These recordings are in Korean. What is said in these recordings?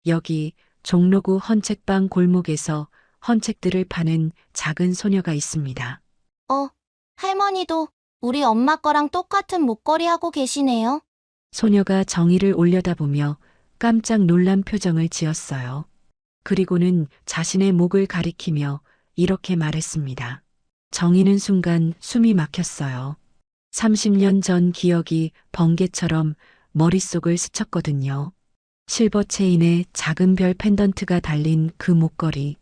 여기 종로구 헌책방 골목에서 헌책들을 파는 작은 소녀가 있습니다. 할머니도 우리 엄마 거랑 똑같은 목걸이 하고 계시네요. 소녀가 정의를 올려다보며 깜짝 놀란 표정을 지었어요. 그리고는 자신의 목을 가리키며 이렇게 말했습니다. 정의는 순간 숨이 막혔어요. 30년 전 기억이 번개처럼 머릿속을 스쳤거든요. 실버 체인에 작은 별 펜던트가 달린 그 목걸이.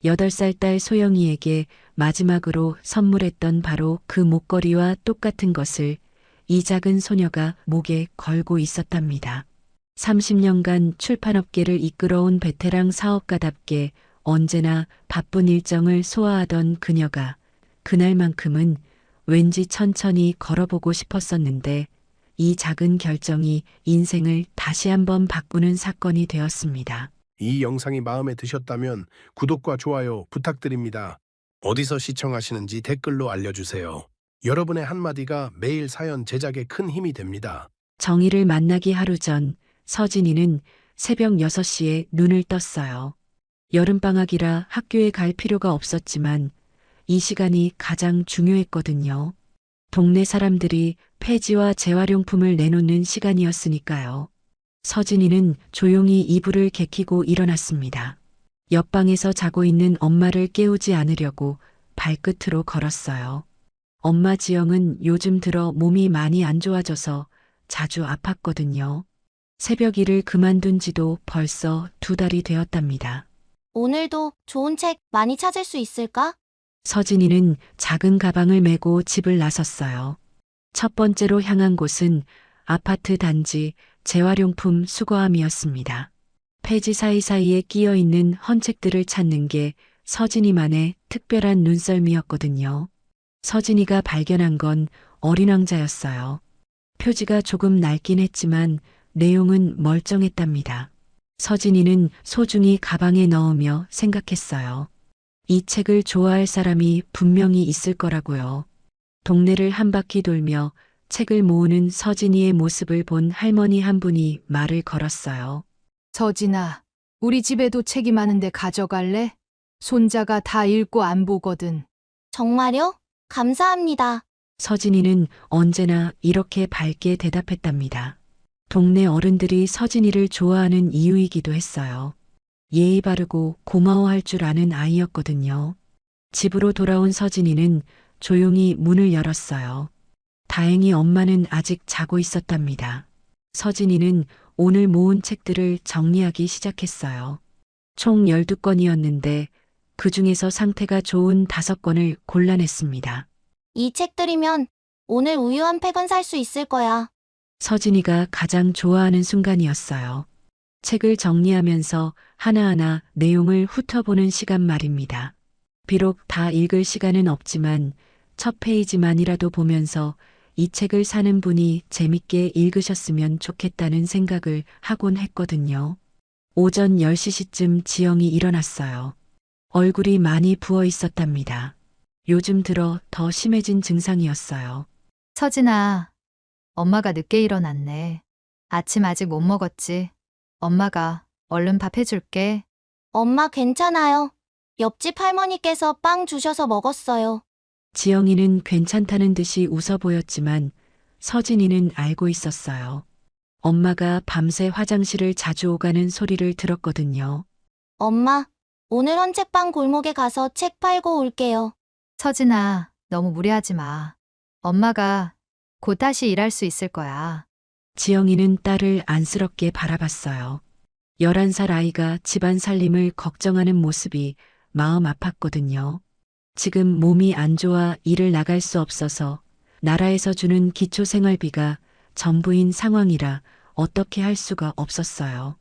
8살 딸 소영이에게 마지막으로 선물했던 바로 그 목걸이와 똑같은 것을 이 작은 소녀가 목에 걸고 있었답니다. 30년간 출판업계를 이끌어온 베테랑 사업가답게 언제나 바쁜 일정을 소화하던 그녀가 그날만큼은 왠지 천천히 걸어보고 싶었었는데 이 작은 결정이 인생을 다시 한번 바꾸는 사건이 되었습니다. 이 영상이 마음에 드셨다면 구독과 좋아요 부탁드립니다. 어디서 시청하시는지 댓글로 알려주세요. 여러분의 한마디가 매일 사연 제작에 큰 힘이 됩니다. 정의를 만나기 하루 전 서진이는 새벽 6시에 눈을 떴어요. 여름방학이라 학교에 갈 필요가 없었지만 이 시간이 가장 중요했거든요. 동네 사람들이 폐지와 재활용품을 내놓는 시간이었으니까요. 서진이는 조용히 이불을 개키고 일어났습니다. 옆방에서 자고 있는 엄마를 깨우지 않으려고 발끝으로 걸었어요. 엄마 지영은 요즘 들어 몸이 많이 안 좋아져서 자주 아팠거든요. 새벽 일을 그만둔 지도 벌써 2달이 되었답니다. 오늘도 좋은 책 많이 찾을 수 있을까? 서진이는 작은 가방을 메고 집을 나섰어요. 첫 번째로 향한 곳은 아파트 단지 재활용품 수거함이었습니다. 폐지 사이사이에 끼어 있는 헌책들을 찾는 게 서진이만의 특별한 눈썰미였거든요. 서진이가 발견한 건 어린 왕자였어요. 표지가 조금 낡긴 했지만 내용은 멀쩡했답니다. 서진이는 소중히 가방에 넣으며 생각했어요. 이 책을 좋아할 사람이 분명히 있을 거라고요. 동네를 한 바퀴 돌며 책을 모으는 서진이의 모습을 본 할머니 한 분이 말을 걸었어요. 서진아, 우리 집에도 책이 많은데 가져갈래? 손자가 다 읽고 안 보거든. 정말요? 감사합니다. 서진이는 언제나 이렇게 밝게 대답했답니다. 동네 어른들이 서진이를 좋아하는 이유이기도 했어요. 예의 바르고 고마워할 줄 아는 아이였거든요. 집으로 돌아온 서진이는 조용히 문을 열었어요. 다행히 엄마는 아직 자고 있었답니다. 서진이는 오늘 모은 책들을 정리하기 시작했어요. 총 12권이었는데 그 중에서 상태가 좋은 5권을 골라냈습니다. 이 책들이면 오늘 우유 한 팩은 살 수 있을 거야. 서진이가 가장 좋아하는 순간이었어요. 책을 정리하면서 하나하나 내용을 훑어보는 시간 말입니다. 비록 다 읽을 시간은 없지만 첫 페이지만이라도 보면서 이 책을 사는 분이 재밌게 읽으셨으면 좋겠다는 생각을 하곤 했거든요. 오전 10시쯤 지영이 일어났어요. 얼굴이 많이 부어 있었답니다. 요즘 들어 더 심해진 증상이었어요. 서진아, 엄마가 늦게 일어났네. 아침 아직 못 먹었지? 엄마가 얼른 밥 해줄게. 엄마 괜찮아요. 옆집 할머니께서 빵 주셔서 먹었어요. 지영이는 괜찮다는 듯이 웃어 보였지만 서진이는 알고 있었어요. 엄마가 밤새 화장실을 자주 오가는 소리를 들었거든요. 엄마, 오늘 헌책방 골목에 가서 책 팔고 올게요. 서진아, 너무 무리하지 마. 엄마가 곧 다시 일할 수 있을 거야. 지영이는 딸을 안쓰럽게 바라봤어요. 11살 아이가 집안 살림을 걱정하는 모습이 마음 아팠거든요. 지금 몸이 안 좋아 일을 나갈 수 없어서 나라에서 주는 기초생활비가 전부인 상황이라 어떻게 할 수가 없었어요.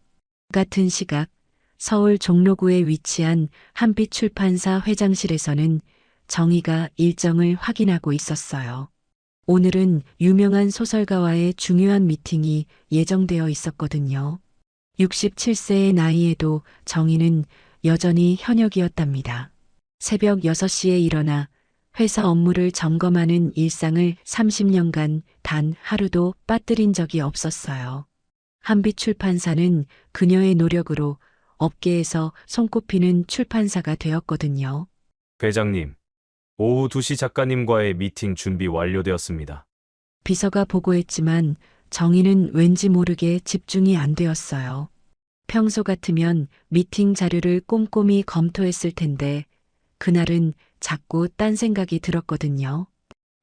같은 시각 서울 종로구에 위치한 한빛 출판사 회장실에서는 정희가 일정을 확인하고 있었어요. 오늘은 유명한 소설가와의 중요한 미팅이 예정되어 있었거든요. 67세의 나이에도 정희는 여전히 현역이었답니다. 새벽 6시에 일어나 회사 업무를 점검하는 일상을 30년간 단 하루도 빠뜨린 적이 없었어요. 한빛 출판사는 그녀의 노력으로 업계에서 손꼽히는 출판사가 되었거든요. 회장님, 오후 2시 작가님과의 미팅 준비 완료되었습니다. 비서가 보고했지만 정희는 왠지 모르게 집중이 안 되었어요. 평소 같으면 미팅 자료를 꼼꼼히 검토했을 텐데 그날은 자꾸 딴 생각이 들었거든요.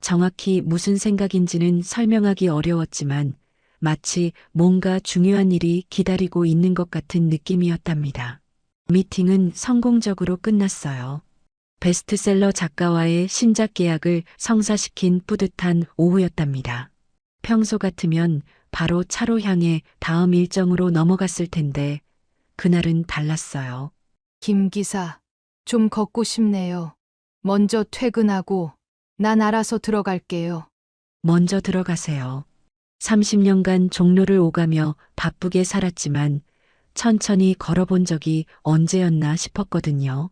정확히 무슨 생각인지는 설명하기 어려웠지만 마치 뭔가 중요한 일이 기다리고 있는 것 같은 느낌이었답니다. 미팅은 성공적으로 끝났어요. 베스트셀러 작가와의 신작 계약을 성사시킨 뿌듯한 오후였답니다. 평소 같으면 바로 차로 향해 다음 일정으로 넘어갔을 텐데 그날은 달랐어요. 김 기사, 좀 걷고 싶네요. 먼저 퇴근하고 난 알아서 들어갈게요. 먼저 들어가세요. 30년간 종로를 오가며 바쁘게 살았지만 천천히 걸어본 적이 언제였나 싶었거든요.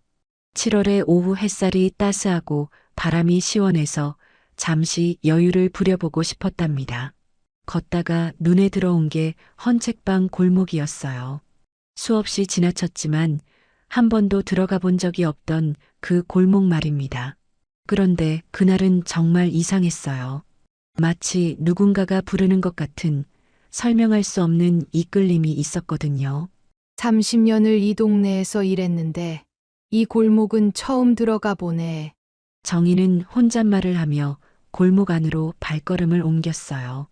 7월의 오후 햇살이 따스하고 바람이 시원해서 잠시 여유를 부려보고 싶었답니다. 걷다가 눈에 들어온 게 헌책방 골목이었어요. 수없이 지나쳤지만 한 번도 들어가 본 적이 없던 그 골목 말입니다. 그런데 그날은 정말 이상했어요. 마치 누군가가 부르는 것 같은 설명할 수 없는 이끌림이 있었거든요. 30년을 이 동네에서 일했는데 이 골목은 처음 들어가 보네. 정희는 혼잣말을 하며 골목 안으로 발걸음을 옮겼어요.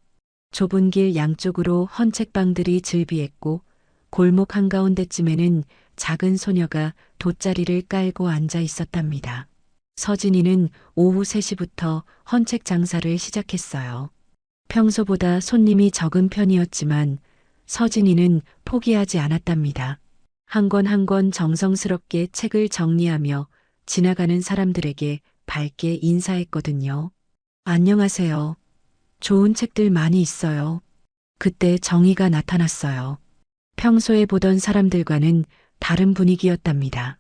좁은 길 양쪽으로 헌책방들이 즐비했고 골목 한가운데쯤에는 작은 소녀가 돗자리를 깔고 앉아 있었답니다. 서진이는 오후 3시부터 헌책 장사를 시작했어요. 평소보다 손님이 적은 편이었지만 서진이는 포기하지 않았답니다. 한 권 한 권 정성스럽게 책을 정리하며 지나가는 사람들에게 밝게 인사했거든요. 안녕하세요. 좋은 책들 많이 있어요. 그때 정희가 나타났어요. 평소에 보던 사람들과는 다른 분위기였답니다.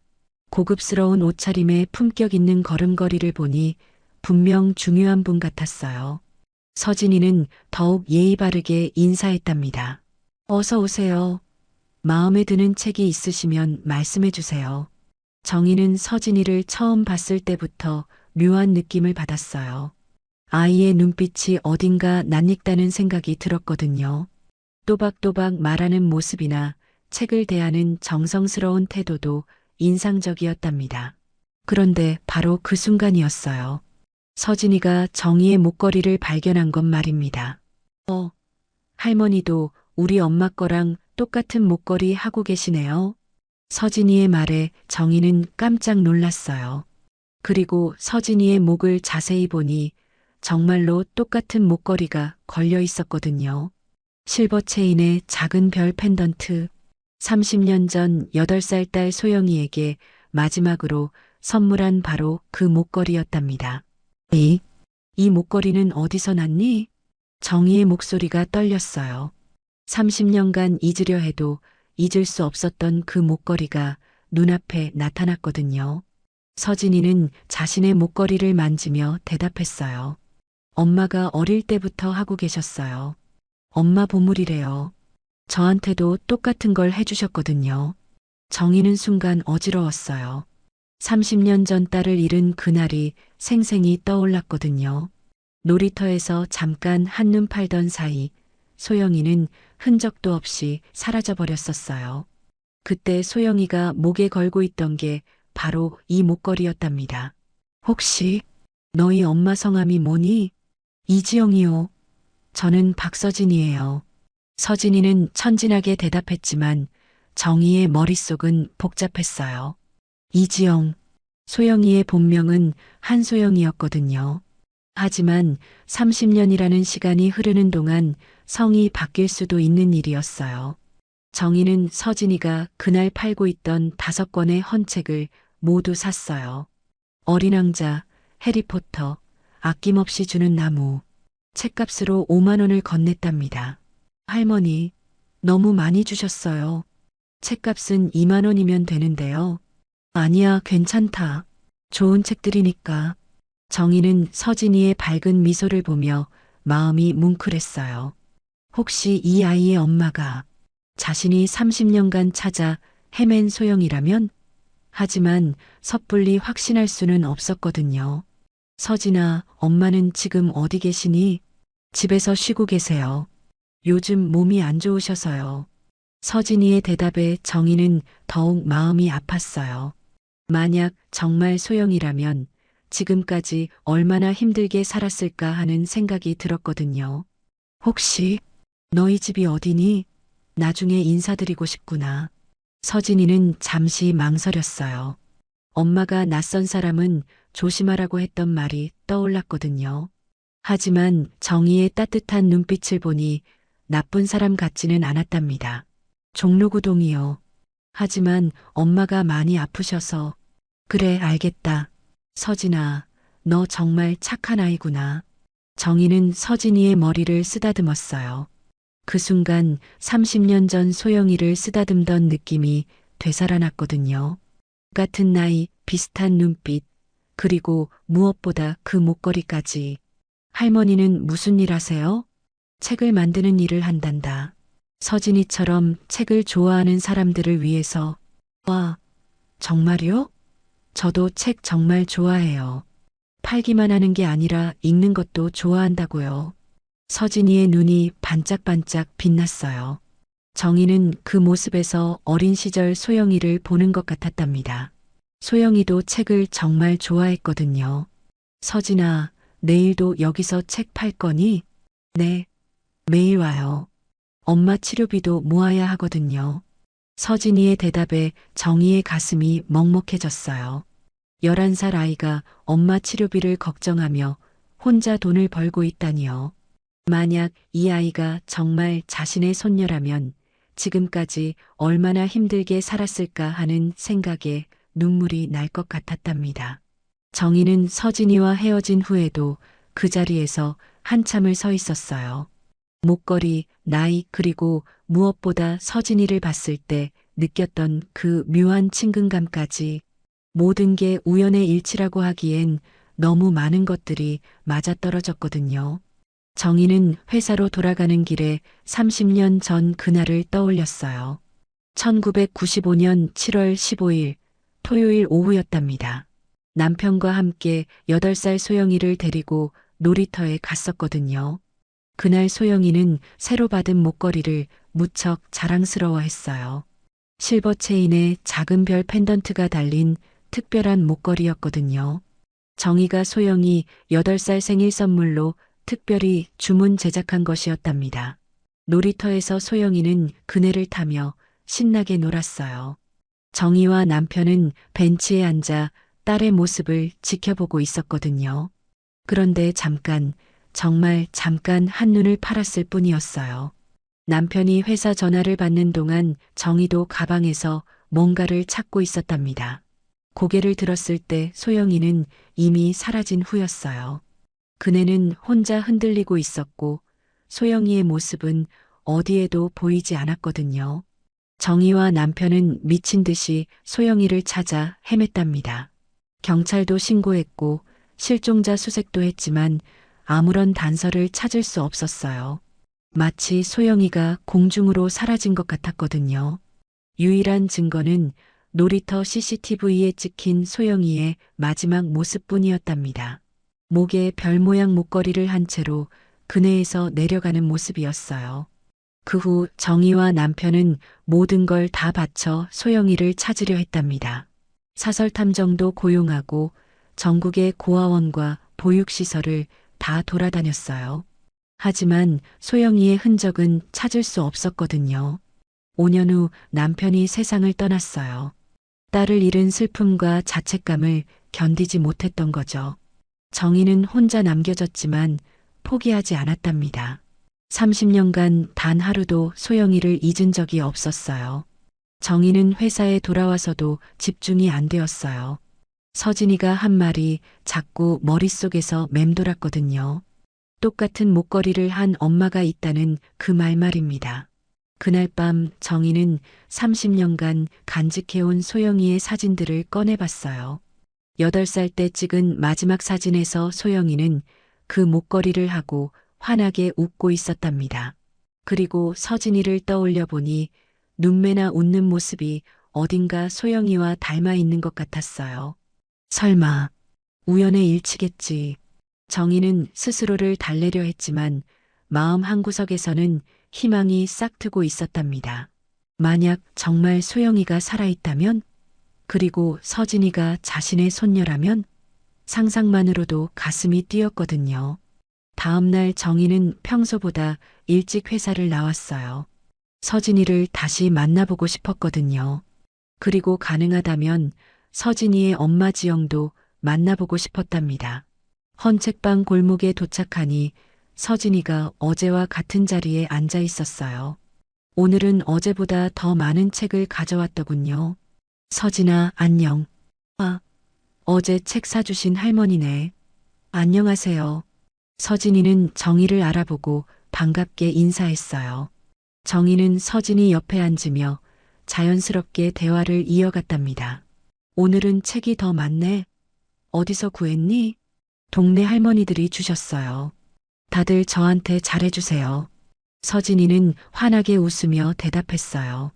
고급스러운 옷차림에 품격 있는 걸음걸이를 보니 분명 중요한 분 같았어요. 서진이는 더욱 예의 바르게 인사했답니다. 어서 오세요. 마음에 드는 책이 있으시면 말씀해 주세요. 정희는 서진이를 처음 봤을 때부터 묘한 느낌을 받았어요. 아이의 눈빛이 어딘가 낯익다는 생각이 들었거든요. 또박또박 말하는 모습이나 책을 대하는 정성스러운 태도도 인상적이었답니다. 그런데 바로 그 순간이었어요. 서진이가 정희의 목걸이를 발견한 건 말입니다. 할머니도 우리 엄마 거랑 똑같은 목걸이 하고 계시네요. 서진이의 말에 정희는 깜짝 놀랐어요. 그리고 서진이의 목을 자세히 보니 정말로 똑같은 목걸이가 걸려 있었거든요. 실버 체인에 작은 별 펜던트. 30년 전 8살 딸 소영이에게 마지막으로 선물한 바로 그 목걸이였답니다. 이 목걸이는 어디서 났니? 정희의 목소리가 떨렸어요. 30년간 잊으려 해도 잊을 수 없었던 그 목걸이가 눈앞에 나타났거든요. 서진이는 자신의 목걸이를 만지며 대답했어요. 엄마가 어릴 때부터 하고 계셨어요. 엄마 보물이래요. 저한테도 똑같은 걸 해주셨거든요. 정희는 순간 어지러웠어요. 30년 전 딸을 잃은 그날이 생생히 떠올랐거든요. 놀이터에서 잠깐 한눈 팔던 사이 소영이는 흔적도 없이 사라져버렸었어요. 그때 소영이가 목에 걸고 있던 게 바로 이 목걸이였답니다. 혹시 너희 엄마 성함이 뭐니? 이지영이요. 저는 박서진이에요. 서진이는 천진하게 대답했지만 정희의 머릿속은 복잡했어요. 이지영, 소영이의 본명은 한소영이었거든요. 하지만 30년이라는 시간이 흐르는 동안 성이 바뀔 수도 있는 일이었어요. 정희는 서진이가 그날 팔고 있던 5권의 헌책을 모두 샀어요. 어린 왕자, 해리포터, 아낌없이 주는 나무, 책값으로 5만 원을 건넸답니다. 할머니, 너무 많이 주셨어요. 책값은 2만 원이면 되는데요. 아니야, 괜찮다. 좋은 책들이니까. 정희는 서진이의 밝은 미소를 보며 마음이 뭉클했어요. 혹시 이 아이의 엄마가 자신이 30년간 찾아 헤맨 소영이라면? 하지만 섣불리 확신할 수는 없었거든요. 서진아, 엄마는 지금 어디 계시니? 집에서 쉬고 계세요. 요즘 몸이 안 좋으셔서요. 서진이의 대답에 정희는 더욱 마음이 아팠어요. 만약 정말 소영이라면 지금까지 얼마나 힘들게 살았을까 하는 생각이 들었거든요. 혹시 너희 집이 어디니? 나중에 인사드리고 싶구나. 서진이는 잠시 망설였어요. 엄마가 낯선 사람은 조심하라고 했던 말이 떠올랐거든요. 하지만 정희의 따뜻한 눈빛을 보니 나쁜 사람 같지는 않았답니다. 종로구동이요. 하지만 엄마가 많이 아프셔서. 그래, 알겠다. 서진아, 너 정말 착한 아이구나. 정희는 서진이의 머리를 쓰다듬었어요. 그 순간 30년 전 소영이를 쓰다듬던 느낌이 되살아났거든요. 같은 나이, 비슷한 눈빛, 그리고 무엇보다 그 목걸이까지. 할머니는 무슨 일 하세요? 책을 만드는 일을 한단다. 서진이처럼 책을 좋아하는 사람들을 위해서. 와, 정말요? 저도 책 정말 좋아해요. 팔기만 하는 게 아니라 읽는 것도 좋아한다고요. 서진이의 눈이 반짝반짝 빛났어요. 정희는 그 모습에서 어린 시절 소영이를 보는 것 같았답니다. 소영이도 책을 정말 좋아했거든요. 서진아, 내일도 여기서 책 팔 거니? 네, 매일 와요. 엄마 치료비도 모아야 하거든요. 서진이의 대답에 정희의 가슴이 먹먹해졌어요. 11살 아이가 엄마 치료비를 걱정하며 혼자 돈을 벌고 있다니요. 만약 이 아이가 정말 자신의 손녀라면 지금까지 얼마나 힘들게 살았을까 하는 생각에 눈물이 날 것 같았답니다. 정희는 서진이와 헤어진 후에도 그 자리에서 한참을 서 있었어요. 목걸이, 나이, 그리고 무엇보다 서진이를 봤을 때 느꼈던 그 묘한 친근감까지. 모든 게 우연의 일치라고 하기엔 너무 많은 것들이 맞아떨어졌거든요. 정희는 회사로 돌아가는 길에 30년 전 그날을 떠올렸어요. 1995년 7월 15일 토요일 오후였답니다. 남편과 함께 8살 소영이를 데리고 놀이터에 갔었거든요. 그날 소영이는 새로 받은 목걸이를 무척 자랑스러워했어요. 실버 체인에 작은 별 펜던트가 달린 특별한 목걸이였거든요. 정희가 소영이 8살 생일 선물로 특별히 주문 제작한 것이었답니다. 놀이터에서 소영이는 그네를 타며 신나게 놀았어요. 정희와 남편은 벤치에 앉아 딸의 모습을 지켜보고 있었거든요. 그런데 잠깐, 정말 잠깐 한눈을 팔았을 뿐이었어요. 남편이 회사 전화를 받는 동안 정희도 가방에서 뭔가를 찾고 있었답니다. 고개를 들었을 때 소영이는 이미 사라진 후였어요. 그네는 혼자 흔들리고 있었고 소영이의 모습은 어디에도 보이지 않았거든요. 정희와 남편은 미친 듯이 소영이를 찾아 헤맸답니다. 경찰도 신고했고 실종자 수색도 했지만 아무런 단서를 찾을 수 없었어요. 마치 소영이가 공중으로 사라진 것 같았거든요. 유일한 증거는 놀이터 CCTV에 찍힌 소영이의 마지막 모습뿐이었답니다. 목에 별 모양 목걸이를 한 채로 그네에서 내려가는 모습이었어요. 그 후 정희와 남편은 모든 걸 다 바쳐 소영이를 찾으려 했답니다. 사설탐정도 고용하고 전국의 고아원과 보육시설을 다 돌아다녔어요. 하지만 소영이의 흔적은 찾을 수 없었거든요. 5년 후 남편이 세상을 떠났어요. 딸을 잃은 슬픔과 자책감을 견디지 못했던 거죠. 정희는 혼자 남겨졌지만 포기하지 않았답니다. 30년간 단 하루도 소영이를 잊은 적이 없었어요. 정희는 회사에 돌아와서도 집중이 안 되었어요. 서진이가 한 말이 자꾸 머릿속에서 맴돌았거든요. 똑같은 목걸이를 한 엄마가 있다는 그 말입니다. 그날 밤 정희는 30년간 간직해온 소영이의 사진들을 꺼내봤어요. 8살 때 찍은 마지막 사진에서 소영이는 그 목걸이를 하고 환하게 웃고 있었답니다. 그리고 서진이를 떠올려 보니 눈매나 웃는 모습이 어딘가 소영이와 닮아 있는 것 같았어요. 설마 우연의 일치겠지. 정희는 스스로를 달래려 했지만 마음 한구석에서는 희망이 싹트고 있었답니다. 만약 정말 소영이가 살아있다면, 그리고 서진이가 자신의 손녀라면 상상만으로도 가슴이 뛰었거든요. 다음 날 정희는 평소보다 일찍 회사를 나왔어요. 서진이를 다시 만나보고 싶었거든요. 그리고 가능하다면 서진이의 엄마 지영도 만나보고 싶었답니다. 헌책방 골목에 도착하니 서진이가 어제와 같은 자리에 앉아 있었어요. 오늘은 어제보다 더 많은 책을 가져왔더군요. 서진아, 안녕. 아, 어제 책 사주신 할머니네. 안녕하세요. 서진이는 정희를 알아보고 반갑게 인사했어요. 정희는 서진이 옆에 앉으며 자연스럽게 대화를 이어갔답니다. 오늘은 책이 더 많네. 어디서 구했니? 동네 할머니들이 주셨어요. 다들 저한테 잘해주세요. 서진이는 환하게 웃으며 대답했어요.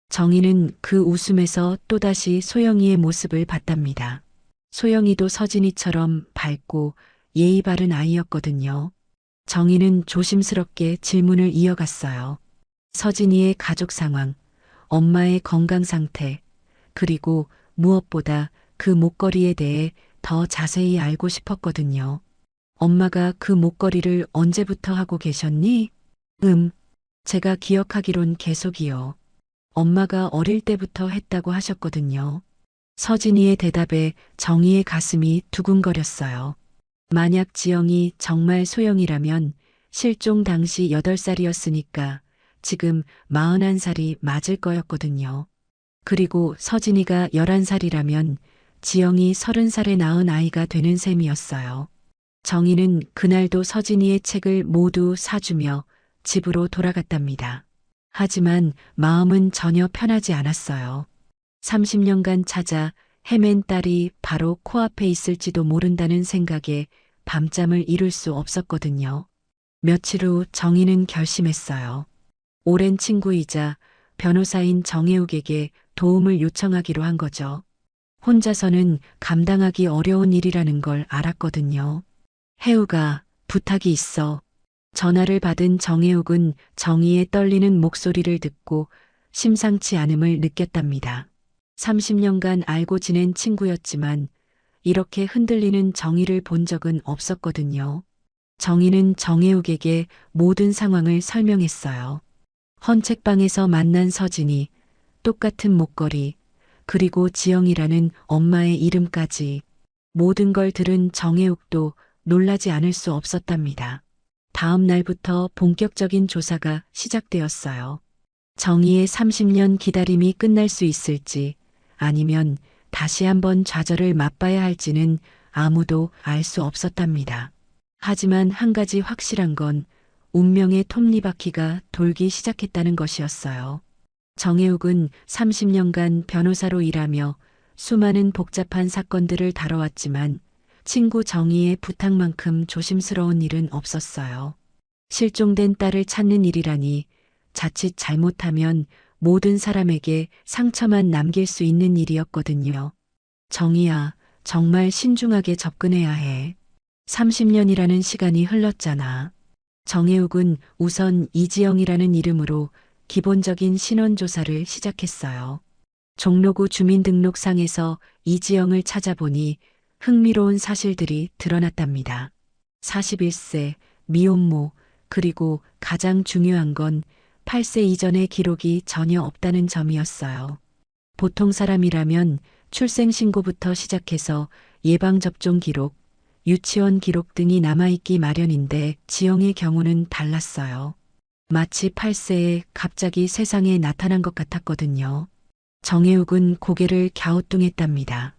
정희는 그 웃음에서 또다시 소영이의 모습을 봤답니다. 소영이도 서진이처럼 밝고 예의 바른 아이였거든요. 정희는 조심스럽게 질문을 이어갔어요. 서진이의 가족 상황, 엄마의 건강 상태, 그리고 무엇보다 그 목걸이에 대해 더 자세히 알고 싶었거든요. 엄마가 그 목걸이를 언제부터 하고 계셨니? 제가 기억하기론 계속이요. 엄마가 어릴 때부터 했다고 하셨거든요. 서진이의 대답에 정희의 가슴이 두근거렸어요. 만약 지영이 정말 소영이라면 실종 당시 8살이었으니까 지금 41살이 맞을 거였거든요. 그리고 서진이가 11살이라면 지영이 30살에 낳은 아이가 되는 셈이었어요. 정희는 그날도 서진이의 책을 모두 사주며 집으로 돌아갔답니다. 하지만 마음은 전혀 편하지 않았어요. 30년간 찾아 헤맨 딸이 바로 코앞에 있을지도 모른다는 생각에 밤잠을 이룰 수 없었거든요. 며칠 후 정희는 결심했어요. 오랜 친구이자 변호사인 정혜욱에게 도움을 요청하기로 한 거죠. 혼자서는 감당하기 어려운 일이라는 걸 알았거든요. 혜욱아, 부탁이 있어. 전화를 받은 정혜욱은 정희의 떨리는 목소리를 듣고 심상치 않음을 느꼈답니다. 30년간 알고 지낸 친구였지만 이렇게 흔들리는 정희를 본 적은 없었거든요. 정희는 정혜욱에게 모든 상황을 설명했어요. 헌책방에서 만난 서진이, 똑같은 목걸이, 그리고 지영이라는 엄마의 이름까지 모든 걸 들은 정혜욱도 놀라지 않을 수 없었답니다. 다음 날부터 본격적인 조사가 시작되었어요. 정희의 30년 기다림이 끝날 수 있을지 아니면 다시 한번 좌절을 맛봐야 할지는 아무도 알 수 없었답니다. 하지만 한 가지 확실한 건 운명의 톱니바퀴가 돌기 시작했다는 것이었어요. 정혜욱은 30년간 변호사로 일하며 수많은 복잡한 사건들을 다뤄왔지만 친구 정희의 부탁만큼 조심스러운 일은 없었어요. 실종된 딸을 찾는 일이라니 자칫 잘못하면 모든 사람에게 상처만 남길 수 있는 일이었거든요. 정희야, 정말 신중하게 접근해야 해. 30년이라는 시간이 흘렀잖아. 정혜욱은 우선 이지영이라는 이름으로 기본적인 신원조사를 시작했어요. 종로구 주민등록상에서 이지영을 찾아보니 흥미로운 사실들이 드러났답니다. 41세, 미혼모, 그리고 가장 중요한 건 8세 이전의 기록이 전혀 없다는 점이었어요. 보통 사람이라면 출생신고부터 시작해서 예방접종 기록, 유치원 기록 등이 남아있기 마련인데 지영의 경우는 달랐어요. 마치 8세에 갑자기 세상에 나타난 것 같았거든요. 정혜욱은 고개를 갸우뚱했답니다.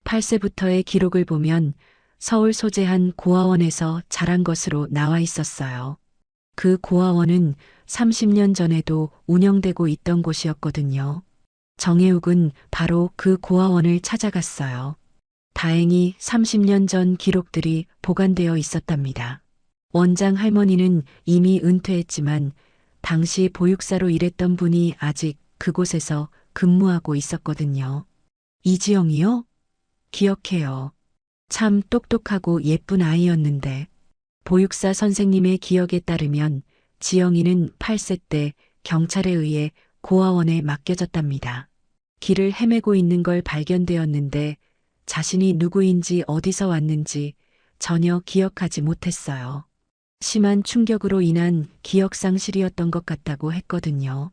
8세부터의 기록을 보면 서울 소재 한 고아원에서 자란 것으로 나와 있었어요. 그 고아원은 30년 전에도 운영되고 있던 곳이었거든요. 정혜욱은 바로 그 고아원을 찾아갔어요. 다행히 30년 전 기록들이 보관되어 있었답니다. 원장 할머니는 이미 은퇴했지만 당시 보육사로 일했던 분이 아직 그곳에서 근무하고 있었거든요. 이지영이요? 기억해요. 참 똑똑하고 예쁜 아이였는데 보육사 선생님의 기억에 따르면 지영이는 8세 때 경찰에 의해 고아원에 맡겨졌답니다. 길을 헤매고 있는 걸 발견되었는데 자신이 누구인지 어디서 왔는지 전혀 기억하지 못했어요. 심한 충격으로 인한 기억상실이었던 것 같다고 했거든요.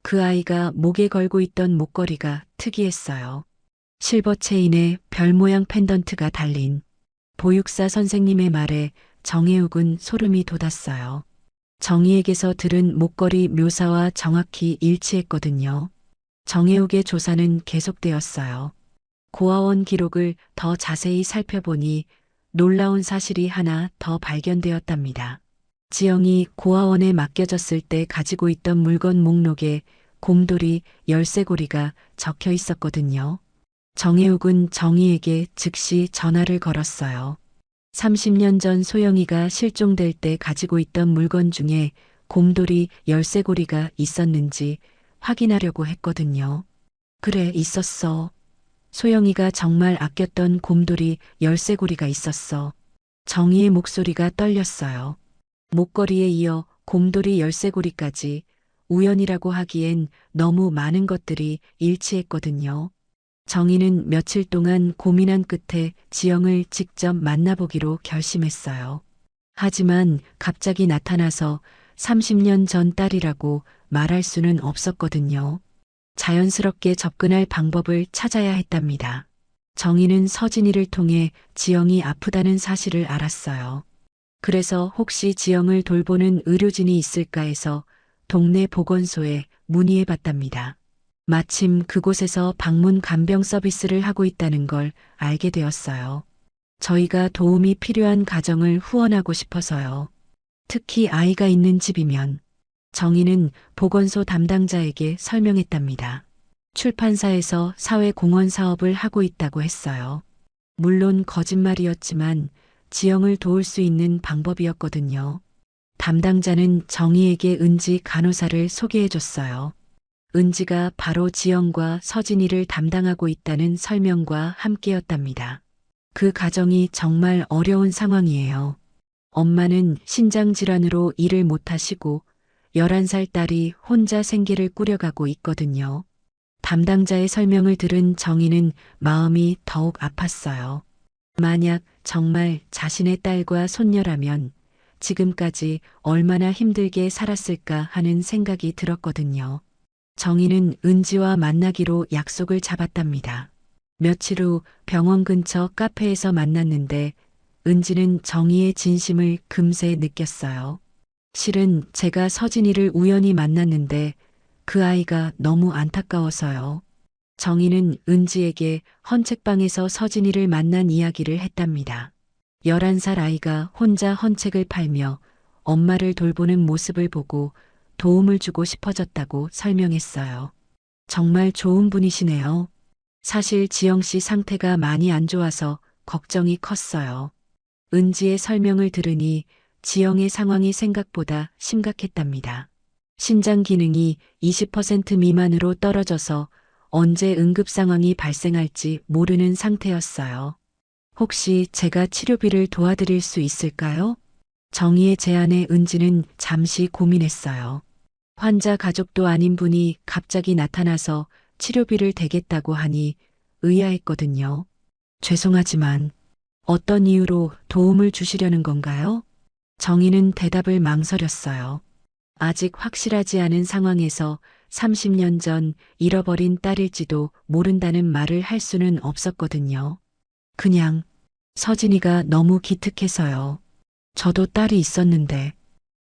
그 아이가 목에 걸고 있던 목걸이가 특이했어요. 실버 체인에 별 모양 펜던트가 달린 보육사 선생님의 말에 정혜욱은 소름이 돋았어요. 정희에게서 들은 목걸이 묘사와 정확히 일치했거든요. 정혜욱의 조사는 계속되었어요. 고아원 기록을 더 자세히 살펴보니 놀라운 사실이 하나 더 발견되었답니다. 지영이 고아원에 맡겨졌을 때 가지고 있던 물건 목록에 곰돌이 열쇠고리가 적혀 있었거든요. 정혜욱은 정희에게 즉시 전화를 걸었어요. 30년 전 소영이가 실종될 때 가지고 있던 물건 중에 곰돌이 열쇠고리가 있었는지 확인하려고 했거든요. 그래, 있었어. 소영이가 정말 아꼈던 곰돌이 열쇠고리가 있었어. 정희의 목소리가 떨렸어요. 목걸이에 이어 곰돌이 열쇠고리까지 우연이라고 하기엔 너무 많은 것들이 일치했거든요. 정희는 며칠 동안 고민한 끝에 지영을 직접 만나보기로 결심했어요. 하지만 갑자기 나타나서 30년 전 딸이라고 말할 수는 없었거든요. 자연스럽게 접근할 방법을 찾아야 했답니다. 정희는 서진이를 통해 지영이 아프다는 사실을 알았어요. 그래서 혹시 지영을 돌보는 의료진이 있을까 해서 동네 보건소에 문의해 봤답니다. 마침 그곳에서 방문 간병 서비스를 하고 있다는 걸 알게 되었어요. 저희가 도움이 필요한 가정을 후원하고 싶어서요. 특히 아이가 있는 집이면. 정희는 보건소 담당자에게 설명했답니다. 출판사에서 사회공헌 사업을 하고 있다고 했어요. 물론 거짓말이었지만 지영을 도울 수 있는 방법이었거든요. 담당자는 정희에게 은지 간호사를 소개해줬어요. 은지가 바로 지영과 서진이를 담당하고 있다는 설명과 함께였답니다. 그 가정이 정말 어려운 상황이에요. 엄마는 신장질환으로 일을 못하시고 11살 딸이 혼자 생계를 꾸려가고 있거든요. 담당자의 설명을 들은 정희는 마음이 더욱 아팠어요. 만약 정말 자신의 딸과 손녀라면 지금까지 얼마나 힘들게 살았을까 하는 생각이 들었거든요. 정희는 은지와 만나기로 약속을 잡았답니다. 며칠 후 병원 근처 카페에서 만났는데 은지는 정희의 진심을 금세 느꼈어요. 실은 제가 서진이를 우연히 만났는데 그 아이가 너무 안타까워서요. 정희는 은지에게 헌책방에서 서진이를 만난 이야기를 했답니다. 11살 아이가 혼자 헌책을 팔며 엄마를 돌보는 모습을 보고 도움을 주고 싶어졌다고 설명했어요. 정말 좋은 분이시네요. 사실 지영 씨 상태가 많이 안 좋아서 걱정이 컸어요. 은지의 설명을 들으니 지영의 상황이 생각보다 심각했답니다. 신장 기능이 20% 미만으로 떨어져서 언제 응급 상황이 발생할지 모르는 상태였어요. 혹시 제가 치료비를 도와드릴 수 있을까요? 정희의 제안에 은지는 잠시 고민했어요. 환자 가족도 아닌 분이 갑자기 나타나서 치료비를 대겠다고 하니 의아했거든요. 죄송하지만 어떤 이유로 도움을 주시려는 건가요? 정희는 대답을 망설였어요. 아직 확실하지 않은 상황에서 30년 전 잃어버린 딸일지도 모른다는 말을 할 수는 없었거든요. 그냥 서진이가 너무 기특해서요. 저도 딸이 있었는데.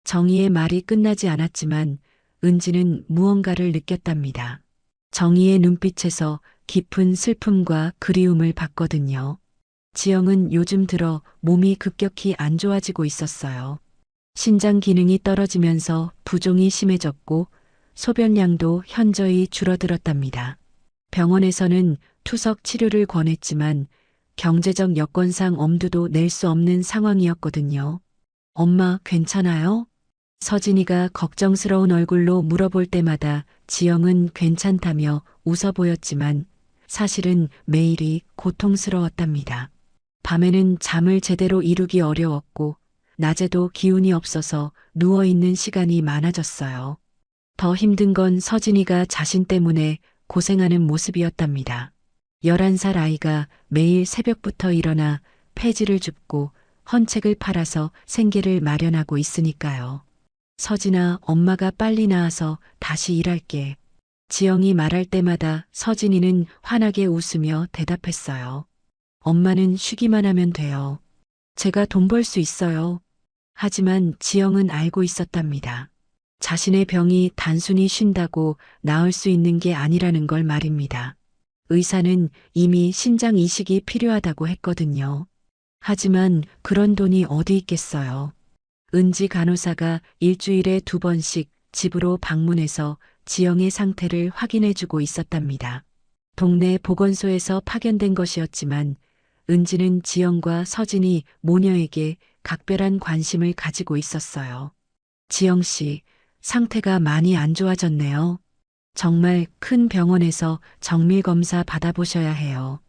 정희의 말이 끝나지 않았지만 은지는 무언가를 느꼈답니다. 정희의 눈빛에서 깊은 슬픔과 그리움을 봤거든요. 지영은 요즘 들어 몸이 급격히 안 좋아지고 있었어요. 신장 기능이 떨어지면서 부종이 심해졌고 소변량도 현저히 줄어들었답니다. 병원에서는 투석 치료를 권했지만 경제적 여건상 엄두도 낼 수 없는 상황이었거든요. 엄마 괜찮아요? 서진이가 걱정스러운 얼굴로 물어볼 때마다 지영은 괜찮다며 웃어 보였지만 사실은 매일이 고통스러웠답니다. 밤에는 잠을 제대로 이루기 어려웠고 낮에도 기운이 없어서 누워있는 시간이 많아졌어요. 더 힘든 건 서진이가 자신 때문에 고생하는 모습이었답니다. 11살 아이가 매일 새벽부터 일어나 폐지를 줍고 헌책을 팔아서 생계를 마련하고 있으니까요. 서진아, 엄마가 빨리 나와서 다시 일할게. 지영이 말할 때마다 서진이는 환하게 웃으며 대답했어요. 엄마는 쉬기만 하면 돼요. 제가 돈 벌 수 있어요. 하지만 지영은 알고 있었답니다. 자신의 병이 단순히 쉰다고 나을 수 있는 게 아니라는 걸 말입니다. 의사는 이미 신장 이식이 필요하다고 했거든요. 하지만 그런 돈이 어디 있겠어요. 은지 간호사가 일주일에 2번씩 집으로 방문해서 지영의 상태를 확인해주고 있었답니다. 동네 보건소에서 파견된 것이었지만 은지는 지영과 서진이 모녀에게 각별한 관심을 가지고 있었어요. 지영 씨, 상태가 많이 안 좋아졌네요. 정말 큰 병원에서 정밀 검사 받아보셔야 해요.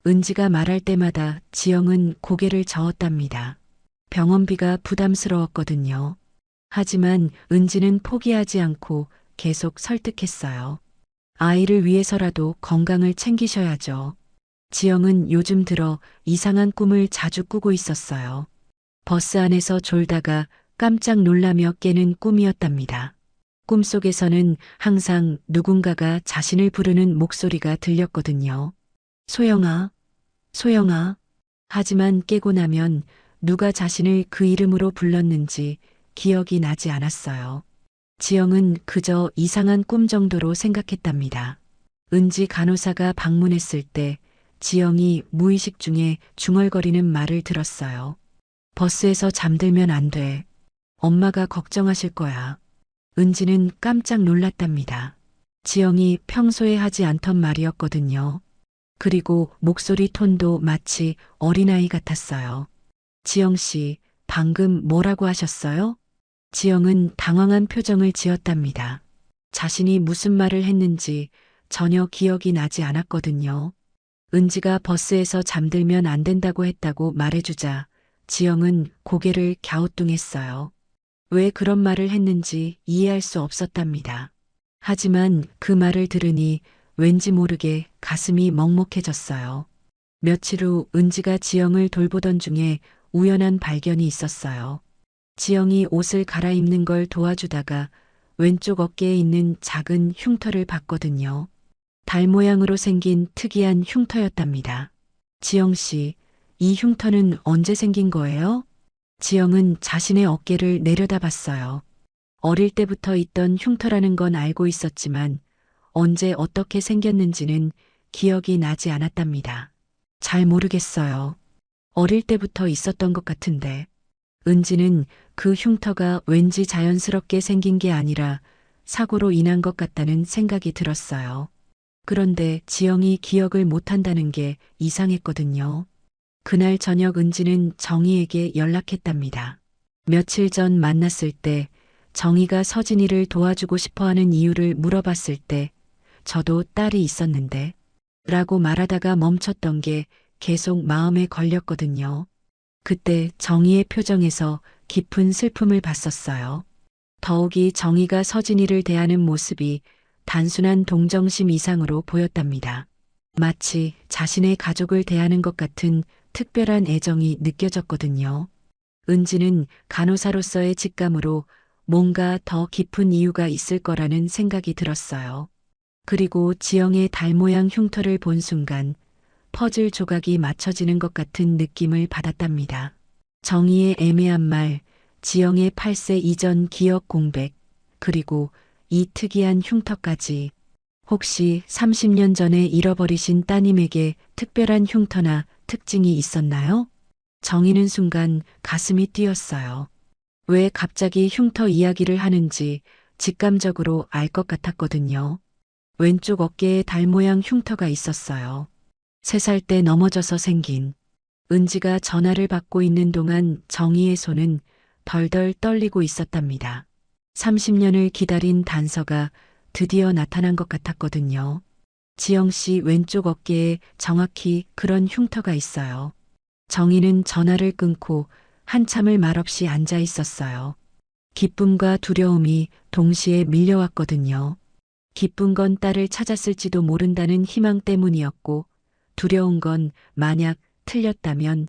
은지가 말할 때마다 지영은 고개를 저었답니다. 병원비가 부담스러웠거든요. 하지만 은지는 포기하지 않고 계속 설득했어요. 아이를 위해서라도 건강을 챙기셔야죠. 지영은 요즘 들어 이상한 꿈을 자주 꾸고 있었어요. 버스 안에서 졸다가 깜짝 놀라며 깨는 꿈이었답니다. 꿈속에서는 항상 누군가가 자신을 부르는 목소리가 들렸거든요. 소영아, 소영아. 하지만 깨고 나면 누가 자신을 그 이름으로 불렀는지 기억이 나지 않았어요. 지영은 그저 이상한 꿈 정도로 생각했답니다. 은지 간호사가 방문했을 때 지영이 무의식 중에 중얼거리는 말을 들었어요. 버스에서 잠들면 안 돼. 엄마가 걱정하실 거야. 은지는 깜짝 놀랐답니다. 지영이 평소에 하지 않던 말이었거든요. 그리고 목소리 톤도 마치 어린아이 같았어요. 지영 씨, 방금 뭐라고 하셨어요? 지영은 당황한 표정을 지었답니다. 자신이 무슨 말을 했는지 전혀 기억이 나지 않았거든요. 은지가 버스에서 잠들면 안 된다고 했다고 말해주자 지영은 고개를 갸우뚱했어요. 왜 그런 말을 했는지 이해할 수 없었답니다. 하지만 그 말을 들으니 왠지 모르게 가슴이 먹먹해졌어요. 며칠 후 은지가 지영을 돌보던 중에 우연한 발견이 있었어요. 지영이 옷을 갈아입는 걸 도와주다가 왼쪽 어깨에 있는 작은 흉터를 봤거든요. 달 모양으로 생긴 특이한 흉터였답니다. 지영 씨, 이 흉터는 언제 생긴 거예요? 지영은 자신의 어깨를 내려다봤어요. 어릴 때부터 있던 흉터라는 건 알고 있었지만 언제 어떻게 생겼는지는 기억이 나지 않았답니다. 잘 모르겠어요. 어릴 때부터 있었던 것 같은데. 은지는 그 흉터가 왠지 자연스럽게 생긴 게 아니라 사고로 인한 것 같다는 생각이 들었어요. 그런데 지영이 기억을 못한다는 게 이상했거든요. 그날 저녁 은지는 정희에게 연락했답니다. 며칠 전 만났을 때 정희가 서진이를 도와주고 싶어하는 이유를 물어봤을 때 저도 딸이 있었는데 라고 말하다가 멈췄던 게 계속 마음에 걸렸거든요. 그때 정희의 표정에서 깊은 슬픔을 봤었어요. 더욱이 정희가 서진이를 대하는 모습이 단순한 동정심 이상으로 보였답니다. 마치 자신의 가족을 대하는 것 같은 특별한 애정이 느껴졌거든요. 은지는 간호사로서의 직감으로 뭔가 더 깊은 이유가 있을 거라는 생각이 들었어요. 그리고 지영의 달 모양 흉터를 본 순간 퍼즐 조각이 맞춰지는 것 같은 느낌을 받았답니다. 정희의 애매한 말, 지영의 8세 이전 기억 공백, 그리고 이 특이한 흉터까지. 혹시 30년 전에 잃어버리신 따님에게 특별한 흉터나 특징이 있었나요? 정희는 순간 가슴이 뛰었어요. 왜 갑자기 흉터 이야기를 하는지 직감적으로 알 것 같았거든요. 왼쪽 어깨에 달 모양 흉터가 있었어요. 3살 때 넘어져서 생긴. 은지가 전화를 받고 있는 동안 정희의 손은 덜덜 떨리고 있었답니다. 30년을 기다린 단서가 드디어 나타난 것 같았거든요. 지영 씨 왼쪽 어깨에 정확히 그런 흉터가 있어요. 정희는 전화를 끊고 한참을 말없이 앉아 있었어요. 기쁨과 두려움이 동시에 밀려왔거든요. 기쁜 건 딸을 찾았을지도 모른다는 희망 때문이었고, 두려운 건 만약 틀렸다면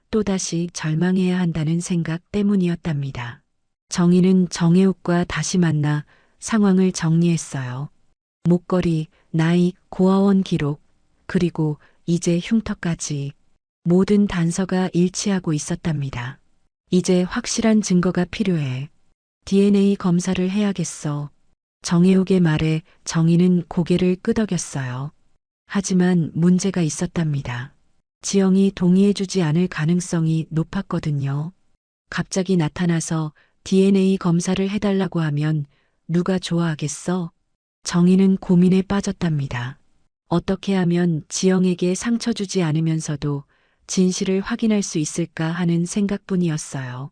또다시 절망해야 한다는 생각 때문이었답니다. 정희는 정혜욱과 다시 만나 상황을 정리했어요. 목걸이, 나이, 고아원 기록, 그리고 이제 흉터까지 모든 단서가 일치하고 있었답니다. 이제 확실한 증거가 필요해. DNA 검사를 해야겠어. 정혜욱의 말에 정희는 고개를 끄덕였어요. 하지만 문제가 있었답니다. 지영이 동의해주지 않을 가능성이 높았거든요. 갑자기 나타나서 DNA 검사를 해달라고 하면 누가 좋아하겠어? 정희는 고민에 빠졌답니다. 어떻게 하면 지영에게 상처 주지 않으면서도 진실을 확인할 수 있을까 하는 생각뿐이었어요.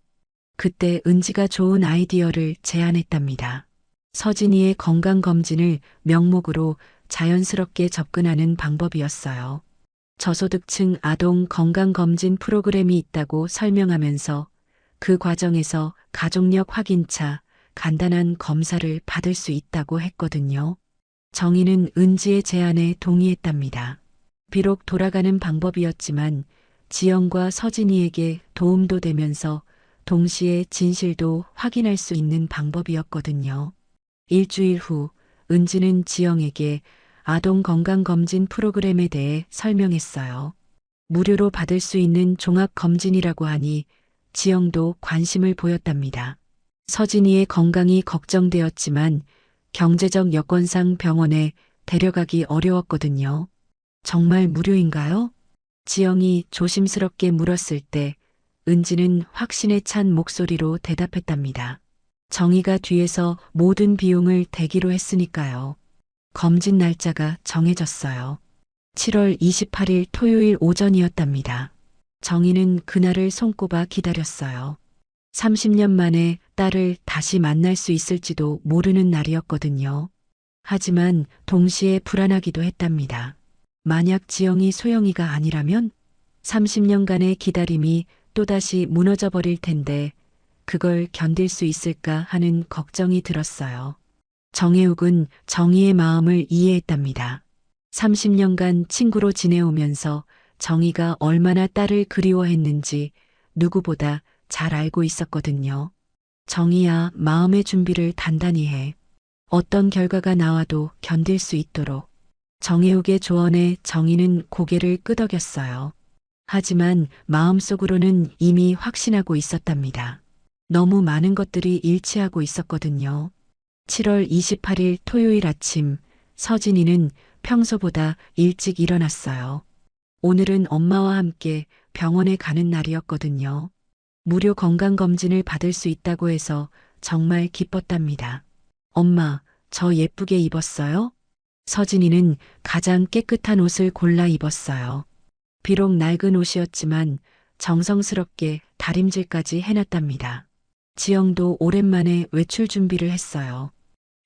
그때 은지가 좋은 아이디어를 제안했답니다. 서진이의 건강검진을 명목으로 자연스럽게 접근하는 방법이었어요. 저소득층 아동 건강검진 프로그램이 있다고 설명하면서 그 과정에서 가족력 확인차, 간단한 검사를 받을 수 있다고 했거든요. 정희는 은지의 제안에 동의했답니다. 비록 돌아가는 방법이었지만 지영과 서진이에게 도움도 되면서 동시에 진실도 확인할 수 있는 방법이었거든요. 일주일 후 은지는 지영에게 아동 건강검진 프로그램에 대해 설명했어요. 무료로 받을 수 있는 종합검진이라고 하니 지영도 관심을 보였답니다. 서진이의 건강이 걱정되었지만 경제적 여건상 병원에 데려가기 어려웠거든요. 정말 무료인가요? 지영이 조심스럽게 물었을 때 은지는 확신에 찬 목소리로 대답했답니다. 정희가 뒤에서 모든 비용을 대기로 했으니까요. 검진 날짜가 정해졌어요. 7월 28일 토요일 오전이었답니다. 정희는 그날을 손꼽아 기다렸어요. 30년 만에 딸을 다시 만날 수 있을지도 모르는 날이었거든요. 하지만 동시에 불안하기도 했답니다. 만약 지영이 소영이가 아니라면 30년간의 기다림이 또다시 무너져 버릴 텐데 그걸 견딜 수 있을까 하는 걱정이 들었어요. 정혜욱은 정희의 마음을 이해했답니다. 30년간 친구로 지내오면서 정희가 얼마나 딸을 그리워했는지 누구보다 잘 알고 있었거든요. 정희야, 마음의 준비를 단단히 해. 어떤 결과가 나와도 견딜 수 있도록. 정혜욱의 조언에 정희는 고개를 끄덕였어요. 하지만 마음속으로는 이미 확신하고 있었답니다. 너무 많은 것들이 일치하고 있었거든요. 7월 28일 토요일 아침, 서진이는 평소보다 일찍 일어났어요. 오늘은 엄마와 함께 병원에 가는 날이었거든요. 무료 건강검진을 받을 수 있다고 해서 정말 기뻤답니다. 엄마, 저 예쁘게 입었어요? 서진이는 가장 깨끗한 옷을 골라 입었어요. 비록 낡은 옷이었지만 정성스럽게 다림질까지 해놨답니다. 지영도 오랜만에 외출 준비를 했어요.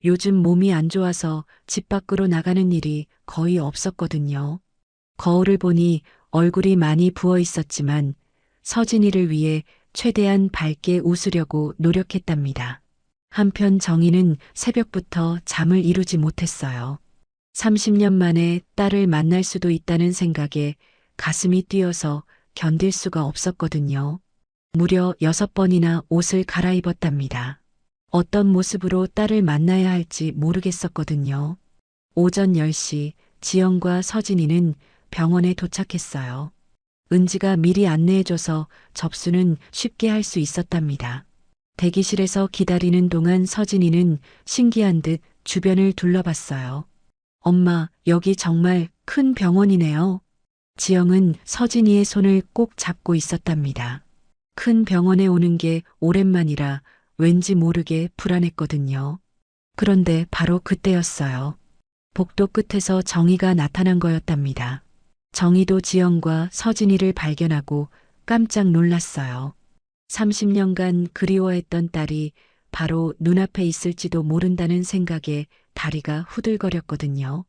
요즘 몸이 안 좋아서 집 밖으로 나가는 일이 거의 없었거든요. 거울을 보니 얼굴이 많이 부어 있었지만 서진이를 위해 최대한 밝게 웃으려고 노력했답니다. 한편 정희는 새벽부터 잠을 이루지 못했어요. 30년 만에 딸을 만날 수도 있다는 생각에 가슴이 뛰어서 견딜 수가 없었거든요. 무려 6번이나 옷을 갈아입었답니다. 어떤 모습으로 딸을 만나야 할지 모르겠었거든요. 오전 10시 지영과 서진이는 병원에 도착했어요. 은지가 미리 안내해줘서 접수는 쉽게 할 수 있었답니다. 대기실에서 기다리는 동안 서진이는 신기한 듯 주변을 둘러봤어요. 엄마, 여기 정말 큰 병원이네요. 지영은 서진이의 손을 꼭 잡고 있었답니다. 큰 병원에 오는 게 오랜만이라 왠지 모르게 불안했거든요. 그런데 바로 그때였어요. 복도 끝에서 정희가 나타난 거였답니다. 정희도 지영과 서진이를 발견하고 깜짝 놀랐어요. 30년간 그리워했던 딸이 바로 눈앞에 있을지도 모른다는 생각에 다리가 후들거렸거든요.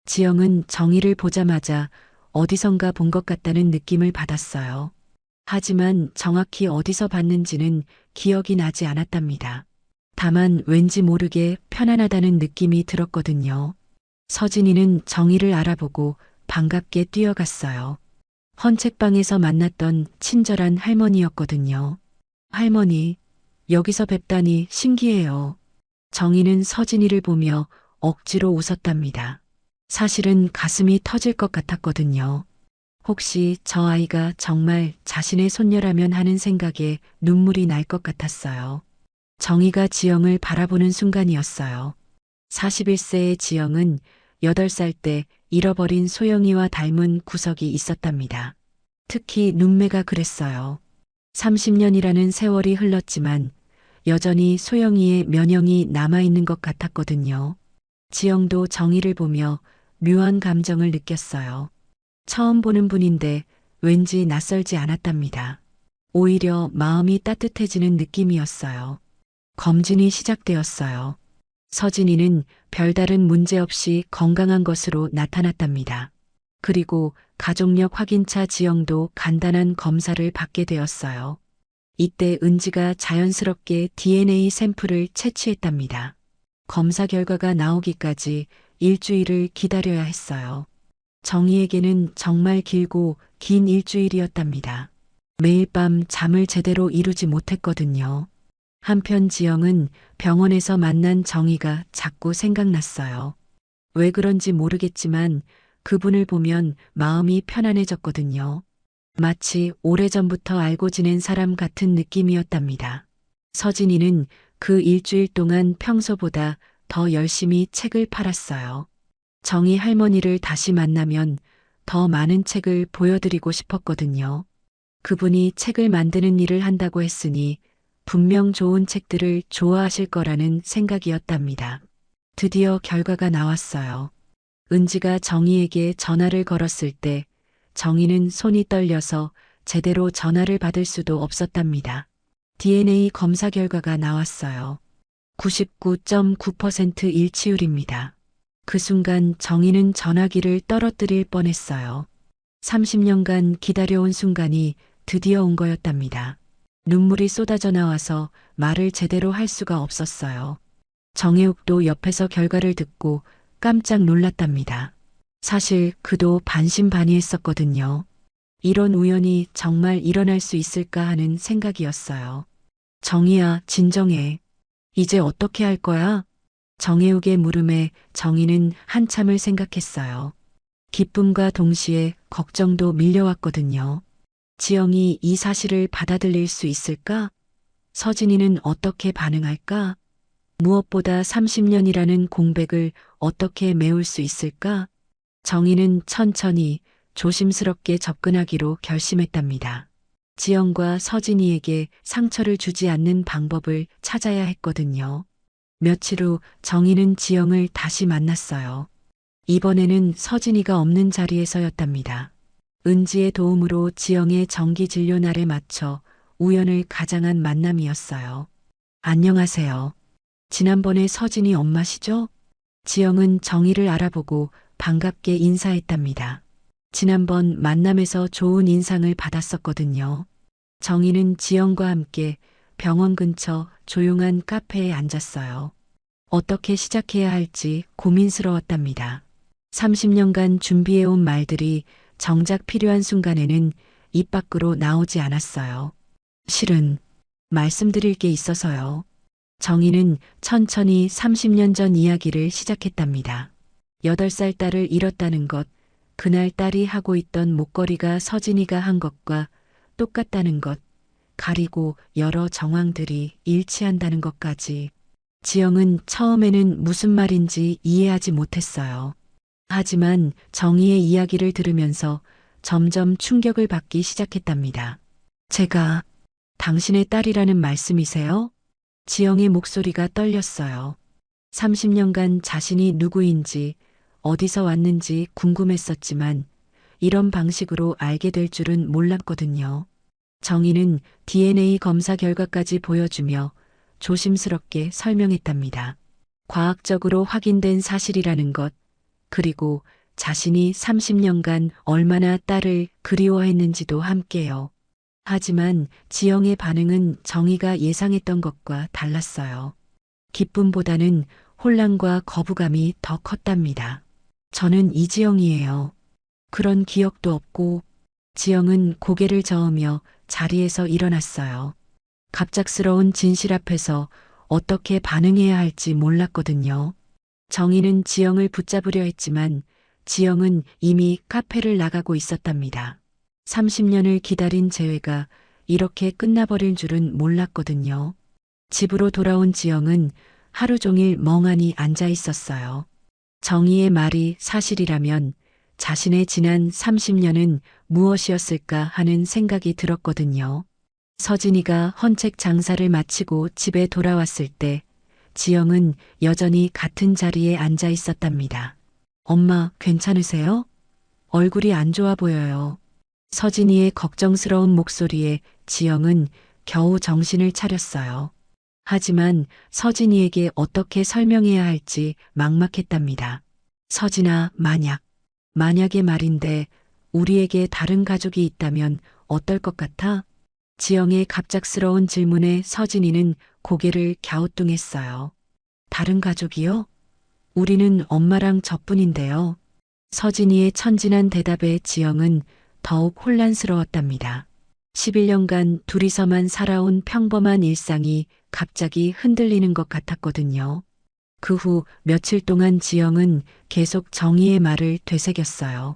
지영은 정희를 보자마자 어디선가 본 것 같다는 느낌을 받았어요. 하지만 정확히 어디서 봤는지는 기억이 나지 않았답니다. 다만 왠지 모르게 편안하다는 느낌이 들었거든요. 서진이는 정희를 알아보고 반갑게 뛰어갔어요. 헌책방에서 만났던 친절한 할머니였거든요. 할머니, 여기서 뵙다니 신기해요. 정희는 서진이를 보며 억지로 웃었답니다. 사실은 가슴이 터질 것 같았거든요. 혹시 저 아이가 정말 자신의 손녀라면 하는 생각에 눈물이 날 것 같았어요. 정희가 지영을 바라보는 순간이었어요. 41세의 지영은 8살 때 잃어버린 소영이와 닮은 구석이 있었답니다. 특히 눈매가 그랬어요. 30년이라는 세월이 흘렀지만 여전히 소영이의 면형이 남아있는 것 같았거든요. 지영도 정희를 보며 묘한 감정을 느꼈어요. 처음 보는 분인데 왠지 낯설지 않았답니다. 오히려 마음이 따뜻해지는 느낌이었어요. 검진이 시작되었어요. 서진이는 별다른 문제 없이 건강한 것으로 나타났답니다. 그리고 가족력 확인차 지영도 간단한 검사를 받게 되었어요. 이때 은지가 자연스럽게 DNA 샘플을 채취했답니다. 검사 결과가 나오기까지 일주일을 기다려야 했어요. 정희에게는 정말 길고 긴 일주일이었답니다. 매일 밤 잠을 제대로 이루지 못했거든요. 한편 지영은 병원에서 만난 정희가 자꾸 생각났어요. 왜 그런지 모르겠지만 그분을 보면 마음이 편안해졌거든요. 마치 오래전부터 알고 지낸 사람 같은 느낌이었답니다. 서진이는 그 일주일 동안 평소보다 더 열심히 책을 팔았어요. 정희 할머니를 다시 만나면 더 많은 책을 보여드리고 싶었거든요. 그분이 책을 만드는 일을 한다고 했으니 분명 좋은 책들을 좋아하실 거라는 생각이었답니다. 드디어 결과가 나왔어요. 은지가 정희에게 전화를 걸었을 때 정희는 손이 떨려서 제대로 전화를 받을 수도 없었답니다. DNA 검사 결과가 나왔어요. 99.9% 일치율입니다. 그 순간 정희는 전화기를 떨어뜨릴 뻔했어요. 30년간 기다려온 순간이 드디어 온 거였답니다. 눈물이 쏟아져 나와서 말을 제대로 할 수가 없었어요. 정혜욱도 옆에서 결과를 듣고 깜짝 놀랐답니다. 사실 그도 반신반의했었거든요. 이런 우연이 정말 일어날 수 있을까 하는 생각이었어요. 정희야, 진정해. 이제 어떻게 할 거야? 정혜욱의 물음에 정희는 한참을 생각했어요. 기쁨과 동시에 걱정도 밀려왔거든요. 지영이 이 사실을 받아들일 수 있을까? 서진이는 어떻게 반응할까? 무엇보다 30년이라는 공백을 어떻게 메울 수 있을까? 정희는 천천히 조심스럽게 접근하기로 결심했답니다. 지영과 서진이에게 상처를 주지 않는 방법을 찾아야 했거든요. 며칠 후 정희는 지영을 다시 만났어요. 이번에는 서진이가 없는 자리에서였답니다. 은지의 도움으로 지영의 정기 진료 날에 맞춰 우연을 가장한 만남이었어요. 안녕하세요. 지난번에 서진이 엄마시죠? 지영은 정희를 알아보고 반갑게 인사했답니다. 지난번 만남에서 좋은 인상을 받았었거든요. 정희는 지영과 함께 병원 근처 조용한 카페에 앉았어요. 어떻게 시작해야 할지 고민스러웠답니다. 30년간 준비해온 말들이 정작 필요한 순간에는 입 밖으로 나오지 않았어요. 실은 말씀드릴 게 있어서요. 정희는 천천히 30년 전 이야기를 시작했답니다. 8살 딸을 잃었다는 것, 그날 딸이 하고 있던 목걸이가 서진이가 한 것과 똑같다는 것, 가리고 여러 정황들이 일치한다는 것까지. 지영은 처음에는 무슨 말인지 이해하지 못했어요. 하지만 정희의 이야기를 들으면서 점점 충격을 받기 시작했답니다. 제가 당신의 딸이라는 말씀이세요? 지영의 목소리가 떨렸어요. 30년간 자신이 누구인지 어디서 왔는지 궁금했었지만 이런 방식으로 알게 될 줄은 몰랐거든요. 정희는 DNA 검사 결과까지 보여주며 조심스럽게 설명했답니다. 과학적으로 확인된 사실이라는 것, 그리고 자신이 30년간 얼마나 딸을 그리워했는지도 함께요. 하지만 지영의 반응은 정희가 예상했던 것과 달랐어요. 기쁨보다는 혼란과 거부감이 더 컸답니다. 저는 이지영이에요. 그런 기억도 없고. 지영은 고개를 저으며 자리에서 일어났어요. 갑작스러운 진실 앞에서 어떻게 반응해야 할지 몰랐거든요. 정희는 지영을 붙잡으려 했지만 지영은 이미 카페를 나가고 있었답니다. 30년을 기다린 재회가 이렇게 끝나버릴 줄은 몰랐거든요. 집으로 돌아온 지영은 하루 종일 멍하니 앉아 있었어요. 정희의 말이 사실이라면 자신의 지난 30년은 무엇이었을까 하는 생각이 들었거든요. 서진이가 헌책 장사를 마치고 집에 돌아왔을 때 지영은 여전히 같은 자리에 앉아 있었답니다. 엄마, 괜찮으세요? 얼굴이 안 좋아 보여요. 서진이의 걱정스러운 목소리에 지영은 겨우 정신을 차렸어요. 하지만 서진이에게 어떻게 설명해야 할지 막막했답니다. 서진아, 만약의 말인데 우리에게 다른 가족이 있다면 어떨 것 같아? 지영의 갑작스러운 질문에 서진이는 고개를 갸우뚱했어요. 다른 가족이요? 우리는 엄마랑 저뿐인데요. 서진이의 천진한 대답에 지영은 더욱 혼란스러웠답니다. 11년간 둘이서만 살아온 평범한 일상이 갑자기 흔들리는 것 같았거든요. 그 후 며칠 동안 지영은 계속 정희의 말을 되새겼어요.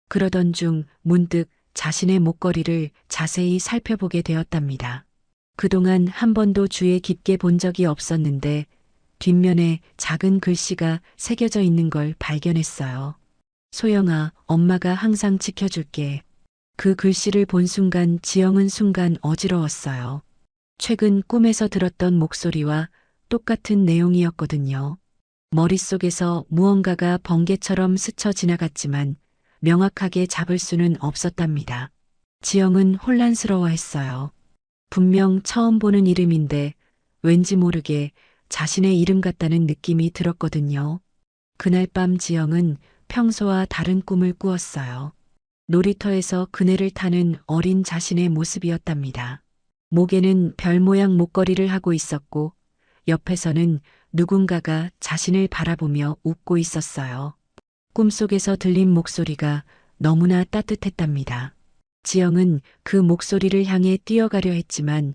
그러던 중 문득 자신의 목걸이를 자세히 살펴보게 되었답니다. 그동안 한 번도 주에 깊게 본 적이 없었는데 뒷면에 작은 글씨가 새겨져 있는 걸 발견했어요. 소영아, 엄마가 항상 지켜줄게. 그 글씨를 본 순간 지영은 순간 어지러웠어요. 최근 꿈에서 들었던 목소리와 똑같은 내용이었거든요. 머릿속에서 무언가가 번개처럼 스쳐 지나갔지만 명확하게 잡을 수는 없었답니다. 지영은 혼란스러워했어요. 분명 처음 보는 이름인데 왠지 모르게 자신의 이름 같다는 느낌이 들었거든요. 그날 밤 지영은 평소와 다른 꿈을 꾸었어요. 놀이터에서 그네를 타는 어린 자신의 모습이었답니다. 목에는 별 모양 목걸이를 하고 있었고 옆에서는 누군가가 자신을 바라보며 웃고 있었어요. 꿈속에서 들린 목소리가 너무나 따뜻했답니다. 지영은 그 목소리를 향해 뛰어가려 했지만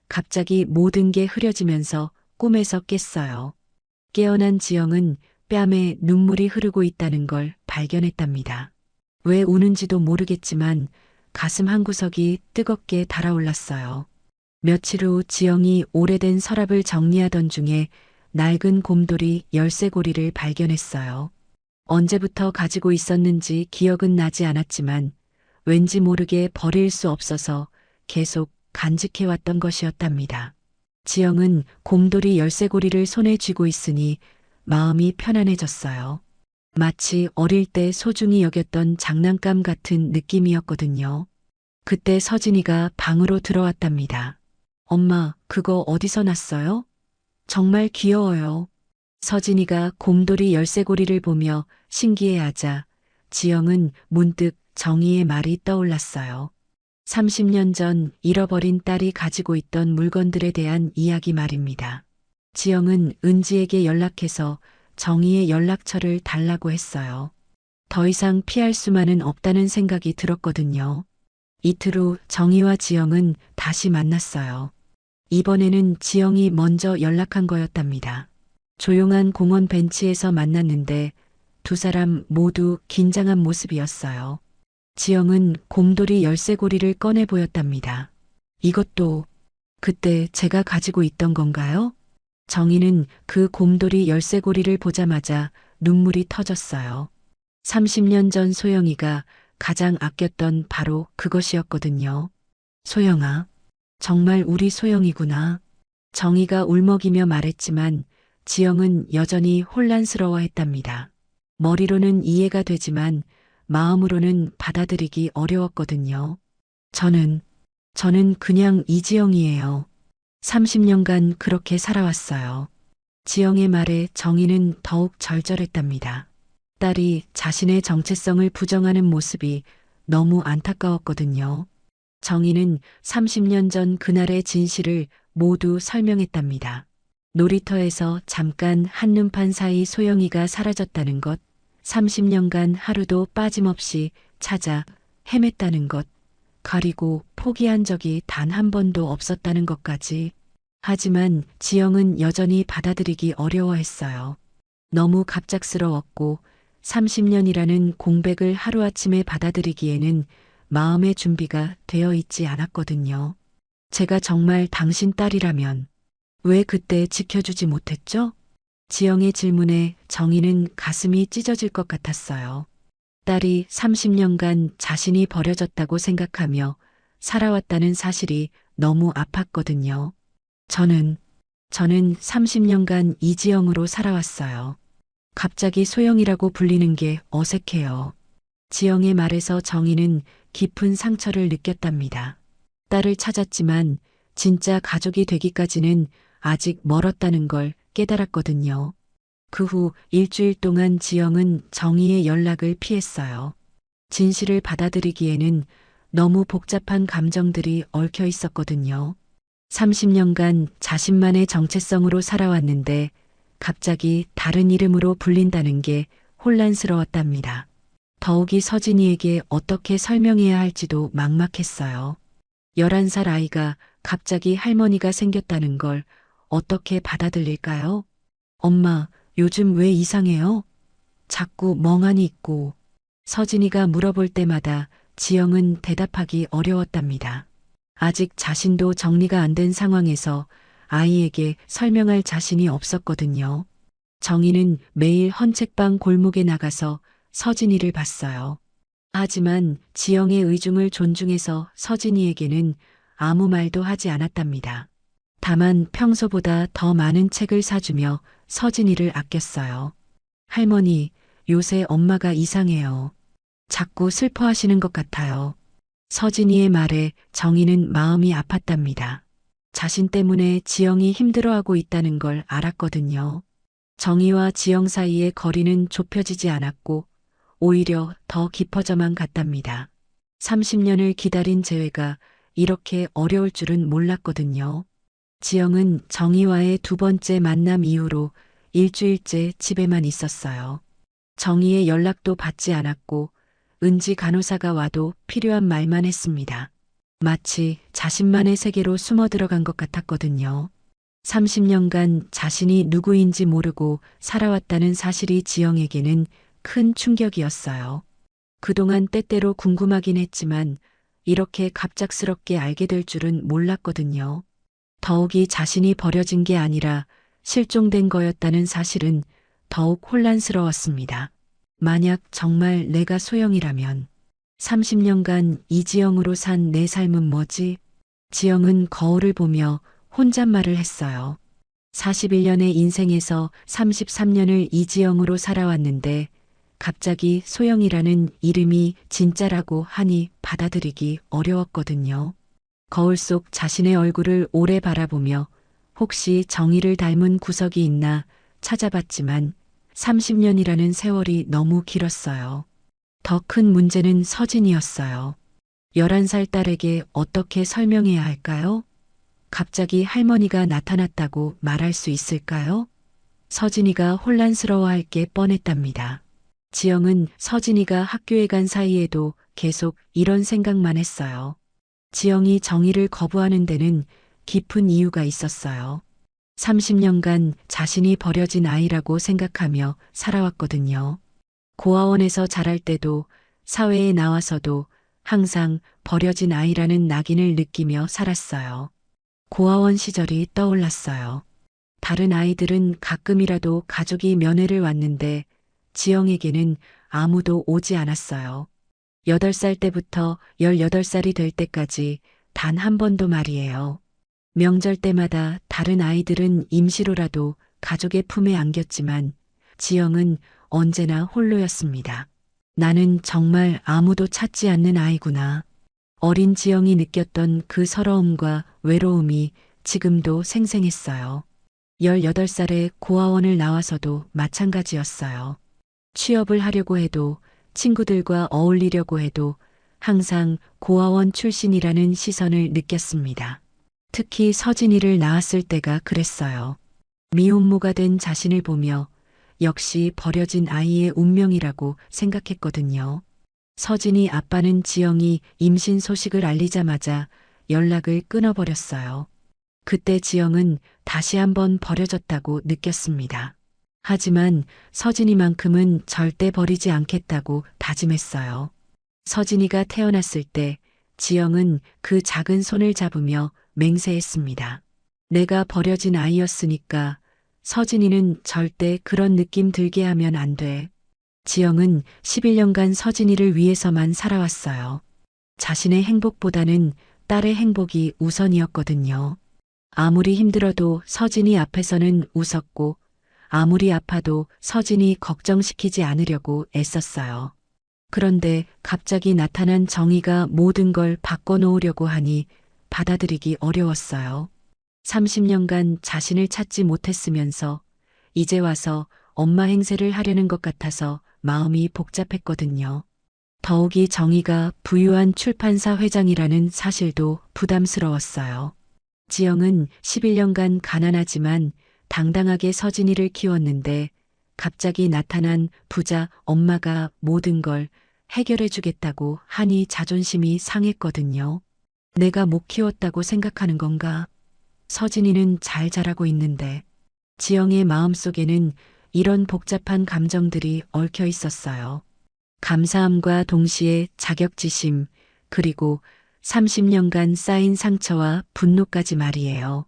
갑자기 모든 게 흐려지면서 꿈에서 깼어요. 깨어난 지영은 뺨에 눈물이 흐르고 있다는 걸 발견했답니다. 왜 우는지도 모르겠지만 가슴 한구석이 뜨겁게 달아올랐어요. 며칠 후 지영이 오래된 서랍을 정리하던 중에 낡은 곰돌이 열쇠고리를 발견했어요. 언제부터 가지고 있었는지 기억은 나지 않았지만 왠지 모르게 버릴 수 없어서 계속 간직해왔던 것이었답니다. 지영은 곰돌이 열쇠고리를 손에 쥐고 있으니 마음이 편안해졌어요. 마치 어릴 때 소중히 여겼던 장난감 같은 느낌이었거든요. 그때 서진이가 방으로 들어왔답니다. 엄마, 그거 어디서 났어요? 정말 귀여워요. 서진이가 곰돌이 열쇠고리를 보며 신기해하자 지영은 문득 정희의 말이 떠올랐어요. 30년 전 잃어버린 딸이 가지고 있던 물건들에 대한 이야기 말입니다. 지영은 은지에게 연락해서 정희의 연락처를 달라고 했어요. 더 이상 피할 수만은 없다는 생각이 들었거든요. 이틀 후 정희와 지영은 다시 만났어요. 이번에는 지영이 먼저 연락한 거였답니다. 조용한 공원 벤치에서 만났는데 두 사람 모두 긴장한 모습이었어요. 지영은 곰돌이 열쇠고리를 꺼내 보였답니다. 이것도 그때 제가 가지고 있던 건가요? 정희는 그 곰돌이 열쇠고리를 보자마자 눈물이 터졌어요. 30년 전 소영이가 가장 아꼈던 바로 그것이었거든요. 소영아, 정말 우리 소영이구나. 정희가 울먹이며 말했지만 지영은 여전히 혼란스러워했답니다. 머리로는 이해가 되지만 마음으로는 받아들이기 어려웠거든요. 저는 그냥 이지영이에요. 30년간 그렇게 살아왔어요. 지영의 말에 정희는 더욱 절절했답니다. 딸이 자신의 정체성을 부정하는 모습이 너무 안타까웠거든요. 정희는 30년 전 그날의 진실을 모두 설명했답니다. 놀이터에서 잠깐 한눈판 사이 소영이가 사라졌다는 것, 30년간 하루도 빠짐없이 찾아 헤맸다는 것, 가리고 포기한 적이 단 한 번도 없었다는 것까지. 하지만 지영은 여전히 받아들이기 어려워했어요. 너무 갑작스러웠고 30년이라는 공백을 하루아침에 받아들이기에는 마음의 준비가 되어 있지 않았거든요. 제가 정말 당신 딸이라면 왜 그때 지켜주지 못했죠? 지영의 질문에 정희는 가슴이 찢어질 것 같았어요. 딸이 30년간 자신이 버려졌다고 생각하며 살아왔다는 사실이 너무 아팠거든요. 저는 30년간 이지영으로 살아왔어요. 갑자기 소영이라고 불리는 게 어색해요. 지영의 말에서 정희는 깊은 상처를 느꼈답니다. 딸을 찾았지만 진짜 가족이 되기까지는 아직 멀었다는 걸 깨달았거든요. 그 후 일주일 동안 지영은 정희의 연락을 피했어요. 진실을 받아들이기에는 너무 복잡한 감정들이 얽혀 있었거든요. 30년간 자신만의 정체성으로 살아왔는데 갑자기 다른 이름으로 불린다는 게 혼란스러웠답니다. 더욱이 서진이에게 어떻게 설명해야 할지도 막막했어요. 11살 아이가 갑자기 할머니가 생겼다는 걸 어떻게 받아들일까요? 엄마, 요즘 왜 이상해요? 자꾸 멍하니 있고. 서진이가 물어볼 때마다 지영은 대답하기 어려웠답니다. 아직 자신도 정리가 안 된 상황에서 아이에게 설명할 자신이 없었거든요. 정희는 매일 헌책방 골목에 나가서 서진이를 봤어요. 하지만 지영의 의중을 존중해서 서진이에게는 아무 말도 하지 않았답니다. 다만 평소보다 더 많은 책을 사주며 서진이를 아꼈어요. 할머니, 요새 엄마가 이상해요. 자꾸 슬퍼하시는 것 같아요. 서진이의 말에 정희는 마음이 아팠답니다. 자신 때문에 지영이 힘들어하고 있다는 걸 알았거든요. 정희와 지영 사이의 거리는 좁혀지지 않았고 오히려 더 깊어져만 갔답니다. 30년을 기다린 재회가 이렇게 어려울 줄은 몰랐거든요. 지영은 정희와의 두 번째 만남 이후로 일주일째 집에만 있었어요. 정희의 연락도 받지 않았고 은지 간호사가 와도 필요한 말만 했습니다. 마치 자신만의 세계로 숨어 들어간 것 같았거든요. 30년간 자신이 누구인지 모르고 살아왔다는 사실이 지영에게는 큰 충격이었어요. 그동안 때때로 궁금하긴 했지만 이렇게 갑작스럽게 알게 될 줄은 몰랐거든요. 더욱이 자신이 버려진 게 아니라 실종된 거였다는 사실은 더욱 혼란스러웠습니다. 만약 정말 내가 소영이라면 30년간 이지영으로 산 내 삶은 뭐지? 지영은 거울을 보며 혼잣말을 했어요. 41년의 인생에서 33년을 이지영으로 살아왔는데 갑자기 소영이라는 이름이 진짜라고 하니 받아들이기 어려웠거든요. 거울 속 자신의 얼굴을 오래 바라보며 혹시 정희를 닮은 구석이 있나 찾아봤지만 30년이라는 세월이 너무 길었어요. 더 큰 문제는 서진이었어요. 11살 딸에게 어떻게 설명해야 할까요? 갑자기 할머니가 나타났다고 말할 수 있을까요? 서진이가 혼란스러워할 게 뻔했답니다. 지영은 서진이가 학교에 간 사이에도 계속 이런 생각만 했어요. 지영이 정희를 거부하는 데는 깊은 이유가 있었어요. 30년간 자신이 버려진 아이라고 생각하며 살아왔거든요. 고아원에서 자랄 때도 사회에 나와서도 항상 버려진 아이라는 낙인을 느끼며 살았어요. 고아원 시절이 떠올랐어요. 다른 아이들은 가끔이라도 가족이 면회를 왔는데 지영에게는 아무도 오지 않았어요. 8살 때부터 18살이 될 때까지 단 한 번도 말이에요. 명절 때마다 다른 아이들은 임시로라도 가족의 품에 안겼지만 지영은 언제나 홀로였습니다. 나는 정말 아무도 찾지 않는 아이구나. 어린 지영이 느꼈던 그 서러움과 외로움이 지금도 생생했어요. 18살에 고아원을 나와서도 마찬가지였어요. 취업을 하려고 해도 친구들과 어울리려고 해도 항상 고아원 출신이라는 시선을 느꼈습니다. 특히 서진이를 낳았을 때가 그랬어요. 미혼모가 된 자신을 보며 역시 버려진 아이의 운명이라고 생각했거든요. 서진이 아빠는 지영이 임신 소식을 알리자마자 연락을 끊어버렸어요. 그때 지영은 다시 한번 버려졌다고 느꼈습니다. 하지만 서진이만큼은 절대 버리지 않겠다고 다짐했어요. 서진이가 태어났을 때 지영은 그 작은 손을 잡으며 맹세했습니다. 내가 버려진 아이였으니까 서진이는 절대 그런 느낌 들게 하면 안 돼. 지영은 11년간 서진이를 위해서만 살아왔어요. 자신의 행복보다는 딸의 행복이 우선이었거든요. 아무리 힘들어도 서진이 앞에서는 웃었고 아무리 아파도 서진이 걱정시키지 않으려고 애썼어요. 그런데 갑자기 나타난 정의가 모든 걸 바꿔놓으려고 하니 받아들이기 어려웠어요. 30년간 자신을 찾지 못했으면서 이제 와서 엄마 행세를 하려는 것 같아서 마음이 복잡했거든요. 더욱이 정의가 부유한 출판사 회장이라는 사실도 부담스러웠어요. 지영은 11년간 가난하지만 당당하게 서진이를 키웠는데 갑자기 나타난 부자 엄마가 모든 걸 해결해 주겠다고 하니 자존심이 상했거든요. 내가 못 키웠다고 생각하는 건가? 서진이는 잘 자라고 있는데. 지영의 마음속에는 이런 복잡한 감정들이 얽혀 있었어요. 감사함과 동시에 자격지심, 그리고 30년간 쌓인 상처와 분노까지 말이에요.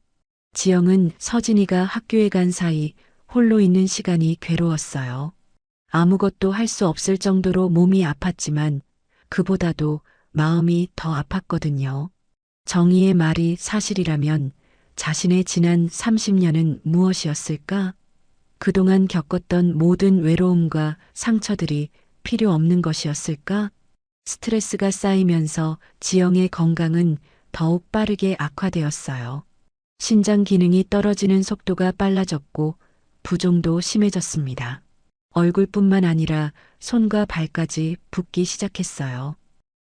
지영은 서진이가 학교에 간 사이 홀로 있는 시간이 괴로웠어요. 아무것도 할 수 없을 정도로 몸이 아팠지만 그보다도 마음이 더 아팠거든요. 정의의 말이 사실이라면 자신의 지난 30년은 무엇이었을까? 그동안 겪었던 모든 외로움과 상처들이 필요 없는 것이었을까? 스트레스가 쌓이면서 지영의 건강은 더욱 빠르게 악화되었어요. 신장 기능이 떨어지는 속도가 빨라졌고 부종도 심해졌습니다. 얼굴뿐만 아니라 손과 발까지 붓기 시작했어요.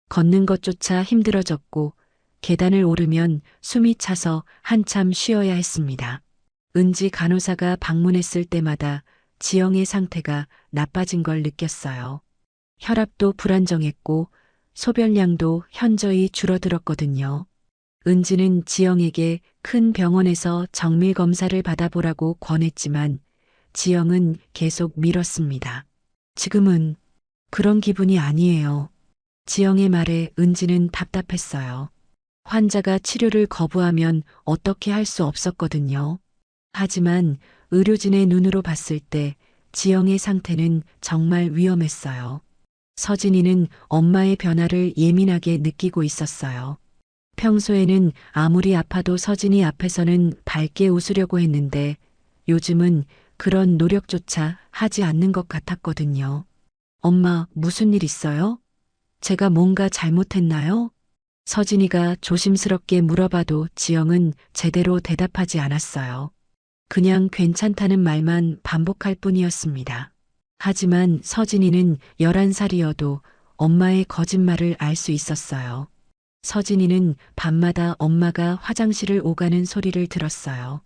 걷는 것조차 힘들어졌고 계단을 오르면 숨이 차서 한참 쉬어야 했습니다. 은지 간호사가 방문했을 때마다 지영의 상태가 나빠진 걸 느꼈어요. 혈압도 불안정했고 소변량도 현저히 줄어들었거든요. 은지는 지영에게 큰 병원에서 정밀 검사를 받아보라고 권했지만 지영은 계속 미뤘습니다. 지금은 그런 기분이 아니에요. 지영의 말에 은지는 답답했어요. 환자가 치료를 거부하면 어떻게 할 수 없었거든요. 하지만 의료진의 눈으로 봤을 때 지영의 상태는 정말 위험했어요. 서진이는 엄마의 변화를 예민하게 느끼고 있었어요. 평소에는 아무리 아파도 서진이 앞에서는 밝게 웃으려고 했는데 요즘은 그런 노력조차 하지 않는 것 같았거든요. 엄마, 무슨 일 있어요? 제가 뭔가 잘못했나요? 서진이가 조심스럽게 물어봐도 지영은 제대로 대답하지 않았어요. 그냥 괜찮다는 말만 반복할 뿐이었습니다. 하지만 서진이는 11살이어도 엄마의 거짓말을 알 수 있었어요. 서진이는 밤마다 엄마가 화장실을 오가는 소리를 들었어요.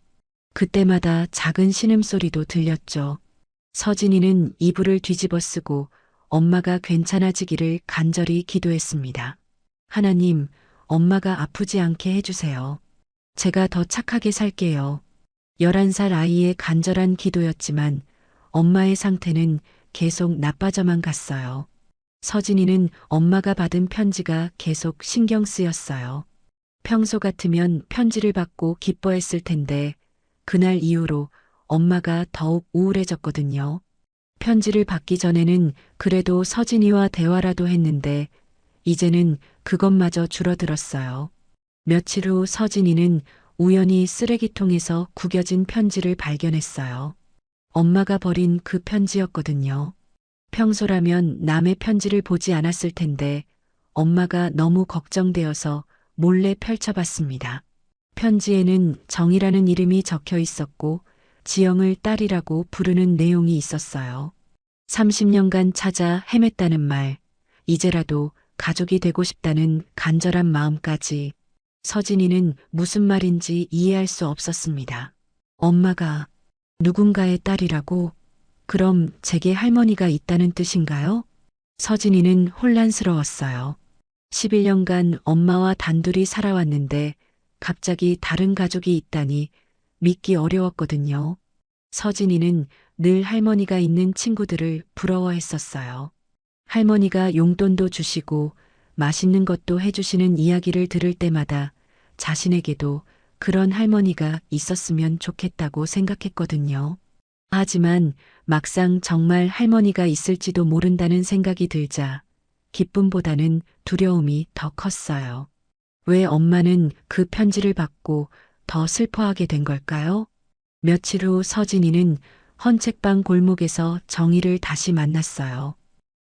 그때마다 작은 신음소리도 들렸죠. 서진이는 이불을 뒤집어 쓰고 엄마가 괜찮아지기를 간절히 기도했습니다. 하나님, 엄마가 아프지 않게 해주세요. 제가 더 착하게 살게요. 11살 아이의 간절한 기도였지만 엄마의 상태는 계속 나빠져만 갔어요. 서진이는 엄마가 받은 편지가 계속 신경 쓰였어요. 평소 같으면 편지를 받고 기뻐했을 텐데 그날 이후로 엄마가 더욱 우울해졌거든요. 편지를 받기 전에는 그래도 서진이와 대화라도 했는데 이제는 그것마저 줄어들었어요. 며칠 후 서진이는 우연히 쓰레기통에서 구겨진 편지를 발견했어요. 엄마가 버린 그 편지였거든요. 평소라면 남의 편지를 보지 않았을 텐데 엄마가 너무 걱정되어서 몰래 펼쳐봤습니다. 편지에는 정이라는 이름이 적혀 있었고 지영을 딸이라고 부르는 내용이 있었어요. 30년간 찾아 헤맸다는 말, 이제라도 가족이 되고 싶다는 간절한 마음까지 서진이는 무슨 말인지 이해할 수 없었습니다. 엄마가 누군가의 딸이라고? 그럼 제게 할머니가 있다는 뜻인가요? 서진이는 혼란스러웠어요. 11년간 엄마와 단둘이 살아왔는데 갑자기 다른 가족이 있다니 믿기 어려웠거든요. 서진이는 늘 할머니가 있는 친구들을 부러워했었어요. 할머니가 용돈도 주시고 맛있는 것도 해주시는 이야기를 들을 때마다 자신에게도 그런 할머니가 있었으면 좋겠다고 생각했거든요. 하지만 막상 정말 할머니가 있을지도 모른다는 생각이 들자 기쁨보다는 두려움이 더 컸어요. 왜 엄마는 그 편지를 받고 더 슬퍼하게 된 걸까요? 며칠 후 서진이는 헌책방 골목에서 정희를 다시 만났어요.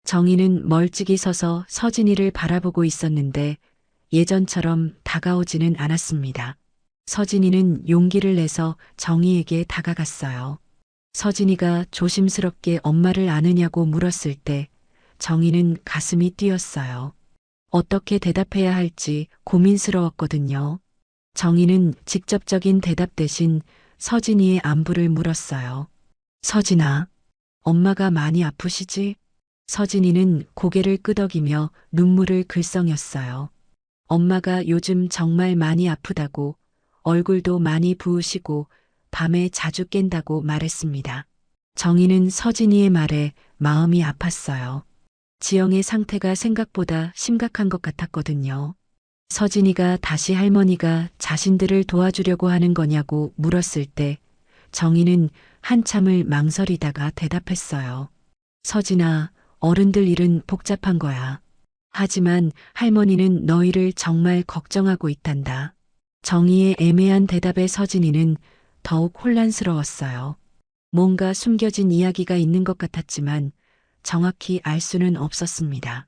정희는 멀찍이 서서 서진이를 바라보고 있었는데 예전처럼 다가오지는 않았습니다. 서진이는 용기를 내서 정희에게 다가갔어요. 서진이가 조심스럽게 엄마를 아느냐고 물었을 때 정희는 가슴이 뛰었어요. 어떻게 대답해야 할지 고민스러웠거든요. 정희는 직접적인 대답 대신 서진이의 안부를 물었어요. 서진아, 엄마가 많이 아프시지? 서진이는 고개를 끄덕이며 눈물을 글썽였어요. 엄마가 요즘 정말 많이 아프다고 얼굴도 많이 부으시고 밤에 자주 깬다고 말했습니다. 정희는 서진이의 말에 마음이 아팠어요. 지영의 상태가 생각보다 심각한 것 같았거든요. 서진이가 다시 할머니가 자신들을 도와주려고 하는 거냐고 물었을 때 정희는 한참을 망설이다가 대답했어요. 서진아, 어른들 일은 복잡한 거야. 하지만 할머니는 너희를 정말 걱정하고 있단다. 정희의 애매한 대답에 서진이는 더욱 혼란스러웠어요. 뭔가 숨겨진 이야기가 있는 것 같았지만 정확히 알 수는 없었습니다.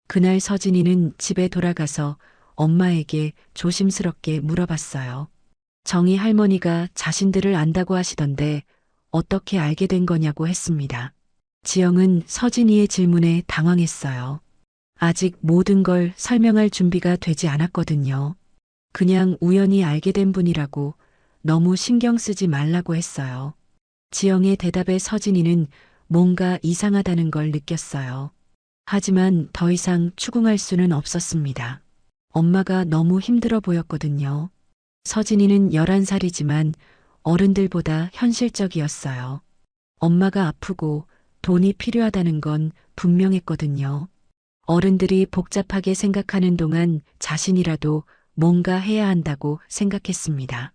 그날 서진이는 집에 돌아가서 엄마에게 조심스럽게 물어봤어요. 정희 할머니가 자신들을 안다고 하시던데 어떻게 알게 된 거냐고 했습니다. 지영은 서진이의 질문에 당황했어요. 아직 모든 걸 설명할 준비가 되지 않았거든요. 그냥 우연히 알게 된 분이라고 너무 신경 쓰지 말라고 했어요. 지영의 대답에 서진이는 뭔가 이상하다는 걸 느꼈어요. 하지만 더 이상 추궁할 수는 없었습니다. 엄마가 너무 힘들어 보였거든요. 서진이는 11살이지만 어른들보다 현실적이었어요. 엄마가 아프고 돈이 필요하다는 건 분명했거든요. 어른들이 복잡하게 생각하는 동안 자신이라도 뭔가 해야 한다고 생각했습니다.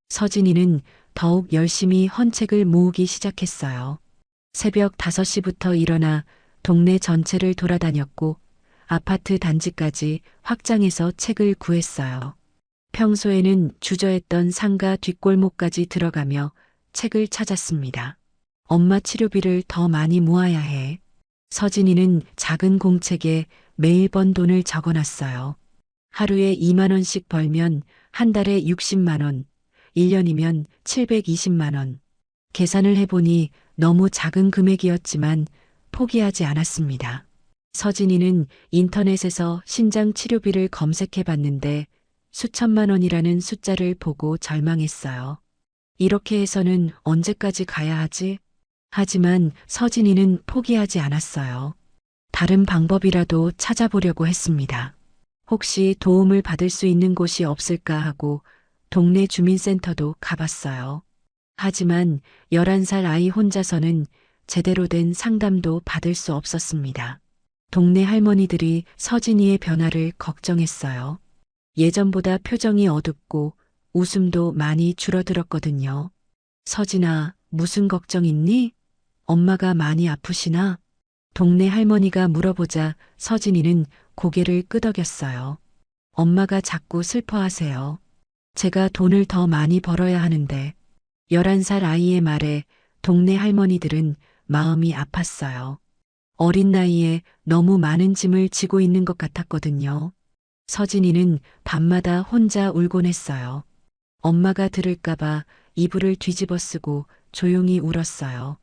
서진이는 더욱 열심히 헌책을 모으기 시작했어요. 새벽 5시부터 일어나 동네 전체를 돌아다녔고 아파트 단지까지 확장해서 책을 구했어요. 평소에는 주저했던 상가 뒷골목까지 들어가며 책을 찾았습니다. 엄마 치료비를 더 많이 모아야 해. 서진이는 작은 공책에 매일 번 돈을 적어놨어요. 하루에 2만 원씩 벌면 한 달에 60만 원, 1년이면 720만 원. 계산을 해보니 너무 작은 금액이었지만 포기하지 않았습니다. 서진이는 인터넷에서 신장 치료비를 검색해봤는데 수천만 원이라는 숫자를 보고 절망했어요. 이렇게 해서는 언제까지 가야 하지? 하지만 서진이는 포기하지 않았어요. 다른 방법이라도 찾아보려고 했습니다. 혹시 도움을 받을 수 있는 곳이 없을까 하고 동네 주민센터도 가봤어요. 하지만 11살 아이 혼자서는 제대로 된 상담도 받을 수 없었습니다. 동네 할머니들이 서진이의 변화를 걱정했어요. 예전보다 표정이 어둡고 웃음도 많이 줄어들었거든요. 서진아, 무슨 걱정 있니? 엄마가 많이 아프시나? 동네 할머니가 물어보자 서진이는 고개를 끄덕였어요. 엄마가 자꾸 슬퍼하세요. 제가 돈을 더 많이 벌어야 하는데. 11살 아이의 말에 동네 할머니들은 마음이 아팠어요. 어린 나이에 너무 많은 짐을 지고 있는 것 같았거든요. 서진이는 밤마다 혼자 울곤 했어요. 엄마가 들을까봐 이불을 뒤집어 쓰고 조용히 울었어요.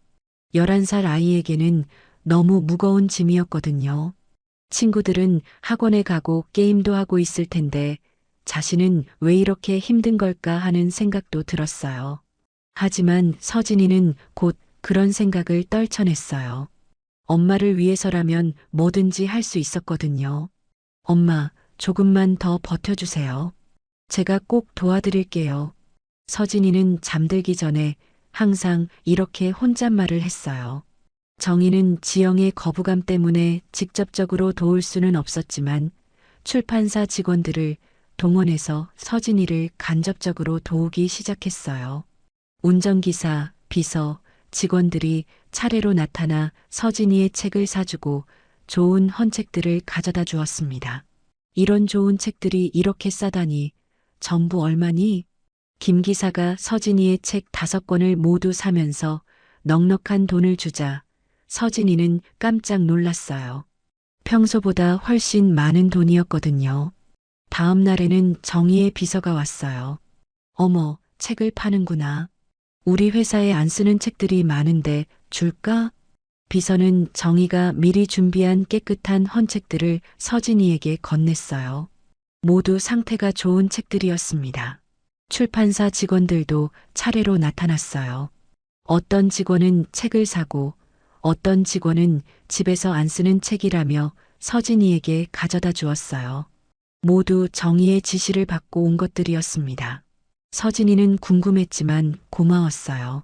11살 아이에게는 너무 무거운 짐이었거든요. 친구들은 학원에 가고 게임도 하고 있을 텐데 자신은 왜 이렇게 힘든 걸까 하는 생각도 들었어요. 하지만 서진이는 곧 그런 생각을 떨쳐냈어요. 엄마를 위해서라면 뭐든지 할 수 있었거든요. 엄마, 조금만 더 버텨주세요. 제가 꼭 도와드릴게요. 서진이는 잠들기 전에 항상 이렇게 혼잣말을 했어요. 정희는 지영의 거부감 때문에 직접적으로 도울 수는 없었지만 출판사 직원들을 동원해서 서진이를 간접적으로 도우기 시작했어요. 운전기사, 비서, 직원들이 차례로 나타나 서진이의 책을 사주고 좋은 헌책들을 가져다 주었습니다. 이런 좋은 책들이 이렇게 싸다니 전부 얼마니? 김 기사가 서진이의 책 5권을 모두 사면서 넉넉한 돈을 주자 서진이는 깜짝 놀랐어요. 평소보다 훨씬 많은 돈이었거든요. 다음 날에는 정희의 비서가 왔어요. 어머, 책을 파는구나. 우리 회사에 안 쓰는 책들이 많은데 줄까? 비서는 정희가 미리 준비한 깨끗한 헌책들을 서진이에게 건넸어요. 모두 상태가 좋은 책들이었습니다. 출판사 직원들도 차례로 나타났어요. 어떤 직원은 책을 사고 어떤 직원은 집에서 안 쓰는 책이라며 서진이에게 가져다 주었어요. 모두 정의의 지시를 받고 온 것들이었습니다. 서진이는 궁금했지만 고마웠어요.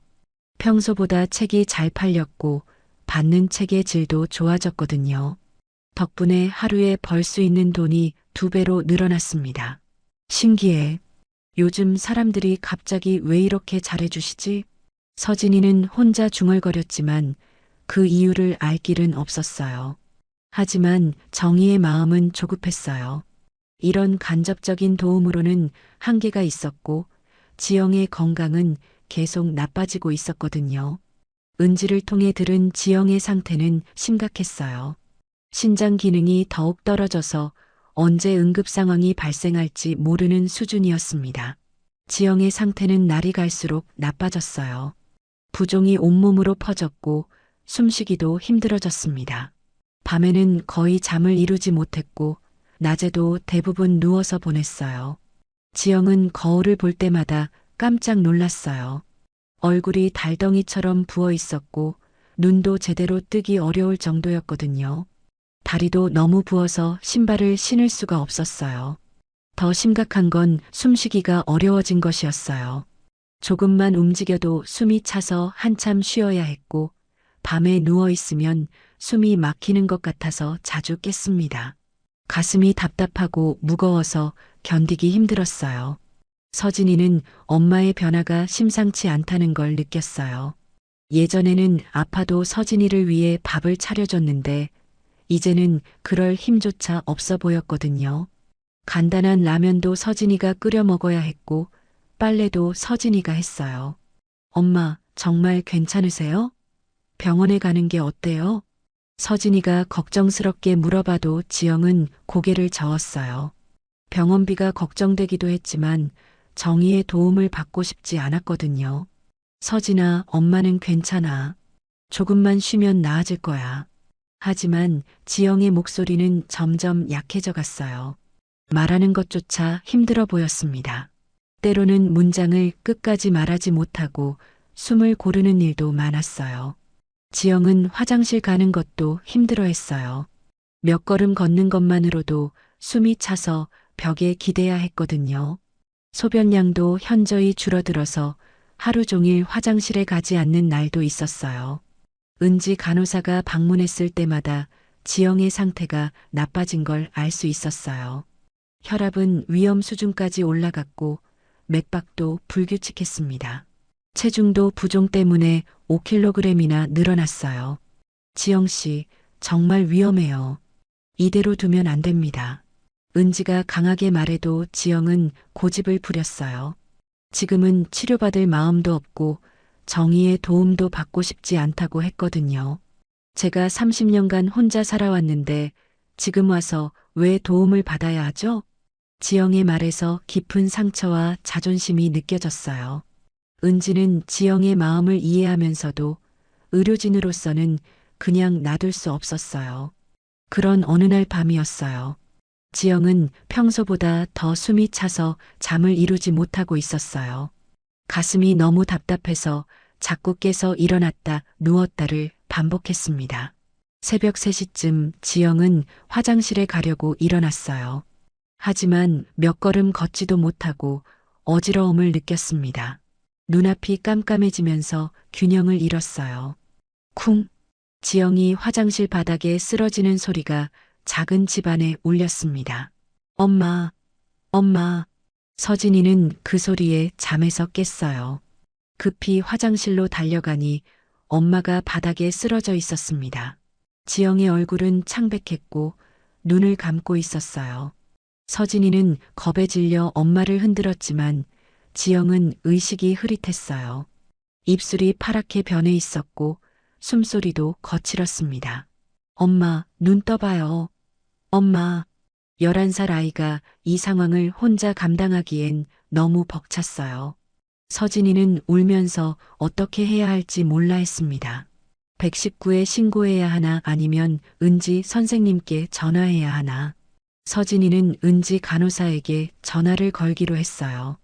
평소보다 책이 잘 팔렸고 받는 책의 질도 좋아졌거든요. 덕분에 하루에 벌 수 있는 돈이 2배로 늘어났습니다. 신기해. 요즘 사람들이 갑자기 왜 이렇게 잘해주시지? 서진이는 혼자 중얼거렸지만 그 이유를 알 길은 없었어요. 하지만 정희의 마음은 조급했어요. 이런 간접적인 도움으로는 한계가 있었고 지영의 건강은 계속 나빠지고 있었거든요. 은지를 통해 들은 지영의 상태는 심각했어요. 신장 기능이 더욱 떨어져서 언제 응급 상황이 발생할지 모르는 수준이었습니다. 지영의 상태는 날이 갈수록 나빠졌어요. 부종이 온몸으로 퍼졌고 숨쉬기도 힘들어졌습니다. 밤에는 거의 잠을 이루지 못했고 낮에도 대부분 누워서 보냈어요. 지영은 거울을 볼 때마다 깜짝 놀랐어요. 얼굴이 달덩이처럼 부어 있었고 눈도 제대로 뜨기 어려울 정도였거든요. 다리도 너무 부어서 신발을 신을 수가 없었어요. 더 심각한 건 숨쉬기가 어려워진 것이었어요. 조금만 움직여도 숨이 차서 한참 쉬어야 했고 밤에 누워 있으면 숨이 막히는 것 같아서 자주 깼습니다. 가슴이 답답하고 무거워서 견디기 힘들었어요. 서진이는 엄마의 변화가 심상치 않다는 걸 느꼈어요. 예전에는 아파도 서진이를 위해 밥을 차려줬는데 이제는 그럴 힘조차 없어 보였거든요. 간단한 라면도 서진이가 끓여 먹어야 했고 빨래도 서진이가 했어요. 엄마, 정말 괜찮으세요? 병원에 가는 게 어때요? 서진이가 걱정스럽게 물어봐도 지영은 고개를 저었어요. 병원비가 걱정되기도 했지만 정희의 도움을 받고 싶지 않았거든요. 서진아, 엄마는 괜찮아. 조금만 쉬면 나아질 거야. 하지만 지영의 목소리는 점점 약해져 갔어요. 말하는 것조차 힘들어 보였습니다. 때로는 문장을 끝까지 말하지 못하고 숨을 고르는 일도 많았어요. 지영은 화장실 가는 것도 힘들어했어요. 몇 걸음 걷는 것만으로도 숨이 차서 벽에 기대야 했거든요. 소변량도 현저히 줄어들어서 하루 종일 화장실에 가지 않는 날도 있었어요. 은지 간호사가 방문했을 때마다 지영의 상태가 나빠진 걸 알 수 있었어요. 혈압은 위험 수준까지 올라갔고 맥박도 불규칙했습니다. 체중도 부종 때문에 5kg이나 늘어났어요. 지영 씨, 정말 위험해요. 이대로 두면 안 됩니다. 은지가 강하게 말해도 지영은 고집을 부렸어요. 지금은 치료받을 마음도 없고 정의의 도움도 받고 싶지 않다고 했거든요. 제가 30년간 혼자 살아왔는데 지금 와서 왜 도움을 받아야 하죠? 지영의 말에서 깊은 상처와 자존심이 느껴졌어요. 은지는 지영의 마음을 이해하면서도 의료진으로서는 그냥 놔둘 수 없었어요. 그런 어느 날 밤이었어요. 지영은 평소보다 더 숨이 차서 잠을 이루지 못하고 있었어요. 가슴이 너무 답답해서 자꾸 깨서 일어났다 누웠다를 반복했습니다. 새벽 3시쯤 지영은 화장실에 가려고 일어났어요. 하지만 몇 걸음 걷지도 못하고 어지러움을 느꼈습니다. 눈앞이 깜깜해지면서 균형을 잃었어요. 쿵! 지영이 화장실 바닥에 쓰러지는 소리가 작은 집안에 울렸습니다. 엄마, 엄마. 서진이는 그 소리에 잠에서 깼어요. 급히 화장실로 달려가니 엄마가 바닥에 쓰러져 있었습니다. 지영의 얼굴은 창백했고 눈을 감고 있었어요. 서진이는 겁에 질려 엄마를 흔들었지만 지영은 의식이 흐릿했어요. 입술이 파랗게 변해 있었고 숨소리도 거칠었습니다. 엄마, 눈 떠봐요. 엄마. 11살 아이가 이 상황을 혼자 감당하기엔 너무 벅찼어요. 서진이는 울면서 어떻게 해야 할지 몰라 했습니다. 119에 신고해야 하나 아니면 은지 선생님께 전화해야 하나. 서진이는 은지 간호사에게 전화를 걸기로 했어요.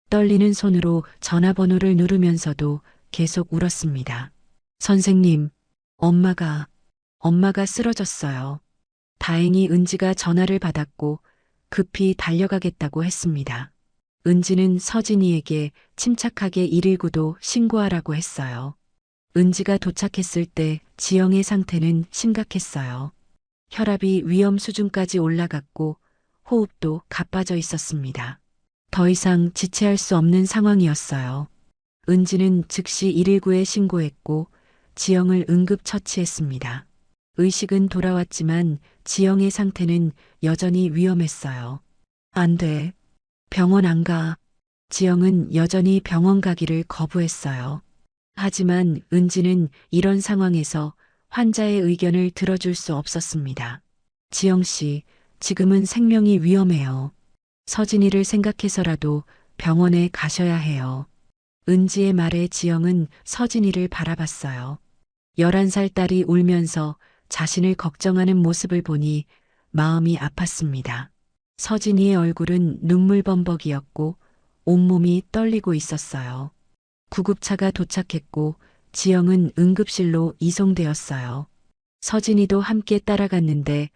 떨리는 손으로 전화번호를 누르면서도 계속 울었습니다. 선생님, 엄마가 쓰러졌어요. 다행히 은지가 전화를 받았고 급히 달려가겠다고 했습니다. 은지는 서진이에게 침착하게 119도 신고하라고 했어요. 은지가 도착했을 때 지영의 상태는 심각했어요. 혈압이 위험 수준까지 올라갔고 호흡도 가빠져 있었습니다. 더 이상 지체할 수 없는 상황이었어요. 은지는 즉시 119에 신고했고 지영을 응급 처치했습니다. 의식은 돌아왔지만 지영의 상태는 여전히 위험했어요. 안 돼. 병원 안 가. 지영은 여전히 병원 가기를 거부했어요. 하지만 은지는 이런 상황에서 환자의 의견을 들어줄 수 없었습니다. 지영 씨, 지금은 생명이 위험해요. 서진이를 생각해서라도 병원에 가셔야 해요. 은지의 말에 지영은 서진이를 바라봤어요. 11살 딸이 울면서 자신을 걱정하는 모습을 보니 마음이 아팠습니다. 서진이의 얼굴은 눈물범벅이었고 온몸이 떨리고 있었어요. 구급차가 도착했고 지영은 응급실로 이송되었어요. 서진이도 함께 따라갔는데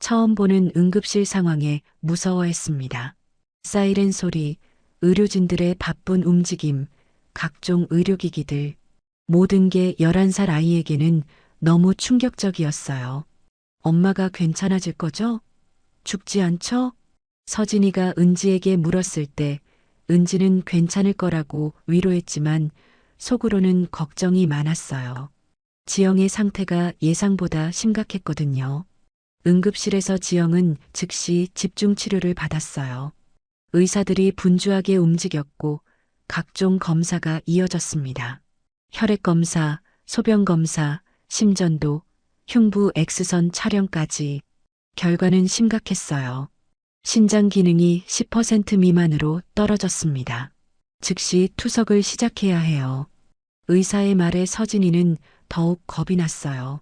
처음 보는 응급실 상황에 무서워했습니다. 사이렌 소리, 의료진들의 바쁜 움직임, 각종 의료기기들, 모든 게 11살 아이에게는 너무 충격적이었어요. 엄마가 괜찮아질 거죠? 죽지 않죠? 서진이가 은지에게 물었을 때 은지는 괜찮을 거라고 위로했지만 속으로는 걱정이 많았어요. 지영의 상태가 예상보다 심각했거든요. 응급실에서 지영은 즉시 집중 치료를 받았어요. 의사들이 분주하게 움직였고 각종 검사가 이어졌습니다. 혈액 검사, 소변 검사, 심전도, 흉부 X선 촬영까지. 결과는 심각했어요. 신장 기능이 10% 미만으로 떨어졌습니다. 즉시 투석을 시작해야 해요. 의사의 말에 서진이는 더욱 겁이 났어요.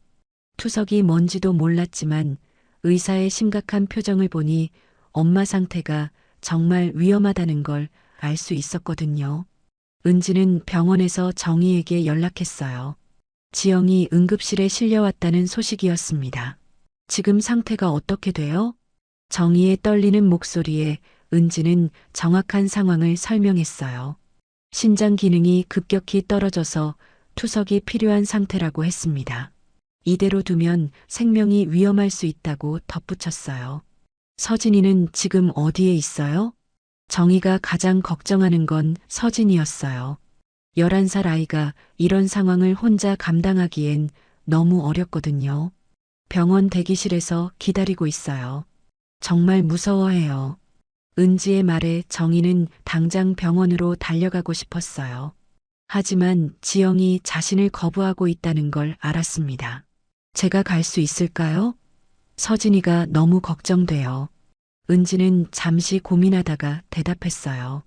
투석이 뭔지도 몰랐지만 의사의 심각한 표정을 보니 엄마 상태가 정말 위험하다는 걸 알 수 있었거든요. 은지는 병원에서 정희에게 연락했어요. 지영이 응급실에 실려왔다는 소식이었습니다. 지금 상태가 어떻게 돼요? 정희의 떨리는 목소리에 은지는 정확한 상황을 설명했어요. 신장 기능이 급격히 떨어져서 투석이 필요한 상태라고 했습니다. 이대로 두면 생명이 위험할 수 있다고 덧붙였어요. 서진이는 지금 어디에 있어요? 정희가 가장 걱정하는 건 서진이었어요. 11살 아이가 이런 상황을 혼자 감당하기엔 너무 어렵거든요. 병원 대기실에서 기다리고 있어요. 정말 무서워해요. 은지의 말에 정희는 당장 병원으로 달려가고 싶었어요. 하지만 지영이 자신을 거부하고 있다는 걸 알았습니다. 제가 갈 수 있을까요? 서진이가 너무 걱정돼요. 은지는 잠시 고민하다가 대답했어요.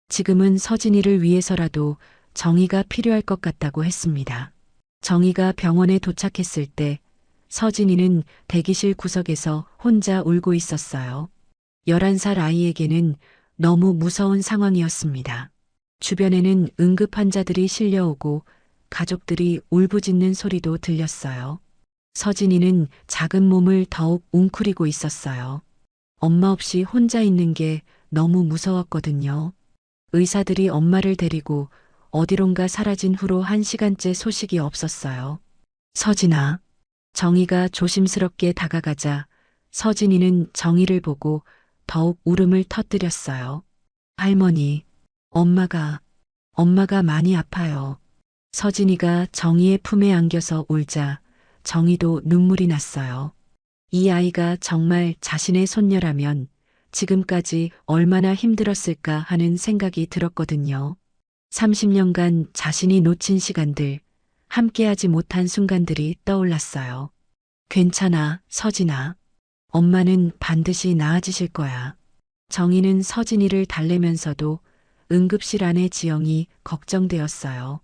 지금은 서진이를 위해서라도 정희가 필요할 것 같다고 했습니다. 정희가 병원에 도착했을 때 서진이는 대기실 구석에서 혼자 울고 있었어요. 11살 아이에게는 너무 무서운 상황이었습니다. 주변에는 응급 환자들이 실려오고 가족들이 울부짖는 소리도 들렸어요. 서진이는 작은 몸을 더욱 웅크리고 있었어요. 엄마 없이 혼자 있는 게 너무 무서웠거든요. 의사들이 엄마를 데리고 어디론가 사라진 후로 1시간째 소식이 없었어요. 서진아. 정희가 조심스럽게 다가가자 서진이는 정희를 보고 더욱 울음을 터뜨렸어요. 할머니, 엄마가 많이 아파요. 서진이가 정희의 품에 안겨서 울자 정희도 눈물이 났어요. 이 아이가 정말 자신의 손녀라면 지금까지 얼마나 힘들었을까 하는 생각이 들었거든요. 30년간 자신이 놓친 시간들, 함께하지 못한 순간들이 떠올랐어요. 괜찮아, 서진아. 엄마는 반드시 나아지실 거야. 정희는 서진이를 달래면서도 응급실 안의 지영이 걱정되었어요.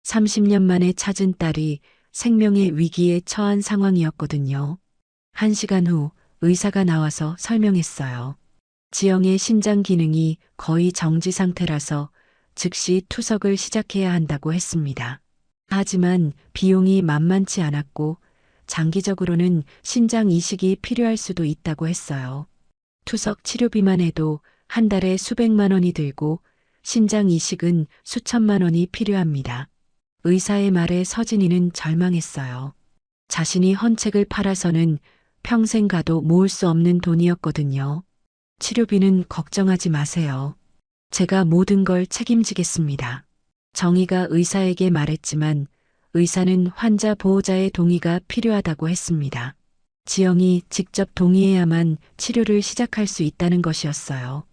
30년 만에 찾은 딸이 생명의 위기에 처한 상황이었거든요. 1시간 후 의사가 나와서 설명했어요. 지영의 신장 기능이 거의 정지 상태라서 즉시 투석을 시작해야 한다고 했습니다. 하지만 비용이 만만치 않았고 장기적으로는 신장 이식이 필요할 수도 있다고 했어요. 투석 치료비만 해도 한 달에 수백만 원이 들고 신장 이식은 수천만 원이 필요합니다. 의사의 말에 서진이는 절망했어요. 자신이 헌책을 팔아서는 평생 가도 모을 수 없는 돈이었거든요. 치료비는 걱정하지 마세요. 제가 모든 걸 책임지겠습니다. 정희가 의사에게 말했지만 의사는 환자 보호자의 동의가 필요하다고 했습니다. 지영이 직접 동의해야만 치료를 시작할 수 있다는 것이었어요.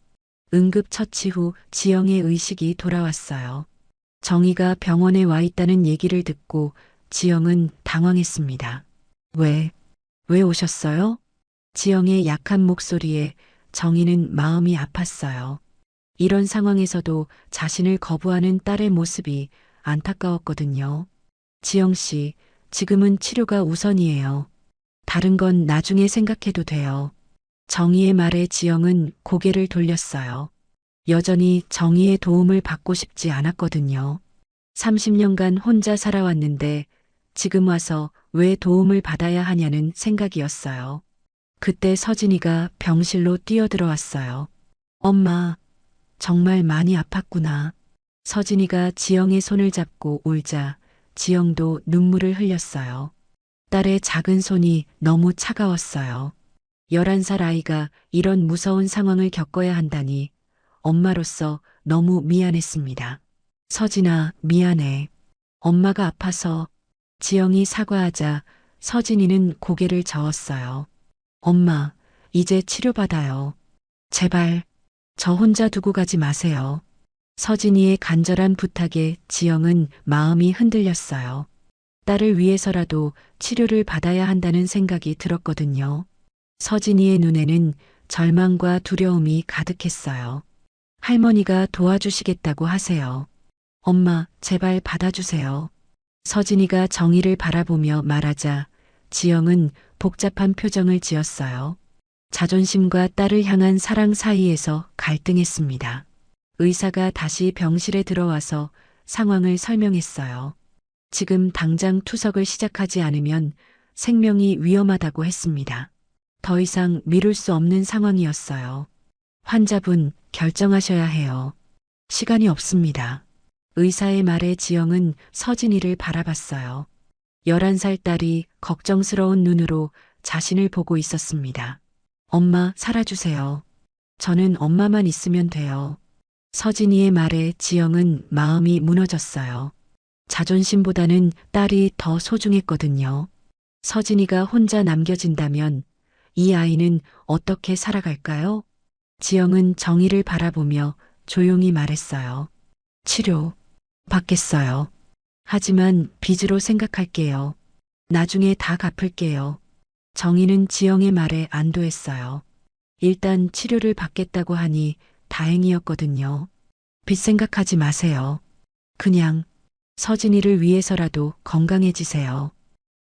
응급처치 후 지영의 의식이 돌아왔어요. 정희가 병원에 와 있다는 얘기를 듣고 지영은 당황했습니다. 왜 오셨어요? 지영의 약한 목소리에 정희는 마음이 아팠어요. 이런 상황에서도 자신을 거부하는 딸의 모습이 안타까웠거든요. 지영 씨, 지금은 치료가 우선이에요. 다른 건 나중에 생각해도 돼요. 정희의 말에 지영은 고개를 돌렸어요. 여전히 정희의 도움을 받고 싶지 않았거든요. 30년간 혼자 살아왔는데 지금 와서 왜 도움을 받아야 하냐는 생각이었어요. 그때 서진이가 병실로 뛰어들어왔어요. 엄마, 정말 많이 아팠구나. 서진이가 지영의 손을 잡고 울자 지영도 눈물을 흘렸어요. 딸의 작은 손이 너무 차가웠어요. 11살 아이가 이런 무서운 상황을 겪어야 한다니 엄마로서 너무 미안했습니다. 서진아, 미안해. 엄마가 아파서. 지영이 사과하자 서진이는 고개를 저었어요. 엄마, 이제 치료받아요. 제발, 저 혼자 두고 가지 마세요. 서진이의 간절한 부탁에 지영은 마음이 흔들렸어요. 딸을 위해서라도 치료를 받아야 한다는 생각이 들었거든요. 서진이의 눈에는 절망과 두려움이 가득했어요. 할머니가 도와주시겠다고 하세요. 엄마, 제발 받아주세요. 서진이가 정희를 바라보며 말하자 지영은 복잡한 표정을 지었어요. 자존심과 딸을 향한 사랑 사이에서 갈등했습니다. 의사가 다시 병실에 들어와서 상황을 설명했어요. 지금 당장 투석을 시작하지 않으면 생명이 위험하다고 했습니다. 더 이상 미룰 수 없는 상황이었어요. 환자분, 결정하셔야 해요. 시간이 없습니다. 의사의 말에 지영은 서진이를 바라봤어요. 11살 딸이 걱정스러운 눈으로 자신을 보고 있었습니다. 엄마, 살아주세요. 저는 엄마만 있으면 돼요. 서진이의 말에 지영은 마음이 무너졌어요. 자존심보다는 딸이 더 소중했거든요. 서진이가 혼자 남겨진다면 이 아이는 어떻게 살아갈까요? 지영은 정희를 바라보며 조용히 말했어요. 치료 받겠어요. 하지만 빚으로 생각할게요. 나중에 다 갚을게요. 정희는 지영의 말에 안도했어요. 일단 치료를 받겠다고 하니 다행이었거든요. 빚 생각하지 마세요. 그냥 서진이를 위해서라도 건강해지세요.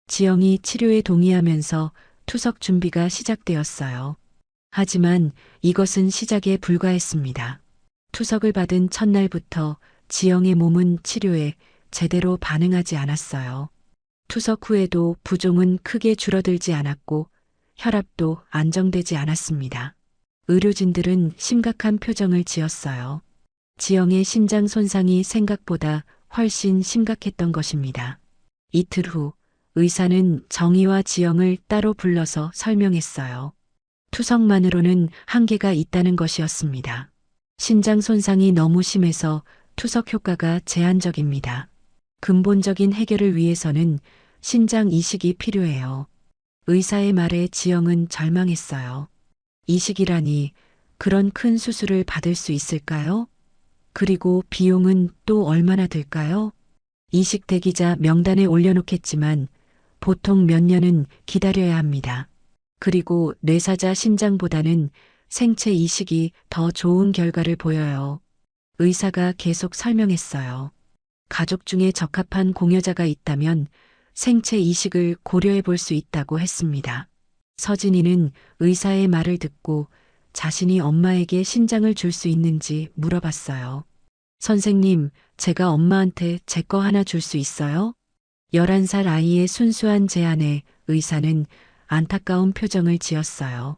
지영이 치료에 동의하면서 투석 준비가 시작되었어요. 하지만 이것은 시작에 불과했습니다. 투석을 받은 첫날부터 지영의 몸은 치료에 제대로 반응하지 않았어요. 투석 후에도 부종은 크게 줄어들지 않았고 혈압도 안정되지 않았습니다. 의료진들은 심각한 표정을 지었어요. 지영의 신장 손상이 생각보다 훨씬 심각했던 것입니다. 이틀 후 의사는 정희와 지영을 따로 불러서 설명했어요. 투석만으로는 한계가 있다는 것이었습니다. 신장 손상이 너무 심해서 투석 효과가 제한적입니다. 근본적인 해결을 위해서는 신장 이식이 필요해요. 의사의 말에 지영은 절망했어요. 이식이라니 그런 큰 수술을 받을 수 있을까요? 그리고 비용은 또 얼마나 들까요? 이식 대기자 명단에 올려놓겠지만 보통 몇 년은 기다려야 합니다. 그리고 뇌사자 신장보다는 생체 이식이 더 좋은 결과를 보여요. 의사가 계속 설명했어요. 가족 중에 적합한 공여자가 있다면 생체 이식을 고려해 볼 수 있다고 했습니다. 서진이는 의사의 말을 듣고 자신이 엄마에게 신장을 줄 수 있는지 물어봤어요. 선생님, 제가 엄마한테 제 거 하나 줄 수 있어요? 11살 아이의 순수한 제안에 의사는 안타까운 표정을 지었어요.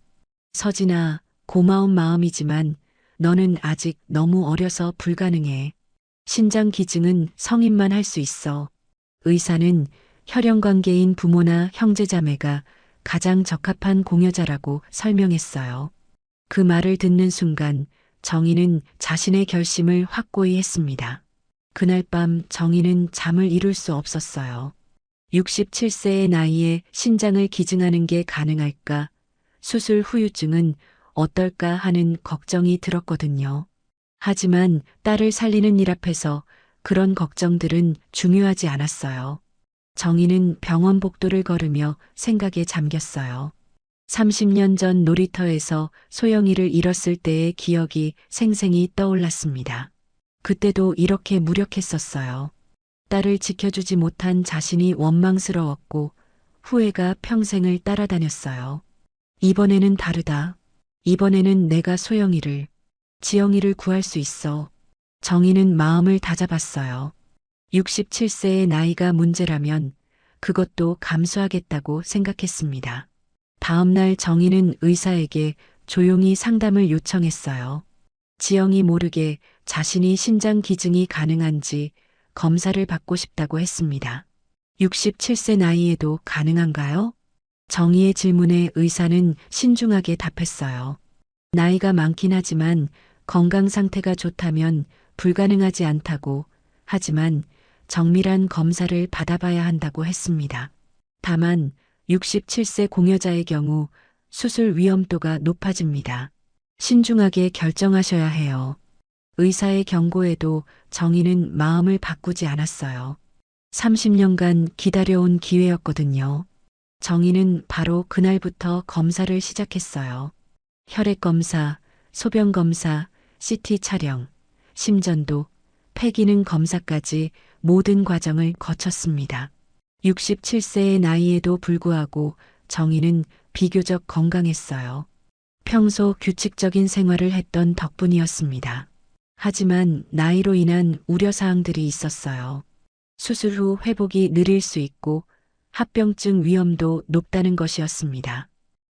서진아, 고마운 마음이지만 너는 아직 너무 어려서 불가능해. 신장 기증은 성인만 할 수 있어. 의사는 혈연 관계인 부모나 형제자매가 가장 적합한 공여자라고 설명했어요. 그 말을 듣는 순간 정희는 자신의 결심을 확고히 했습니다. 그날 밤 정희는 잠을 이룰 수 없었어요. 67세의 나이에 신장을 기증하는 게 가능할까? 수술 후유증은 어떨까 하는 걱정이 들었거든요. 하지만 딸을 살리는 일 앞에서 그런 걱정들은 중요하지 않았어요. 정희는 병원 복도를 걸으며 생각에 잠겼어요. 30년 전 놀이터에서 소영이를 잃었을 때의 기억이 생생히 떠올랐습니다. 그때도 이렇게 무력했었어요. 딸을 지켜주지 못한 자신이 원망스러웠고 후회가 평생을 따라다녔어요. 이번에는 다르다. 이번에는 내가 소영이를, 지영이를 구할 수 있어. 정희는 마음을 다잡았어요. 67세의 나이가 문제라면 그것도 감수하겠다고 생각했습니다. 다음 날 정희는 의사에게 조용히 상담을 요청했어요. 지영이 모르게 자신이 신장 기증이 가능한지 검사를 받고 싶다고 했습니다. 67세 나이에도 가능한가요? 정희의 질문에 의사는 신중하게 답했어요. 나이가 많긴 하지만 건강 상태가 좋다면 불가능하지 않다고, 하지만 정밀한 검사를 받아봐야 한다고 했습니다. 다만 67세 공여자의 경우 수술 위험도가 높아집니다. 신중하게 결정하셔야 해요. 의사의 경고에도 정희는 마음을 바꾸지 않았어요. 30년간 기다려온 기회였거든요. 정희는 바로 그날부터 검사를 시작했어요. 혈액 검사, 소변 검사, CT 촬영, 심전도, 폐기능 검사까지 모든 과정을 거쳤습니다. 67세의 나이에도 불구하고 정희는 비교적 건강했어요. 평소 규칙적인 생활을 했던 덕분이었습니다. 하지만 나이로 인한 우려사항들이 있었어요. 수술 후 회복이 느릴 수 있고 합병증 위험도 높다는 것이었습니다.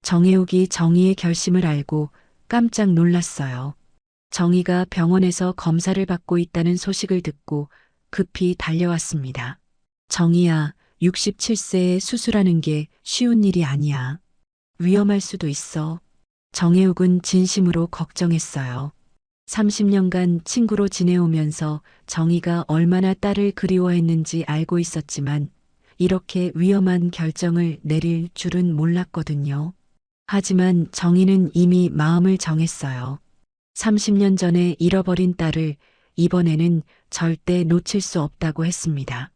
정혜욱이 정희의 결심을 알고 깜짝 놀랐어요. 정희가 병원에서 검사를 받고 있다는 소식을 듣고 급히 달려왔습니다. 정희야, 67세에 수술하는 게 쉬운 일이 아니야. 위험할 수도 있어. 정혜욱은 진심으로 걱정했어요. 30년간 친구로 지내오면서 정희가 얼마나 딸을 그리워했는지 알고 있었지만 이렇게 위험한 결정을 내릴 줄은 몰랐거든요. 하지만 정희는 이미 마음을 정했어요. 30년 전에 잃어버린 딸을 이번에는 절대 놓칠 수 없다고 했습니다.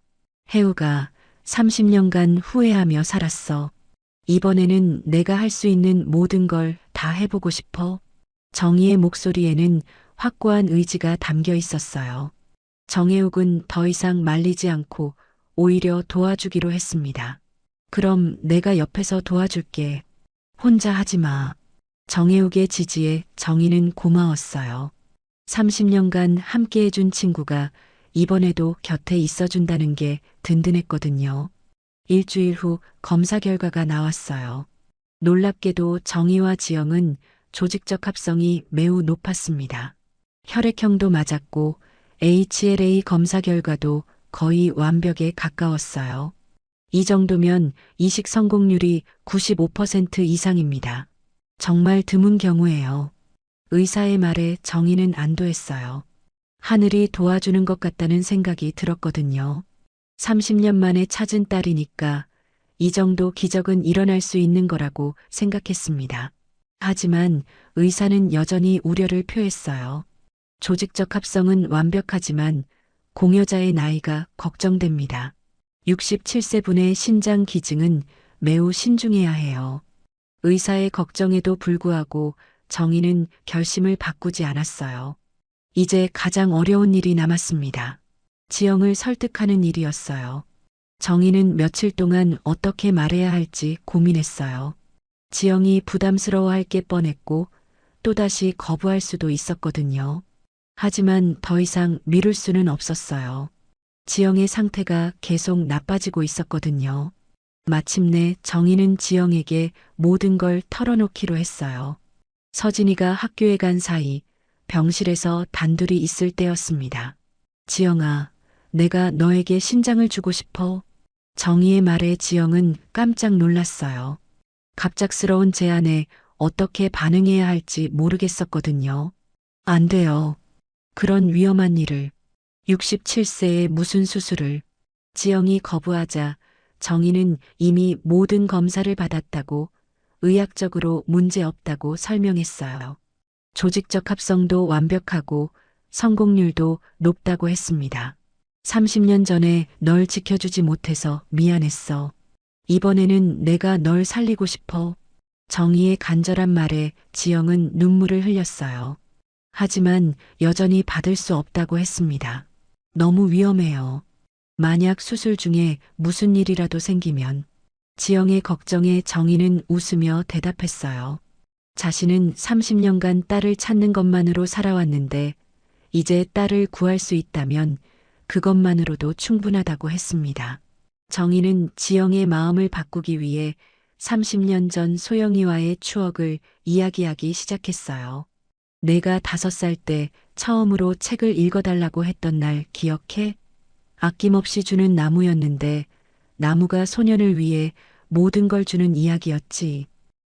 혜우가 30년간 후회하며 살았어. 이번에는 내가 할 수 있는 모든 걸 다 해보고 싶어. 정희의 목소리에는 확고한 의지가 담겨 있었어요. 정혜욱은 더 이상 말리지 않고 오히려 도와주기로 했습니다. 그럼 내가 옆에서 도와줄게. 혼자 하지 마. 정혜욱의 지지에 정희는 고마웠어요. 30년간 함께 해준 친구가 이번에도 곁에 있어준다는 게 든든했거든요. 일주일 후 검사 결과가 나왔어요. 놀랍게도 정희와 지영은 조직적 합성이 매우 높았습니다. 혈액형도 맞았고 HLA 검사 결과도 거의 완벽에 가까웠어요. 이 정도면 이식 성공률이 95% 이상입니다. 정말 드문 경우예요. 의사의 말에 정희는 안도했어요. 하늘이 도와주는 것 같다는 생각이 들었거든요. 30년 만에 찾은 딸이니까 이 정도 기적은 일어날 수 있는 거라고 생각했습니다. 하지만 의사는 여전히 우려를 표했어요. 조직적 합성은 완벽하지만 공여자의 나이가 걱정됩니다. 67세분의 신장 기증은 매우 신중해야 해요. 의사의 걱정에도 불구하고 정희는 결심을 바꾸지 않았어요. 이제 가장 어려운 일이 남았습니다. 지영을 설득하는 일이었어요. 정희는 며칠 동안 어떻게 말해야 할지 고민했어요. 지영이 부담스러워할 게 뻔했고 또다시 거부할 수도 있었거든요. 하지만 더 이상 미룰 수는 없었어요. 지영의 상태가 계속 나빠지고 있었거든요. 마침내 정희는 지영에게 모든 걸 털어놓기로 했어요. 서진이가 학교에 간 사이 병실에서 단둘이 있을 때였습니다. 지영아, 내가 너에게 신장을 주고 싶어. 정희의 말에 지영은 깜짝 놀랐어요. 갑작스러운 제안에 어떻게 반응해야 할지 모르겠었거든요. 안 돼요. 그런 위험한 일을. 67세에 무슨 수술을. 지영이 거부하자 정희는 이미 모든 검사를 받았다고 의학적으로 문제없다고 설명했어요. 조직적 합성도 완벽하고 성공률도 높다고 했습니다. 30년 전에 널 지켜주지 못해서 미안했어. 이번에는 내가 널 살리고 싶어. 정희의 간절한 말에 지영은 눈물을 흘렸어요. 하지만 여전히 받을 수 없다고 했습니다. 너무 위험해요. 만약 수술 중에 무슨 일이라도 생기면. 지영의 걱정에 정희는 웃으며 대답했어요. 자신은 30년간 딸을 찾는 것만으로 살아왔는데 이제 딸을 구할 수 있다면 그것만으로도 충분하다고 했습니다. 정희는 지영의 마음을 바꾸기 위해 30년 전 소영이와의 추억을 이야기하기 시작했어요. 내가 5살 때 처음으로 책을 읽어달라고 했던 날 기억해? 아낌없이 주는 나무였는데 나무가 소년을 위해 모든 걸 주는 이야기였지.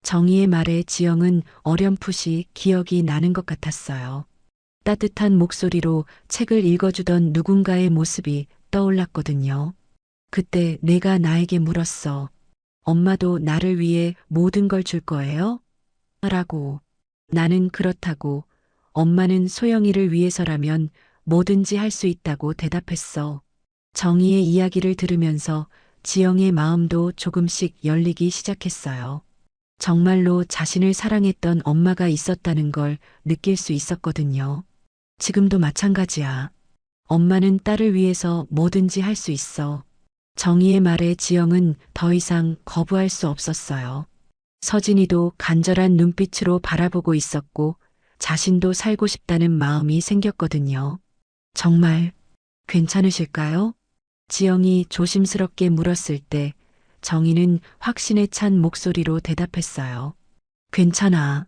정희의 말에 지영은 어렴풋이 기억이 나는 것 같았어요. 따뜻한 목소리로 책을 읽어주던 누군가의 모습이 떠올랐거든요. 그때 내가 나에게 물었어. 엄마도 나를 위해 모든 걸 줄 거예요? 라고. 나는 그렇다고. 엄마는 소영이를 위해서라면 뭐든지 할 수 있다고 대답했어. 정희의 이야기를 들으면서 지영의 마음도 조금씩 열리기 시작했어요. 정말로 자신을 사랑했던 엄마가 있었다는 걸 느낄 수 있었거든요. 지금도 마찬가지야. 엄마는 딸을 위해서 뭐든지 할 수 있어. 정희의 말에 지영은 더 이상 거부할 수 없었어요. 서진이도 간절한 눈빛으로 바라보고 있었고 자신도 살고 싶다는 마음이 생겼거든요. 정말 괜찮으실까요? 지영이 조심스럽게 물었을 때 정희는 확신에 찬 목소리로 대답했어요. 괜찮아.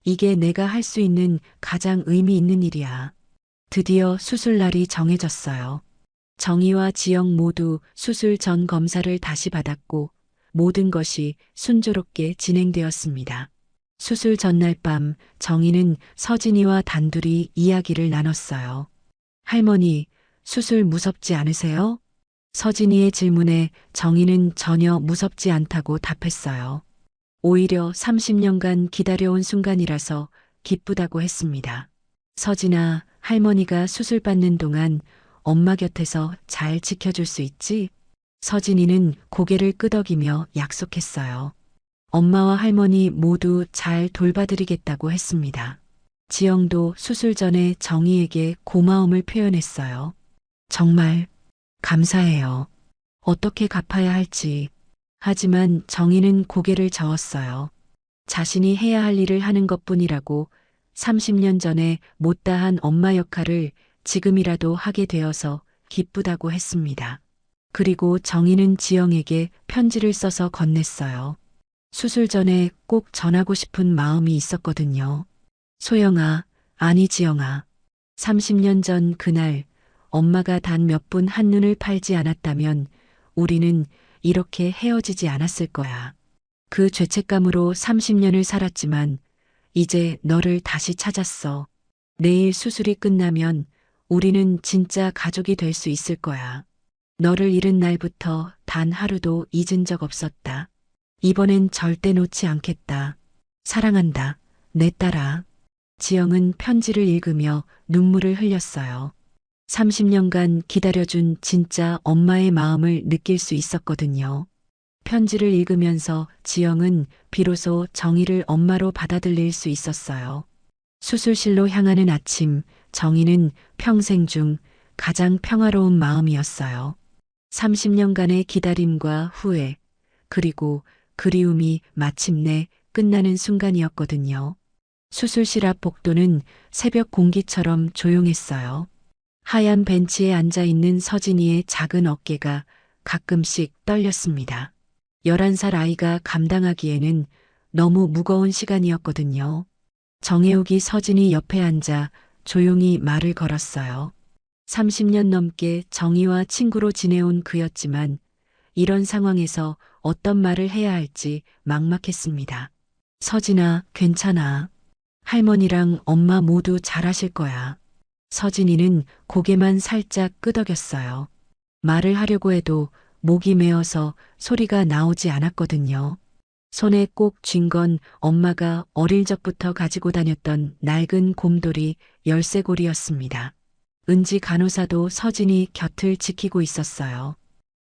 이게 내가 할 수 있는 가장 의미 있는 일이야. 드디어 수술 날이 정해졌어요. 정희와 지영 모두 수술 전 검사를 다시 받았고 모든 것이 순조롭게 진행되었습니다. 수술 전날 밤 정희는 서진이와 단둘이 이야기를 나눴어요. 할머니, 수술 무섭지 않으세요? 서진이의 질문에 정희는 전혀 무섭지 않다고 답했어요. 오히려 30년간 기다려온 순간이라서 기쁘다고 했습니다. 서진아, 할머니가 수술 받는 동안 엄마 곁에서 잘 지켜줄 수 있지? 서진이는 고개를 끄덕이며 약속했어요. 엄마와 할머니 모두 잘 돌봐드리겠다고 했습니다. 지영도 수술 전에 정희에게 고마움을 표현했어요. 정말 감사해요. 어떻게 갚아야 할지. 하지만 정희는 고개를 저었어요. 자신이 해야 할 일을 하는 것뿐이라고 30년 전에 못다한 엄마 역할을 지금이라도 하게 되어서 기쁘다고 했습니다. 그리고 정희는 지영에게 편지를 써서 건넸어요. 수술 전에 꼭 전하고 싶은 마음이 있었거든요. 소영아, 아니 지영아. 30년 전 그날 엄마가 단 몇 분 한눈을 팔지 않았다면 우리는 이렇게 헤어지지 않았을 거야. 그 죄책감으로 30년을 살았지만 이제 너를 다시 찾았어. 내일 수술이 끝나면 우리는 진짜 가족이 될 수 있을 거야. 너를 잃은 날부터 단 하루도 잊은 적 없었다. 이번엔 절대 놓지 않겠다. 사랑한다. 내 딸아. 지영은 편지를 읽으며 눈물을 흘렸어요. 30년간 기다려준 진짜 엄마의 마음을 느낄 수 있었거든요. 편지를 읽으면서 지영은 비로소 정희를 엄마로 받아들일 수 있었어요. 수술실로 향하는 아침, 정희는 평생 중 가장 평화로운 마음이었어요. 30년간의 기다림과 후회, 그리고 그리움이 마침내 끝나는 순간이었거든요. 수술실 앞 복도는 새벽 공기처럼 조용했어요. 하얀 벤치에 앉아 있는 서진이의 작은 어깨가 가끔씩 떨렸습니다. 11살 아이가 감당하기에는 너무 무거운 시간이었거든요. 정혜욱이 서진이 옆에 앉아 조용히 말을 걸었어요. 30년 넘게 정희와 친구로 지내온 그였지만 이런 상황에서 어떤 말을 해야 할지 막막했습니다. 서진아, 괜찮아. 할머니랑 엄마 모두 잘하실 거야. 서진이는 고개만 살짝 끄덕였어요. 말을 하려고 해도 목이 메어서 소리가 나오지 않았거든요. 손에 꼭 쥔 건 엄마가 어릴 적부터 가지고 다녔던 낡은 곰돌이 열쇠고리였습니다. 은지 간호사도 서진이 곁을 지키고 있었어요.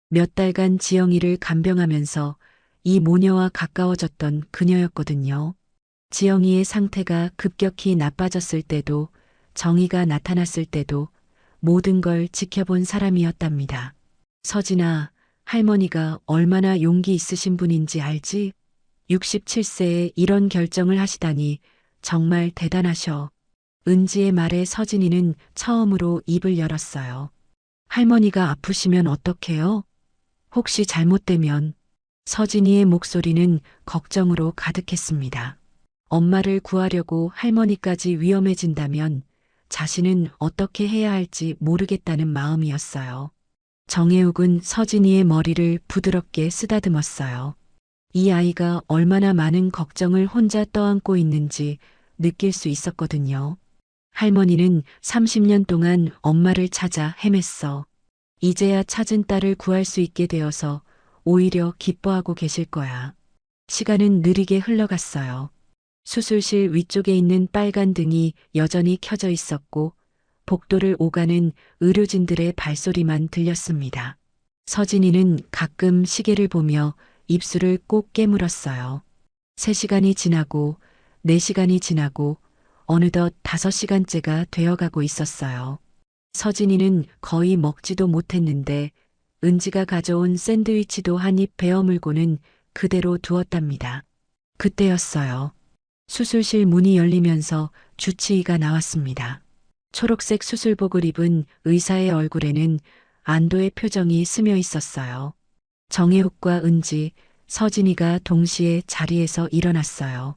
몇 달간 지영이를 간병하면서 이 모녀와 가까워졌던 그녀였거든요. 지영이의 상태가 급격히 나빠졌을 때도 정희가 나타났을 때도 모든 걸 지켜본 사람이었답니다. 서진아, 할머니가 얼마나 용기 있으신 분인지 알지? 67세에 이런 결정을 하시다니 정말 대단하셔. 은지의 말에 서진이는 처음으로 입을 열었어요. 할머니가 아프시면 어떡해요? 혹시 잘못되면. 서진이의 목소리는 걱정으로 가득했습니다. 엄마를 구하려고 할머니까지 위험해진다면 자신은 어떻게 해야 할지 모르겠다는 마음이었어요. 정혜욱은 서진이의 머리를 부드럽게 쓰다듬었어요. 이 아이가 얼마나 많은 걱정을 혼자 떠안고 있는지 느낄 수 있었거든요. 할머니는 30년 동안 엄마를 찾아 헤맸어. 이제야 찾은 딸을 구할 수 있게 되어서 오히려 기뻐하고 계실 거야. 시간은 느리게 흘러갔어요. 수술실 위쪽에 있는 빨간 등이 여전히 켜져 있었고 복도를 오가는 의료진들의 발소리만 들렸습니다. 서진이는 가끔 시계를 보며 입술을 꼭 깨물었어요. 3시간이 지나고 4시간이 지나고 어느덧 5시간째가 되어가고 있었어요. 서진이는 거의 먹지도 못했는데 은지가 가져온 샌드위치도 한 입 베어물고는 그대로 두었답니다. 그때였어요. 수술실 문이 열리면서 주치의가 나왔습니다. 초록색 수술복을 입은 의사의 얼굴에는 안도의 표정이 스며 있었어요. 정혜욱과 은지, 서진이가 동시에 자리에서 일어났어요.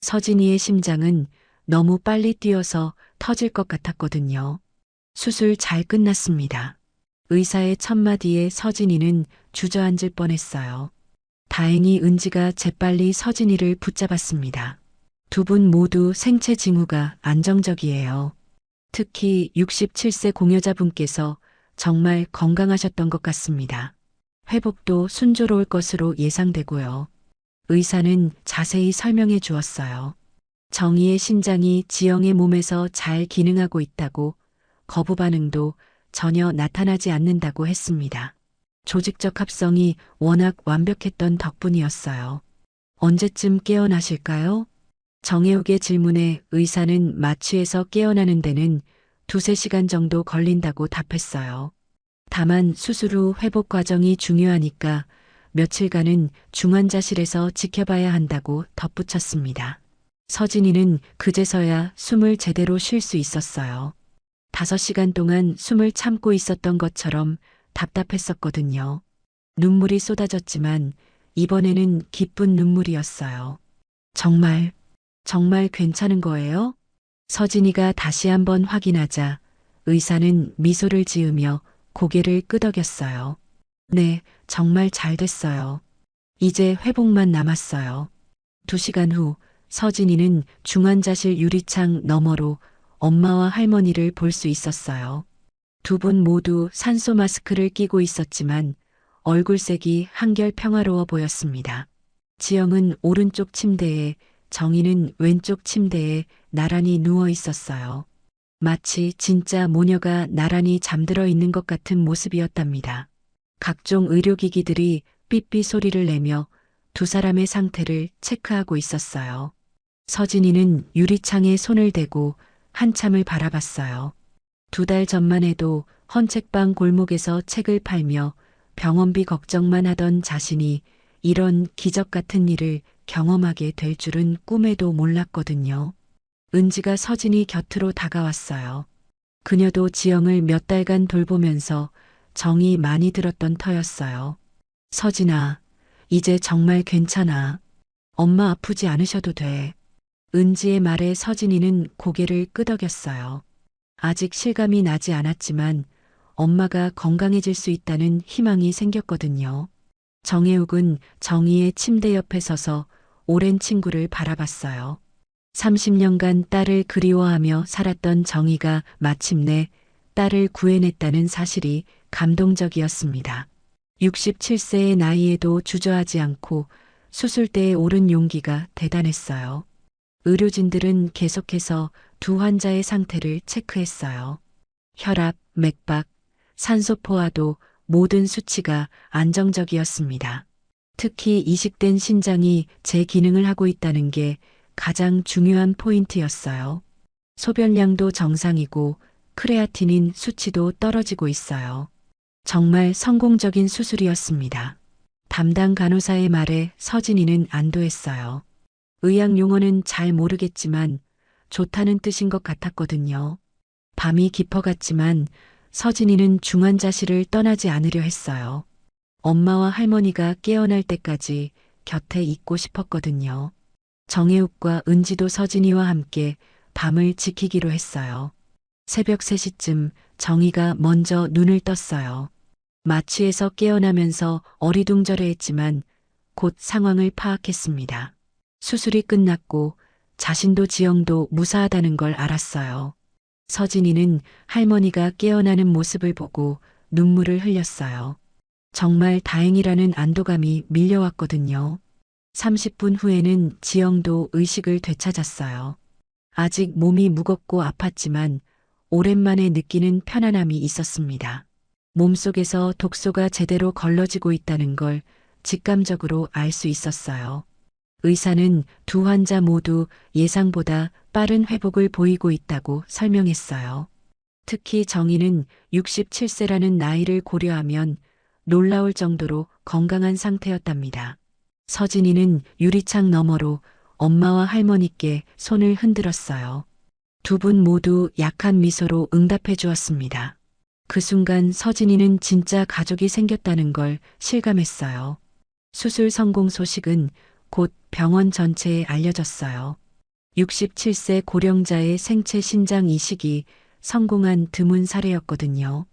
서진이의 심장은 너무 빨리 뛰어서 터질 것 같았거든요. 수술 잘 끝났습니다. 의사의 첫마디에 서진이는 주저앉을 뻔했어요. 다행히 은지가 재빨리 서진이를 붙잡았습니다. 두 분 모두 생체 징후가 안정적이에요. 특히 67세 공여자분께서 정말 건강하셨던 것 같습니다. 회복도 순조로울 것으로 예상되고요. 의사는 자세히 설명해 주었어요. 정희의 신장이 지영의 몸에서 잘 기능하고 있다고, 거부 반응도 전혀 나타나지 않는다고 했습니다. 조직적 합성이 워낙 완벽했던 덕분이었어요. 언제쯤 깨어나실까요? 정혜욱의 질문에 의사는 마취에서 깨어나는 데는 2~3시간 정도 걸린다고 답했어요. 다만 수술 후 회복 과정이 중요하니까 며칠간은 중환자실에서 지켜봐야 한다고 덧붙였습니다. 서진이는 그제서야 숨을 제대로 쉴 수 있었어요. 5시간 동안 숨을 참고 있었던 것처럼 답답했었거든요. 눈물이 쏟아졌지만 이번에는 기쁜 눈물이었어요. 정말 괜찮은 거예요? 서진이가 다시 한번 확인하자 의사는 미소를 지으며 고개를 끄덕였어요. 네, 정말 잘 됐어요. 이제 회복만 남았어요. 2시간 후 서진이는 중환자실 유리창 너머로 엄마와 할머니를 볼 수 있었어요. 두 분 모두 산소 마스크를 끼고 있었지만 얼굴색이 한결 평화로워 보였습니다. 지영은 오른쪽 침대에, 정희는 왼쪽 침대에 나란히 누워 있었어요. 마치 진짜 모녀가 나란히 잠들어 있는 것 같은 모습이었답니다. 각종 의료기기들이 삐삐 소리를 내며 두 사람의 상태를 체크하고 있었어요. 서진이는 유리창에 손을 대고 한참을 바라봤어요. 2달 전만 해도 헌책방 골목에서 책을 팔며 병원비 걱정만 하던 자신이 이런 기적 같은 일을 경험하게 될 줄은 꿈에도 몰랐거든요. 은지가 서진이 곁으로 다가왔어요. 그녀도 지영을 몇 달간 돌보면서 정이 많이 들었던 터였어요. 서진아, 이제 정말 괜찮아. 엄마 아프지 않으셔도 돼. 은지의 말에 서진이는 고개를 끄덕였어요. 아직 실감이 나지 않았지만 엄마가 건강해질 수 있다는 희망이 생겼거든요. 정혜욱은 정희의 침대 옆에 서서 오랜 친구를 바라봤어요. 30년간 딸을 그리워하며 살았던 정희가 마침내 딸을 구해냈다는 사실이 감동적이었습니다. 67세의 나이에도 주저하지 않고 수술대에 오른 용기가 대단했어요. 의료진들은 계속해서 두 환자의 상태를 체크했어요. 혈압, 맥박, 산소 포화도 모든 수치가 안정적이었습니다. 특히 이식된 신장이 재기능을 하고 있다는 게 가장 중요한 포인트였어요. 소변량도 정상이고 크레아티닌 수치도 떨어지고 있어요. 정말 성공적인 수술이었습니다. 담당 간호사의 말에 서진이는 안도했어요. 의학 용어는 잘 모르겠지만 좋다는 뜻인 것 같았거든요. 밤이 깊어갔지만 서진이는 중환자실을 떠나지 않으려 했어요. 엄마와 할머니가 깨어날 때까지 곁에 있고 싶었거든요. 정혜욱과 은지도 서진이와 함께 밤을 지키기로 했어요. 새벽 3시쯤 정희가 먼저 눈을 떴어요. 마취에서 깨어나면서 어리둥절해했지만 곧 상황을 파악했습니다. 수술이 끝났고 자신도 지영도 무사하다는 걸 알았어요. 서진이는 할머니가 깨어나는 모습을 보고 눈물을 흘렸어요. 정말 다행이라는 안도감이 밀려왔거든요. 30분 후에는 지영도 의식을 되찾았어요. 아직 몸이 무겁고 아팠지만 오랜만에 느끼는 편안함이 있었습니다. 몸속에서 독소가 제대로 걸러지고 있다는 걸 직감적으로 알 수 있었어요. 의사는 두 환자 모두 예상보다 빠른 회복을 보이고 있다고 설명했어요. 특히 정희는 67세라는 나이를 고려하면 놀라울 정도로 건강한 상태였답니다. 서진이는 유리창 너머로 엄마와 할머니께 손을 흔들었어요. 두 분 모두 약한 미소로 응답해 주었습니다. 그 순간 서진이는 진짜 가족이 생겼다는 걸 실감했어요. 수술 성공 소식은 곧 병원 전체에 알려졌어요. 67세 고령자의 생체 신장 이식이 성공한 드문 사례였거든요.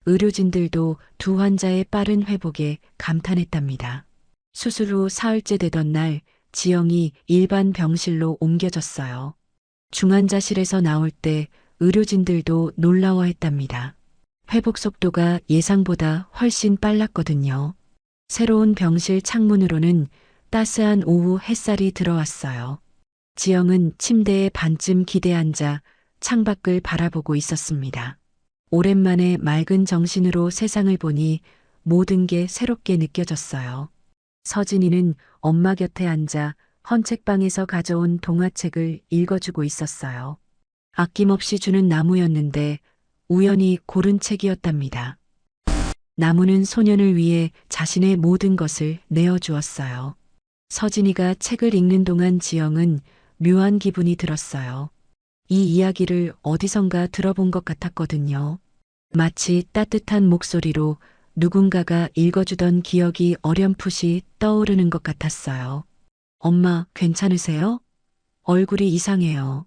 의료진들도 두 환자의 빠른 회복에 감탄했답니다. 수술 후 사흘째 되던 날 지영이 일반 병실로 옮겨졌어요. 중환자실에서 나올 때 의료진들도 놀라워했답니다. 회복 속도가 예상보다 훨씬 빨랐거든요. 새로운 병실 창문으로는 따스한 오후 햇살이 들어왔어요. 지영은 침대에 반쯤 기대 앉아 창밖을 바라보고 있었습니다. 오랜만에 맑은 정신으로 세상을 보니 모든 게 새롭게 느껴졌어요. 서진이는 엄마 곁에 앉아 헌책방에서 가져온 동화책을 읽어주고 있었어요. 아낌없이 주는 나무였는데 우연히 고른 책이었답니다. 나무는 소년을 위해 자신의 모든 것을 내어주었어요. 서진이가 책을 읽는 동안 지영은 묘한 기분이 들었어요. 이 이야기를 어디선가 들어본 것 같았거든요. 마치 따뜻한 목소리로 누군가가 읽어주던 기억이 어렴풋이 떠오르는 것 같았어요. 엄마, 괜찮으세요? 얼굴이 이상해요.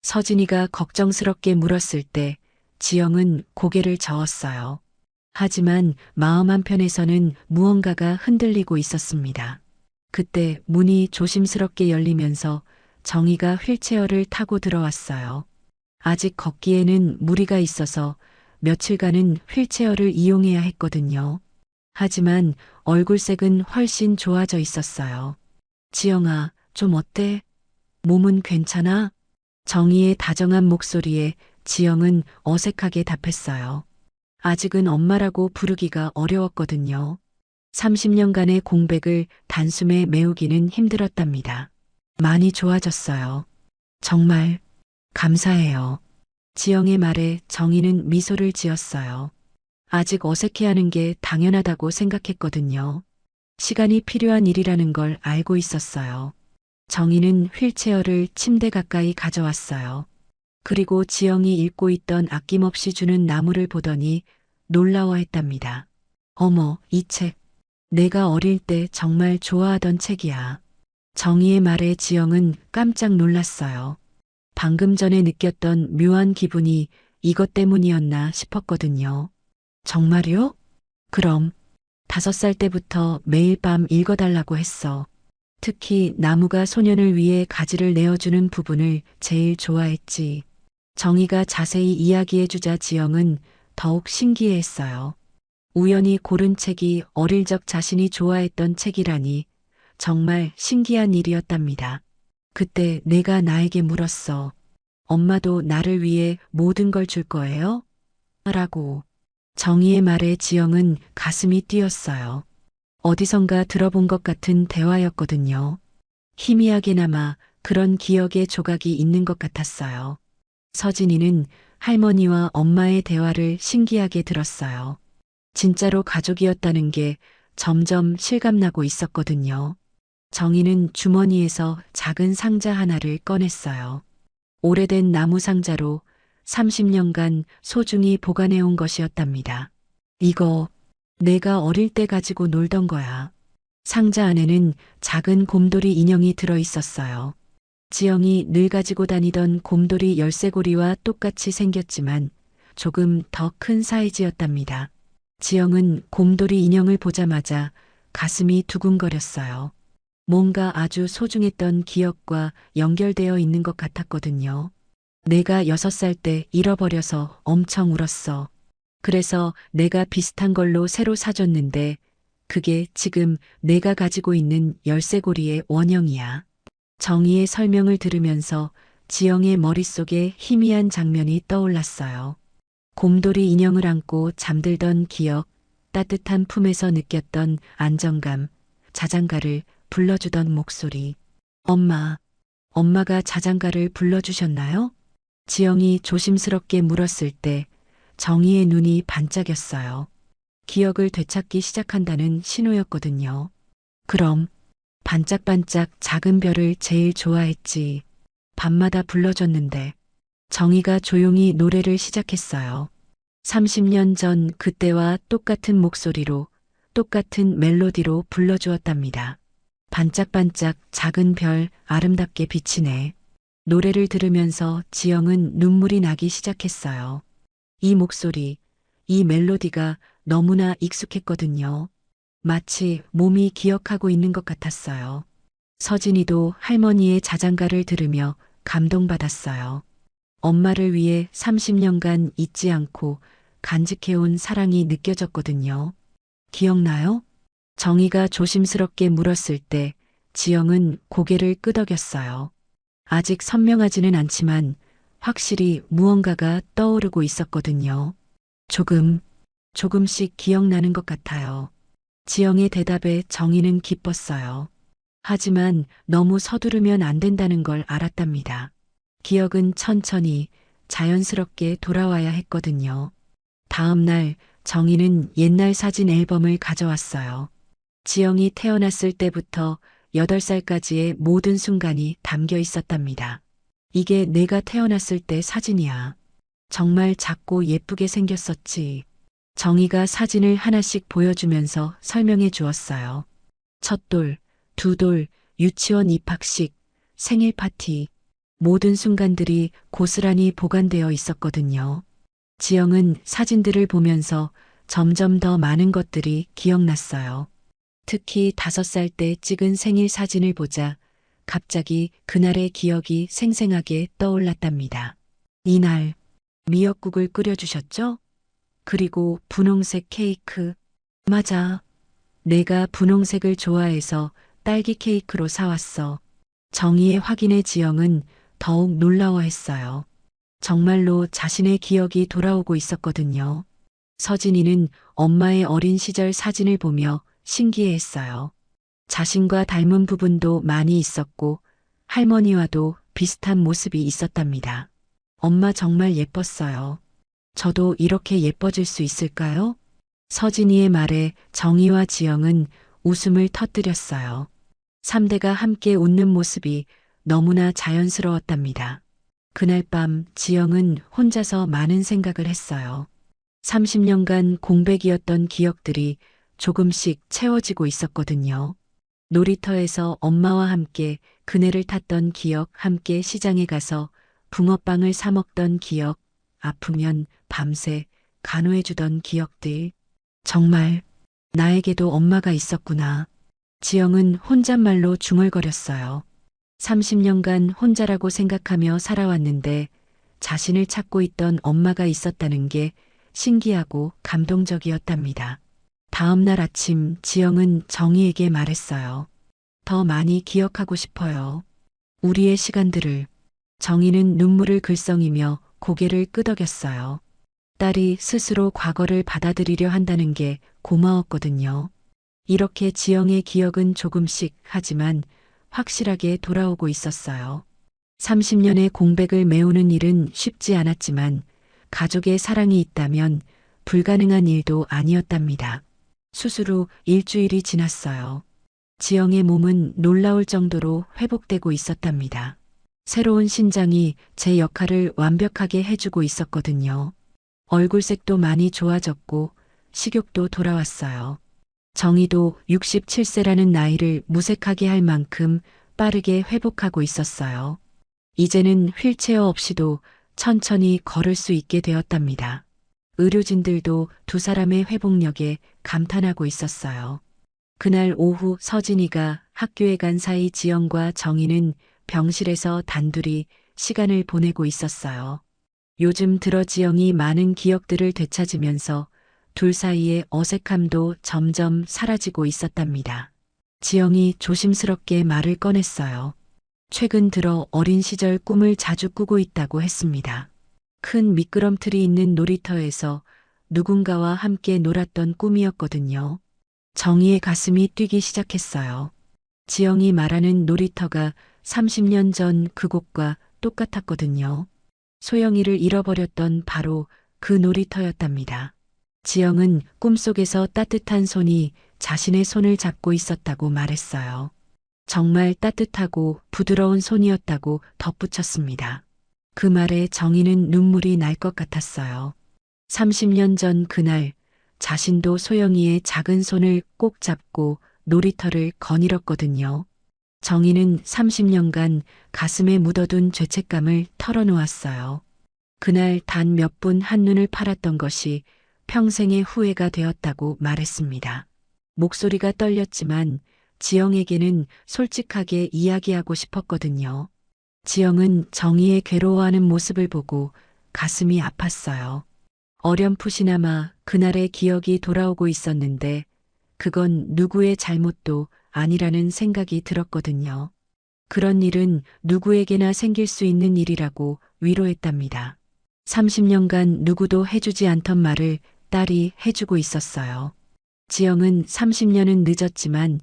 서진이가 걱정스럽게 물었을 때 지영은 고개를 저었어요. 하지만 마음 한편에서는 무언가가 흔들리고 있었습니다. 그때 문이 조심스럽게 열리면서 정희가 휠체어를 타고 들어왔어요. 아직 걷기에는 무리가 있어서 며칠간은 휠체어를 이용해야 했거든요. 하지만 얼굴색은 훨씬 좋아져 있었어요. 지영아, 좀 어때? 몸은 괜찮아? 정희의 다정한 목소리에 지영은 어색하게 답했어요. 아직은 엄마라고 부르기가 어려웠거든요. 30년간의 공백을 단숨에 메우기는 힘들었답니다. 많이 좋아졌어요. 정말 감사해요. 지영의 말에 정희는 미소를 지었어요. 아직 어색해하는 게 당연하다고 생각했거든요. 시간이 필요한 일이라는 걸 알고 있었어요. 정희는 휠체어를 침대 가까이 가져왔어요. 그리고 지영이 읽고 있던 아낌없이 주는 나무를 보더니 놀라워했답니다. 어머, 이 책. 내가 어릴 때 정말 좋아하던 책이야. 정희의 말에 지영은 깜짝 놀랐어요. 방금 전에 느꼈던 묘한 기분이 이것 때문이었나 싶었거든요. 정말요? 그럼 5살 때부터 매일 밤 읽어달라고 했어. 특히 나무가 소년을 위해 가지를 내어주는 부분을 제일 좋아했지. 정희가 자세히 이야기해주자 지영은 더욱 신기해했어요. 우연히 고른 책이 어릴 적 자신이 좋아했던 책이라니 정말 신기한 일이었답니다. 그때 내가 나에게 물었어. 엄마도 나를 위해 모든 걸 줄 거예요? 라고. 정희의 말에 지영은 가슴이 뛰었어요. 어디선가 들어본 것 같은 대화였거든요. 희미하게나마 그런 기억의 조각이 있는 것 같았어요. 서진이는 할머니와 엄마의 대화를 신기하게 들었어요. 진짜로 가족이었다는 게 점점 실감나고 있었거든요. 정희는 주머니에서 작은 상자 하나를 꺼냈어요. 오래된 나무 상자로 30년간 소중히 보관해온 것이었답니다. 이거 내가 어릴 때 가지고 놀던 거야. 상자 안에는 작은 곰돌이 인형이 들어 있었어요. 지영이 늘 가지고 다니던 곰돌이 열쇠고리와 똑같이 생겼지만 조금 더 큰 사이즈였답니다. 지영은 곰돌이 인형을 보자마자 가슴이 두근거렸어요. 뭔가 아주 소중했던 기억과 연결되어 있는 것 같았거든요. 내가 6살 때 잃어버려서 엄청 울었어. 그래서 내가 비슷한 걸로 새로 사줬는데 그게 지금 내가 가지고 있는 열쇠고리의 원형이야. 정희의 설명을 들으면서 지영의 머릿속에 희미한 장면이 떠올랐어요. 곰돌이 인형을 안고 잠들던 기억, 따뜻한 품에서 느꼈던 안정감, 자장가를 불러주던 목소리. 엄마가 자장가를 불러주셨나요? 지영이 조심스럽게 물었을 때 정희의 눈이 반짝였어요. 기억을 되찾기 시작한다는 신호였거든요. 그럼 반짝반짝 작은 별을 제일 좋아했지. 밤마다 불러줬는데. 정희가 조용히 노래를 시작했어요. 30년 전 그때와 똑같은 목소리로 똑같은 멜로디로 불러주었답니다. 반짝반짝 작은 별 아름답게 비치네. 노래를 들으면서 지영은 눈물이 나기 시작했어요. 이 목소리, 이 멜로디가 너무나 익숙했거든요. 마치 몸이 기억하고 있는 것 같았어요. 서진이도 할머니의 자장가를 들으며 감동받았어요. 엄마를 위해 30년간 잊지 않고 간직해온 사랑이 느껴졌거든요. 기억나요? 정희가 조심스럽게 물었을 때 지영은 고개를 끄덕였어요. 아직 선명하지는 않지만 확실히 무언가가 떠오르고 있었거든요. 조금씩 기억나는 것 같아요. 지영의 대답에 정희는 기뻤어요. 하지만 너무 서두르면 안 된다는 걸 알았답니다. 기억은 천천히 자연스럽게 돌아와야 했거든요. 다음 날 정희는 옛날 사진 앨범을 가져왔어요. 지영이 태어났을 때부터 8살까지의 모든 순간이 담겨 있었답니다. 이게 내가 태어났을 때 사진이야. 정말 작고 예쁘게 생겼었지. 정희가 사진을 하나씩 보여주면서 설명해 주었어요. 첫 돌, 두 돌, 유치원 입학식, 생일 파티, 모든 순간들이 고스란히 보관되어 있었거든요. 지영은 사진들을 보면서 점점 더 많은 것들이 기억났어요. 특히 5살 때 찍은 생일 사진을 보자 갑자기 그날의 기억이 생생하게 떠올랐답니다. 이날 미역국을 끓여주셨죠? 그리고 분홍색 케이크. 맞아. 내가 분홍색을 좋아해서 딸기 케이크로 사왔어. 정희의 확인에 지영은 더욱 놀라워했어요. 정말로 자신의 기억이 돌아오고 있었거든요. 서진이는 엄마의 어린 시절 사진을 보며 신기해했어요. 자신과 닮은 부분도 많이 있었고 할머니와도 비슷한 모습이 있었답니다. 엄마 정말 예뻤어요. 저도 이렇게 예뻐질 수 있을까요? 서진이의 말에 정희와 지영은 웃음을 터뜨렸어요. 3대가 함께 웃는 모습이 너무나 자연스러웠답니다. 그날 밤 지영은 혼자서 많은 생각을 했어요. 30년간 공백이었던 기억들이 조금씩 채워지고 있었거든요. 놀이터에서 엄마와 함께 그네를 탔던 기억, 함께 시장에 가서 붕어빵을 사 먹던 기억, 아프면 밤새 간호해주던 기억들. 정말 나에게도 엄마가 있었구나. 지영은 혼잣말로 중얼거렸어요. 30년간 혼자라고 생각하며 살아왔는데 자신을 찾고 있던 엄마가 있었다는 게 신기하고 감동적이었답니다. 다음 날 아침 지영은 정희에게 말했어요. 더 많이 기억하고 싶어요. 우리의 시간들을. 정희는 눈물을 글썽이며 고개를 끄덕였어요. 딸이 스스로 과거를 받아들이려 한다는 게 고마웠거든요. 이렇게 지영의 기억은 조금씩 하지만 확실하게 돌아오고 있었어요. 30년의 공백을 메우는 일은 쉽지 않았지만 가족의 사랑이 있다면 불가능한 일도 아니었답니다. 수술 후 일주일이 지났어요. 지영의 몸은 놀라울 정도로 회복되고 있었답니다. 새로운 신장이 제 역할을 완벽하게 해주고 있었거든요. 얼굴색도 많이 좋아졌고 식욕도 돌아왔어요. 정희도 67세라는 나이를 무색하게 할 만큼 빠르게 회복하고 있었어요. 이제는 휠체어 없이도 천천히 걸을 수 있게 되었답니다. 의료진들도 두 사람의 회복력에 감탄하고 있었어요. 그날 오후 서진이가 학교에 간 사이 지영과 정희는 병실에서 단둘이 시간을 보내고 있었어요. 요즘 들어 지영이 많은 기억들을 되찾으면서 둘 사이의 어색함도 점점 사라지고 있었답니다. 지영이 조심스럽게 말을 꺼냈어요. 최근 들어 어린 시절 꿈을 자주 꾸고 있다고 했습니다. 큰 미끄럼틀이 있는 놀이터에서 누군가와 함께 놀았던 꿈이었거든요. 정희의 가슴이 뛰기 시작했어요. 지영이 말하는 놀이터가 30년 전 그곳과 똑같았거든요. 소영이를 잃어버렸던 바로 그 놀이터였답니다. 지영은 꿈속에서 따뜻한 손이 자신의 손을 잡고 있었다고 말했어요. 정말 따뜻하고 부드러운 손이었다고 덧붙였습니다. 그 말에 정희는 눈물이 날 것 같았어요. 30년 전 그날 자신도 소영이의 작은 손을 꼭 잡고 놀이터를 거닐었거든요. 정희는 30년간 가슴에 묻어둔 죄책감을 털어놓았어요. 그날 단 몇 분 한눈을 팔았던 것이 평생의 후회가 되었다고 말했습니다. 목소리가 떨렸지만 지영에게는 솔직하게 이야기하고 싶었거든요. 지영은 정희의 괴로워하는 모습을 보고 가슴이 아팠어요. 어렴풋이나마 그날의 기억이 돌아오고 있었는데 그건 누구의 잘못도 아니라는 생각이 들었거든요. 그런 일은 누구에게나 생길 수 있는 일이라고 위로했답니다. 30년간 누구도 해주지 않던 말을 딸이 해주고 있었어요. 지영은 30년은 늦었지만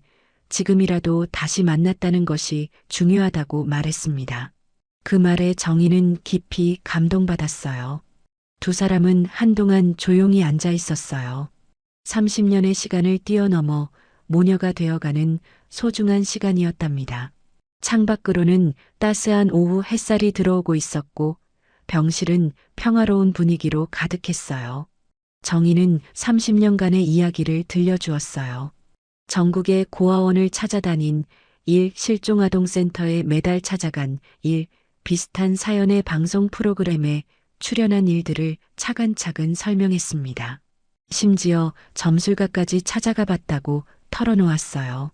지금이라도 다시 만났다는 것이 중요하다고 말했습니다. 그 말에 정희는 깊이 감동받았어요. 두 사람은 한동안 조용히 앉아 있었어요. 30년의 시간을 뛰어넘어 모녀가 되어가는 소중한 시간이었답니다. 창밖으로는 따스한 오후 햇살이 들어오고 있었고 병실은 평화로운 분위기로 가득했어요. 정희는 30년간의 이야기를 들려주었어요. 전국의 고아원을 찾아다닌 일, 실종아동센터에 매달 찾아간 일, 비슷한 사연의 방송 프로그램에 출연한 일들을 차근차근 설명했습니다. 심지어 점술가까지 찾아가 봤다고 털어놓았어요.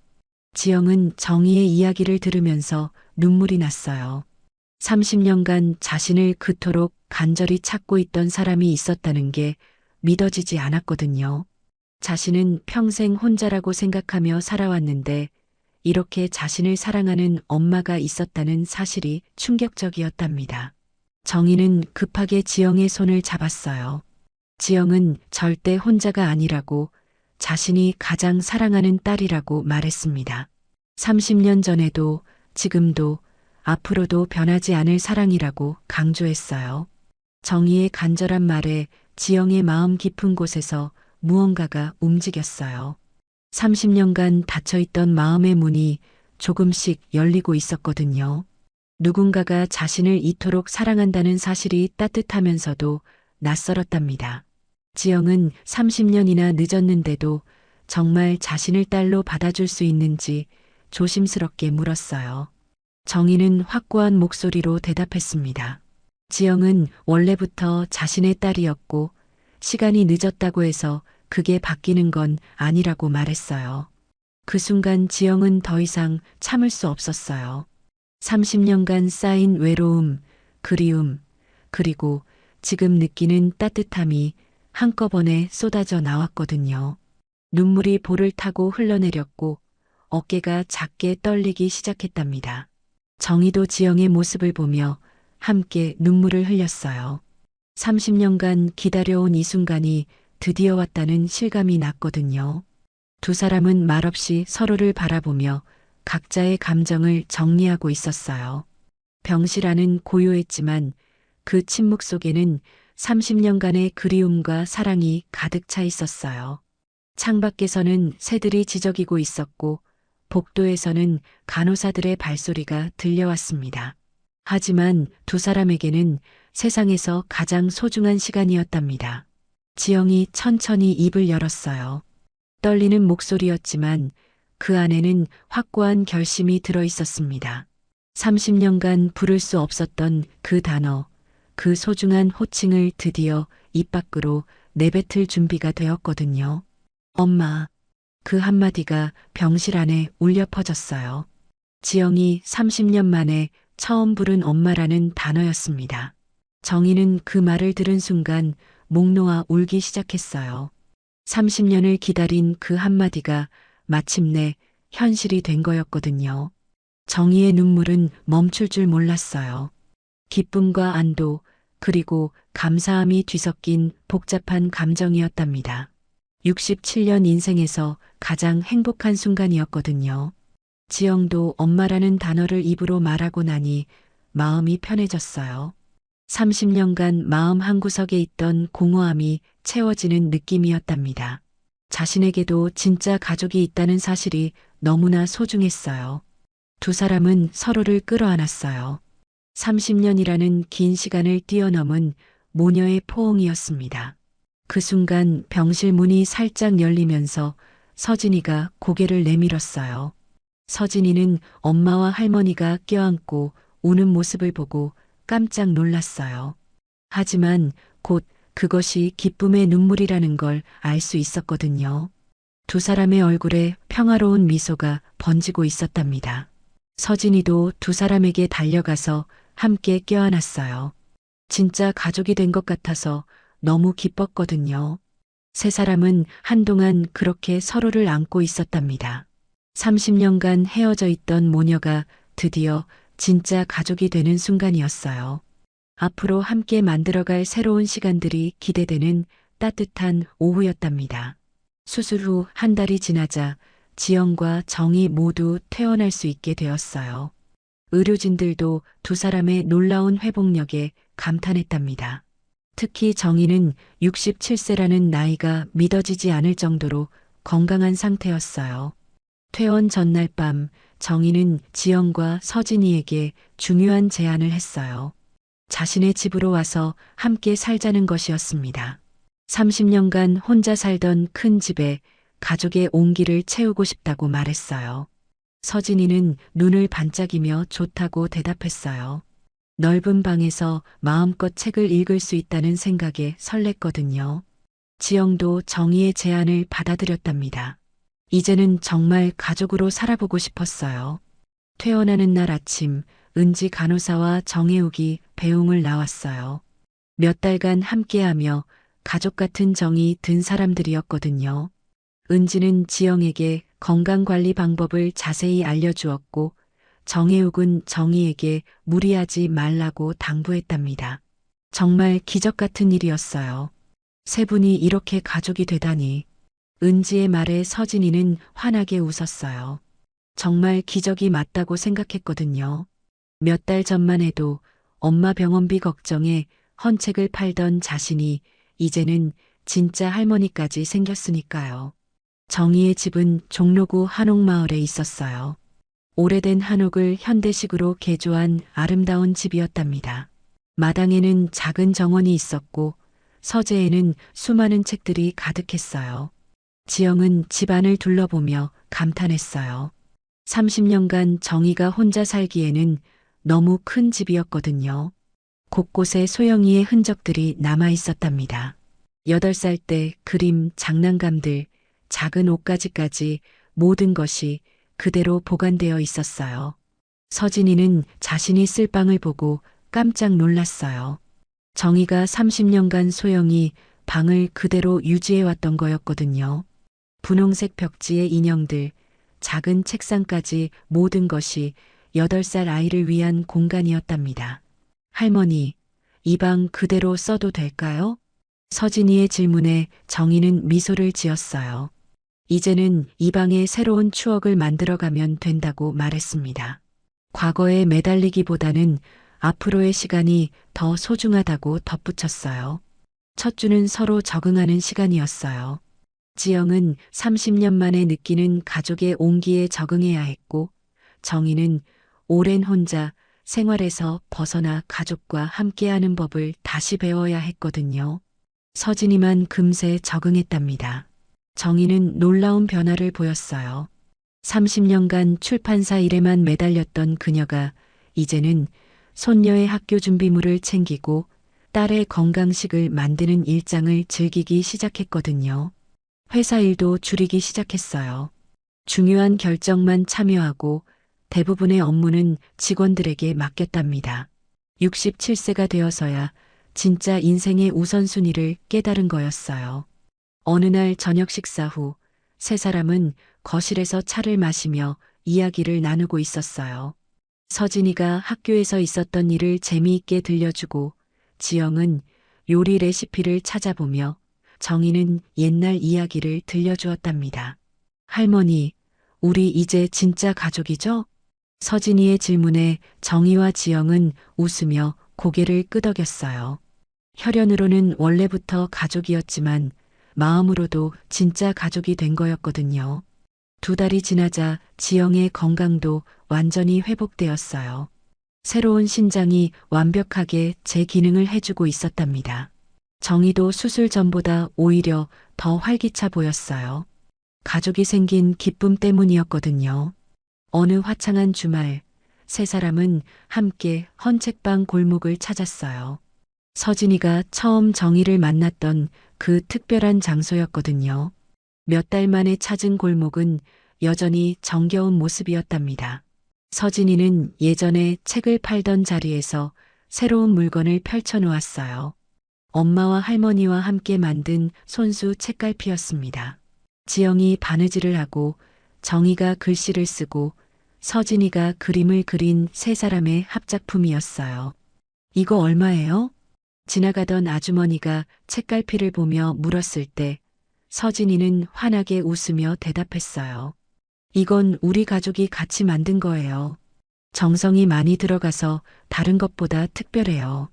지영은 정희의 이야기를 들으면서 눈물이 났어요. 30년간 자신을 그토록 간절히 찾고 있던 사람이 있었다는 게 믿어지지 않았거든요. 자신은 평생 혼자라고 생각하며 살아왔는데 이렇게 자신을 사랑하는 엄마가 있었다는 사실이 충격적이었답니다. 정희는 급하게 지영의 손을 잡았어요. 지영은 절대 혼자가 아니라고, 자신이 가장 사랑하는 딸이라고 말했습니다. 30년 전에도 지금도 앞으로도 변하지 않을 사랑이라고 강조했어요. 정희의 간절한 말에 지영의 마음 깊은 곳에서 무언가가 움직였어요. 30년간 닫혀있던 마음의 문이 조금씩 열리고 있었거든요. 누군가가 자신을 이토록 사랑한다는 사실이 따뜻하면서도 낯설었답니다. 지영은 30년이나 늦었는데도 정말 자신을 딸로 받아줄 수 있는지 조심스럽게 물었어요. 정희는 확고한 목소리로 대답했습니다. 지영은 원래부터 자신의 딸이었고 시간이 늦었다고 해서 그게 바뀌는 건 아니라고 말했어요. 그 순간 지영은 더 이상 참을 수 없었어요. 30년간 쌓인 외로움, 그리움, 그리고 지금 느끼는 따뜻함이 한꺼번에 쏟아져 나왔거든요. 눈물이 볼을 타고 흘러내렸고 어깨가 작게 떨리기 시작했답니다. 정희도 지영의 모습을 보며 함께 눈물을 흘렸어요. 30년간 기다려온 이 순간이 드디어 왔다는 실감이 났거든요. 두 사람은 말없이 서로를 바라보며 각자의 감정을 정리하고 있었어요. 병실 안은 고요했지만 그 침묵 속에는 30년간의 그리움과 사랑이 가득 차 있었어요. 창밖에서는 새들이 지저귀고 있었고 복도에서는 간호사들의 발소리가 들려왔습니다. 하지만 두 사람에게는 세상에서 가장 소중한 시간이었답니다. 지영이 천천히 입을 열었어요. 떨리는 목소리였지만 그 안에는 확고한 결심이 들어 있었습니다. 30년간 부를 수 없었던 그 단어, 그 소중한 호칭을 드디어 입 밖으로 내뱉을 준비가 되었거든요. 엄마. 그 한마디가 병실 안에 울려 퍼졌어요. 지영이 30년 만에 처음 부른 엄마라는 단어였습니다. 정희는 그 말을 들은 순간 목 놓아 울기 시작했어요. 30년을 기다린 그 한마디가 마침내 현실이 된 거였거든요. 정희의 눈물은 멈출 줄 몰랐어요. 기쁨과 안도, 그리고 감사함이 뒤섞인 복잡한 감정이었답니다. 67년 인생에서 가장 행복한 순간이었거든요. 지영도 엄마라는 단어를 입으로 말하고 나니 마음이 편해졌어요. 30년간 마음 한구석에 있던 공허함이 채워지는 느낌이었답니다. 자신에게도 진짜 가족이 있다는 사실이 너무나 소중했어요. 두 사람은 서로를 끌어안았어요. 30년이라는 긴 시간을 뛰어넘은 모녀의 포옹이었습니다. 그 순간 병실 문이 살짝 열리면서 서진이가 고개를 내밀었어요. 서진이는 엄마와 할머니가 껴안고 우는 모습을 보고 깜짝 놀랐어요. 하지만 곧 그것이 기쁨의 눈물이라는 걸 알 수 있었거든요. 두 사람의 얼굴에 평화로운 미소가 번지고 있었답니다. 서진이도 두 사람에게 달려가서 함께 껴안았어요. 진짜 가족이 된 것 같아서 너무 기뻤거든요. 세 사람은 한동안 그렇게 서로를 안고 있었답니다. 30년간 헤어져 있던 모녀가 드디어 진짜 가족이 되는 순간이었어요. 앞으로 함께 만들어갈 새로운 시간들이 기대되는 따뜻한 오후였답니다. 수술 후 한 달이 지나자 지영과 정이 모두 퇴원할 수 있게 되었어요. 의료진들도 두 사람의 놀라운 회복력에 감탄했답니다. 특히 정희는 67세라는 나이가 믿어지지 않을 정도로 건강한 상태였어요. 퇴원 전날 밤 정희는 지영과 서진이에게 중요한 제안을 했어요. 자신의 집으로 와서 함께 살자는 것이었습니다. 30년간 혼자 살던 큰 집에 가족의 온기를 채우고 싶다고 말했어요. 서진이는 눈을 반짝이며 좋다고 대답했어요. 넓은 방에서 마음껏 책을 읽을 수 있다는 생각에 설렜거든요. 지영도 정희의 제안을 받아들였답니다. 이제는 정말 가족으로 살아보고 싶었어요. 퇴원하는 날 아침, 은지 간호사와 정혜욱이 배웅을 나왔어요. 몇 달간 함께하며 가족 같은 정이 든 사람들이었거든요. 은지는 지영에게 건강관리 방법을 자세히 알려주었고, 정혜욱은 정희에게 무리하지 말라고 당부했답니다. 정말 기적 같은 일이었어요. 세 분이 이렇게 가족이 되다니. 은지의 말에 서진이는 환하게 웃었어요. 정말 기적이 맞다고 생각했거든요. 몇 달 전만 해도 엄마 병원비 걱정에 헌책을 팔던 자신이 이제는 진짜 할머니까지 생겼으니까요. 정희의 집은 종로구 한옥마을에 있었어요. 오래된 한옥을 현대식으로 개조한 아름다운 집이었답니다. 마당에는 작은 정원이 있었고 서재에는 수많은 책들이 가득했어요. 지영은 집안을 둘러보며 감탄했어요. 30년간 정희가 혼자 살기에는 너무 큰 집이었거든요. 곳곳에 소영이의 흔적들이 남아 있었답니다. 8살 때 그림, 장난감들, 작은 옷가지까지 모든 것이 그대로 보관되어 있었어요. 서진이는 자신이 쓸 방을 보고 깜짝 놀랐어요. 정희가 30년간 소영이 방을 그대로 유지해왔던 거였거든요. 분홍색 벽지의 인형들, 작은 책상까지 모든 것이 8살 아이를 위한 공간이었답니다. 할머니, 이 방 그대로 써도 될까요? 서진이의 질문에 정희는 미소를 지었어요. 이제는 이 방에 새로운 추억을 만들어가면 된다고 말했습니다. 과거에 매달리기보다는 앞으로의 시간이 더 소중하다고 덧붙였어요. 첫 주는 서로 적응하는 시간이었어요. 지영은 30년 만에 느끼는 가족의 온기에 적응해야 했고, 정희는 오랜 혼자 생활에서 벗어나 가족과 함께하는 법을 다시 배워야 했거든요. 서진이만 금세 적응했답니다. 정희는 놀라운 변화를 보였어요. 30년간 출판사 일에만 매달렸던 그녀가 이제는 손녀의 학교 준비물을 챙기고 딸의 건강식을 만드는 일상을 즐기기 시작했거든요. 회사 일도 줄이기 시작했어요. 중요한 결정만 참여하고 대부분의 업무는 직원들에게 맡겼답니다. 67세가 되어서야 진짜 인생의 우선순위를 깨달은 거였어요. 어느 날 저녁 식사 후 세 사람은 거실에서 차를 마시며 이야기를 나누고 있었어요. 서진이가 학교에서 있었던 일을 재미있게 들려주고 지영은 요리 레시피를 찾아보며 정희는 옛날 이야기를 들려주었답니다. 할머니, 우리 이제 진짜 가족이죠? 서진이의 질문에 정희와 지영은 웃으며 고개를 끄덕였어요. 혈연으로는 원래부터 가족이었지만 마음으로도 진짜 가족이 된 거였거든요. 2달이 지나자 지영의 건강도 완전히 회복되었어요. 새로운 신장이 완벽하게 제 기능을 해주고 있었답니다. 정희도 수술 전보다 오히려 더 활기차 보였어요. 가족이 생긴 기쁨 때문이었거든요. 어느 화창한 주말, 세 사람은 함께 헌책방 골목을 찾았어요. 서진이가 처음 정희를 만났던 그 특별한 장소였거든요. 몇 달 만에 찾은 골목은 여전히 정겨운 모습이었답니다. 서진이는 예전에 책을 팔던 자리에서 새로운 물건을 펼쳐놓았어요. 엄마와 할머니와 함께 만든 손수 책갈피였습니다. 지영이 바느질을 하고 정희가 글씨를 쓰고 서진이가 그림을 그린 세 사람의 합작품이었어요. 이거 얼마예요? 지나가던 아주머니가 책갈피를 보며 물었을 때 서진이는 환하게 웃으며 대답했어요. 이건 우리 가족이 같이 만든 거예요. 정성이 많이 들어가서 다른 것보다 특별해요.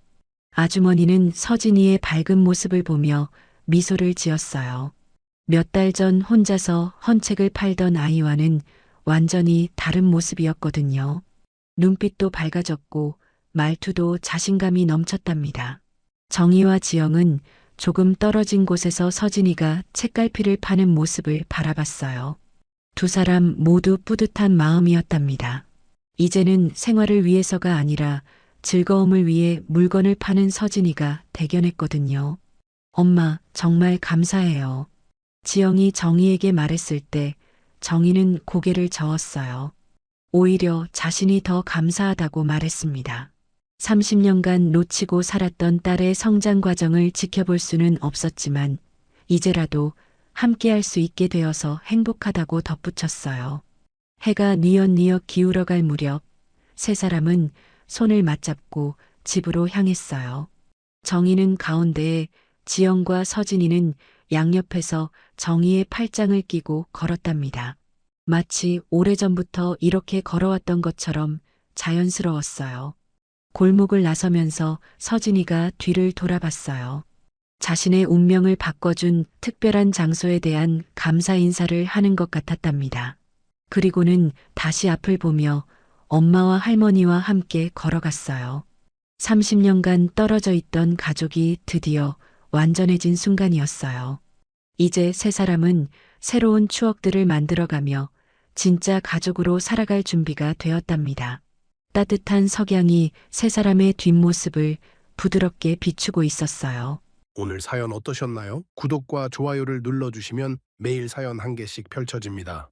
아주머니는 서진이의 밝은 모습을 보며 미소를 지었어요. 몇 달 전 혼자서 헌책을 팔던 아이와는 완전히 다른 모습이었거든요. 눈빛도 밝아졌고 말투도 자신감이 넘쳤답니다. 정희와 지영은 조금 떨어진 곳에서 서진이가 책갈피를 파는 모습을 바라봤어요. 두 사람 모두 뿌듯한 마음이었답니다. 이제는 생활을 위해서가 아니라 즐거움을 위해 물건을 파는 서진이가 대견했거든요. 엄마, 정말 감사해요. 지영이 정희에게 말했을 때 정희는 고개를 저었어요. 오히려 자신이 더 감사하다고 말했습니다. 30년간 놓치고 살았던 딸의 성장 과정을 지켜볼 수는 없었지만 이제라도 함께할 수 있게 되어서 행복하다고 덧붙였어요. 해가 뉘엿뉘엿 기울어갈 무렵 세 사람은 손을 맞잡고 집으로 향했어요. 정희는 가운데에 지영과 서진이는 양옆에서 정희의 팔짱을 끼고 걸었답니다. 마치 오래전부터 이렇게 걸어왔던 것처럼 자연스러웠어요. 골목을 나서면서 서진이가 뒤를 돌아봤어요. 자신의 운명을 바꿔준 특별한 장소에 대한 감사 인사를 하는 것 같았답니다. 그리고는 다시 앞을 보며 엄마와 할머니와 함께 걸어갔어요. 30년간 떨어져 있던 가족이 드디어 완전해진 순간이었어요. 이제 세 사람은 새로운 추억들을 만들어가며 진짜 가족으로 살아갈 준비가 되었답니다. 따뜻한 석양이 세 사람의 뒷모습을 부드럽게 비추고 있었어요. 오늘 사연 어떠셨나요? 구독과 좋아요를 눌러주시면 매일 사연 한 개씩 펼쳐집니다.